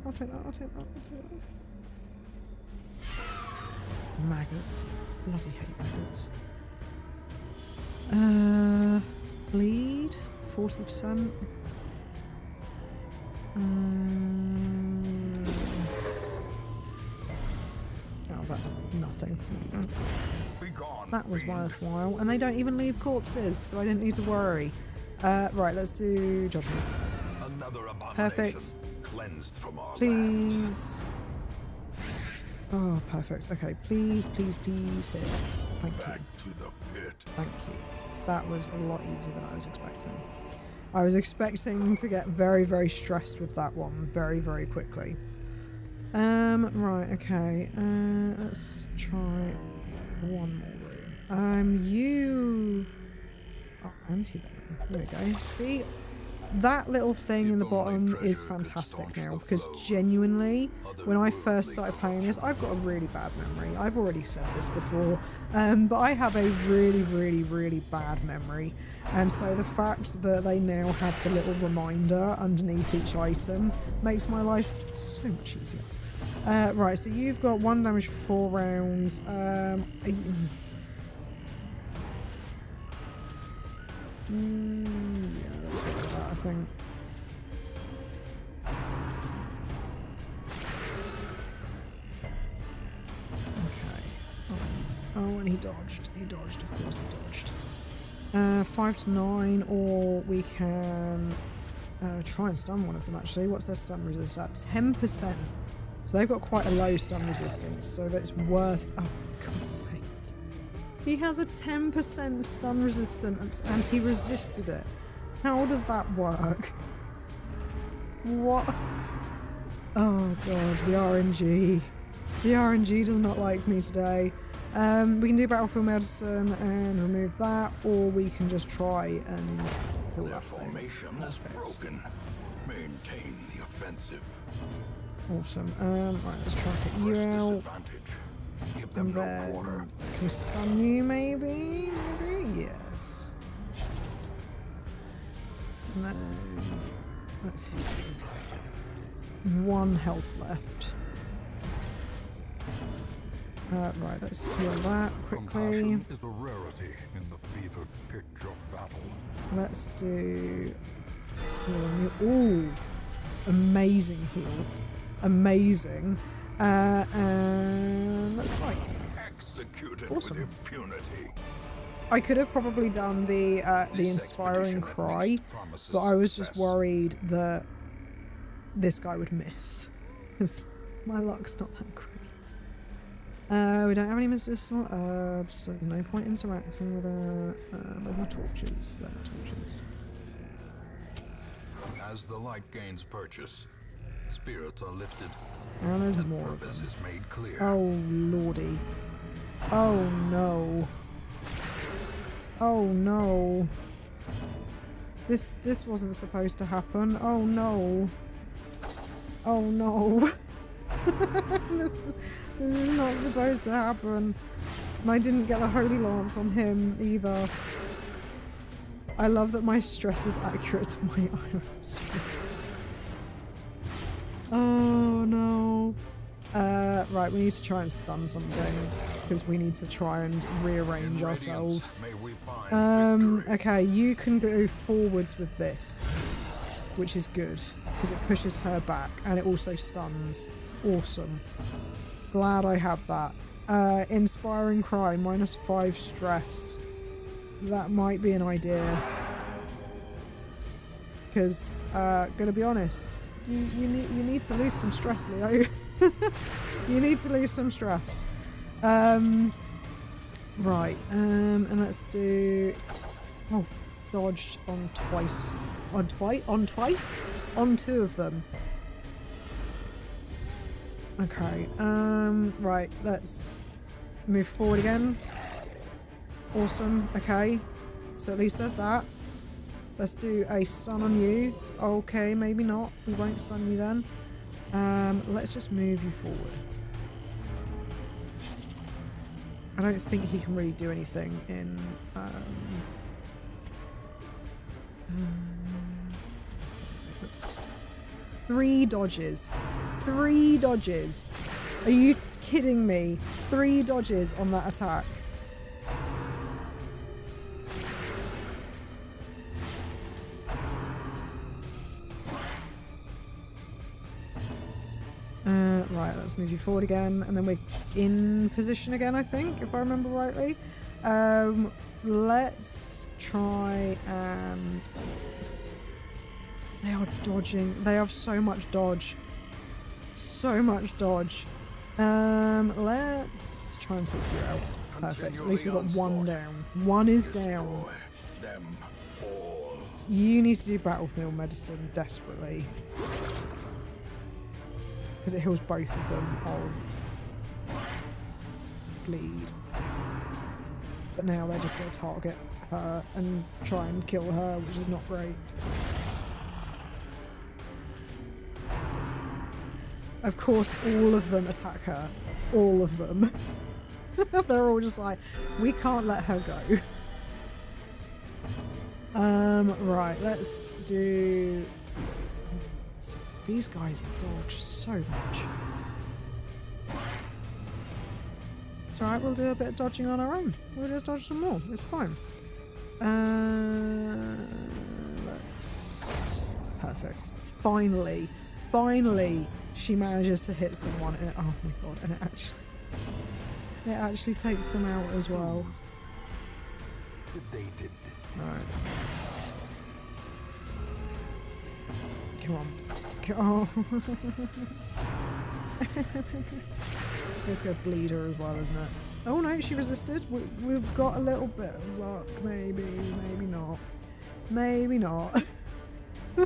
I'll take that, I'll take that, I'll take that. Maggots. Bloody hate maggots. Bleed, 40%. Oh, that did nothing. That was worthwhile. And they don't even leave corpses, so I didn't need to worry. Right, let's do Judgment. Another Perfect. Cleansed from our Please. Oh, perfect. Okay, please, please, please hit. Thank back you. to the pit. Thank you. That was a lot easier than I was expecting. I was expecting to get very, very stressed with that one very, very quickly. Right, okay. Let's try one more room. You... Oh, anti-venom. There we go. See? That little thing in the bottom is fantastic now, because genuinely, when I first started playing this, I've got a really bad memory. I've already said this before, but I have a really, really, really bad memory. And so the fact that they now have the little reminder underneath each item makes my life so much easier. Right, so you've got 1 damage for 4 rounds. Yeah, let's go with that, I think. Okay. Oh, and he dodged. He dodged, of course he dodged. 5 to 9, or we can try and stun one of them actually. What's their stun resistance? 10%. So they've got quite a low stun resistance, so that's worth... Oh, God's sake. He has a 10% stun resistance and he resisted it. How does that work? What? Oh god, the RNG. The RNG does not like me today. We can do Battlefield Medicine and remove that, or we can just try and pull Their that thing. formation is broken. Maintain the offensive. Awesome. Right, let's try and take you Press out. disadvantage. Give them And no then quarter. can we stun you maybe? Maybe? Yes. And then let's hit you. 1 health left. Right, let's heal that quickly. Compassion is a rarity in the fevered pitch of battle. Let's do ooh, amazing heal. Amazing. And let's fight. Executed Awesome. with impunity. I could have probably done the inspiring cry, but I was just worried that this guy would miss, because my luck's not that great. We don't have any medicinal herbs, so there's no point interacting with my torches. There are torches. As the light gains purchase, spirits are lifted, And there's and more of purpose them. is made clear. Oh lordy. Oh no. Oh no. This wasn't supposed to happen. Oh no. Oh no. This is not supposed to happen. And I didn't get the Holy Lance on him either. I love that my stress is accurate to my iron strength. Oh no. Right, we need to try and stun something, because we need to try and rearrange In ourselves. radiance may we find victory. Okay, you can go forwards with this, which is good, because it pushes her back, and it also stuns. Awesome. Glad I have that. Inspiring Cry, -5 stress. That might be an idea. Because, gonna be honest, you need to lose some stress, Leo. You need to lose some stress. Right, and let's do... Oh, dodged on twice. On twice? On 2 of them. Okay, right, let's move forward again. Awesome, okay. So at least there's that. Let's do a stun on you. Okay, maybe not. We won't stun you then. Let's just move you forward. I don't think he can really do anything in... 3 dodges. 3 dodges. Are you kidding me? 3 dodges on that attack. Right, let's move you forward again, and then we're in position again, I think, if I remember rightly. Let's try and... They are dodging. They have so much dodge. So much dodge. Let's try and take you out. Perfect. At least we've got 1 down. 1 is down. Destroy them all. You need to do battlefield medicine desperately. Because it heals both of them of bleed. But now they're just going to target her and try and kill her, which is not great. Of course, all of them attack her. All of them. They're all just like, we can't let her go. Right, let's do... These guys dodge so much. It's alright, we'll do a bit of dodging on our own. We'll just dodge some more. It's fine. Let's... Perfect. Finally. Finally, she manages to hit someone. And oh my god, and it actually takes them out as well. Sedated. Alright. Come on. Oh. Let's go bleed her as well, isn't it? Oh no, she resisted. We've got a little bit of luck. Maybe, maybe not. Maybe not. I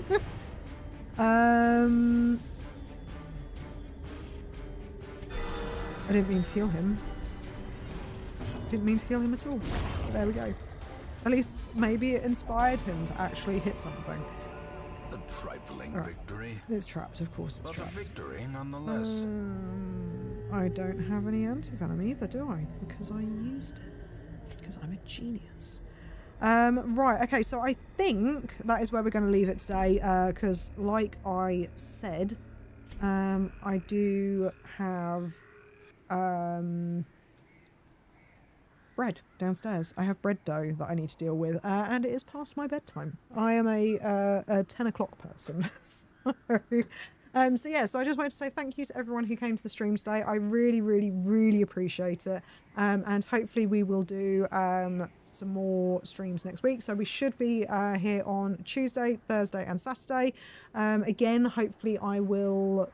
didn't mean to heal him. Didn't mean to heal him at all. But there we go. At least maybe it inspired him to actually hit something. A trifling Right. victory, It's trapped, of course it's but a trapped. victory nonetheless. I don't have any anti-venom either, do I? Because I used it. Because I'm a genius. Right, okay, so I think that is where we're going to leave it today, because like I said, I do have bread downstairs. I have bread dough that I need to deal with, and it is past my bedtime. I am a 10 o'clock person. So yeah, so I just wanted to say thank you to everyone who came to the stream today. I really, really, really appreciate it. And hopefully we will do some more streams next week. So we should be here on Tuesday, Thursday and Saturday. Again, hopefully I will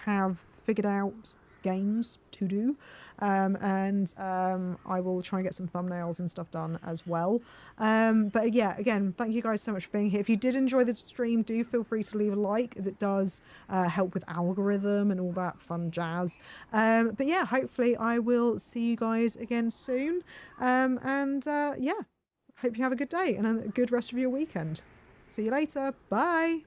have figured out games to do, and I will try and get some thumbnails and stuff done as well. But yeah, again, thank you guys so much for being here. If you did enjoy this stream, do feel free to leave a like, as it does help with algorithm and all that fun jazz. But yeah, hopefully I will see you guys again soon, and yeah, hope you have a good day and a good rest of your weekend. See you later. Bye.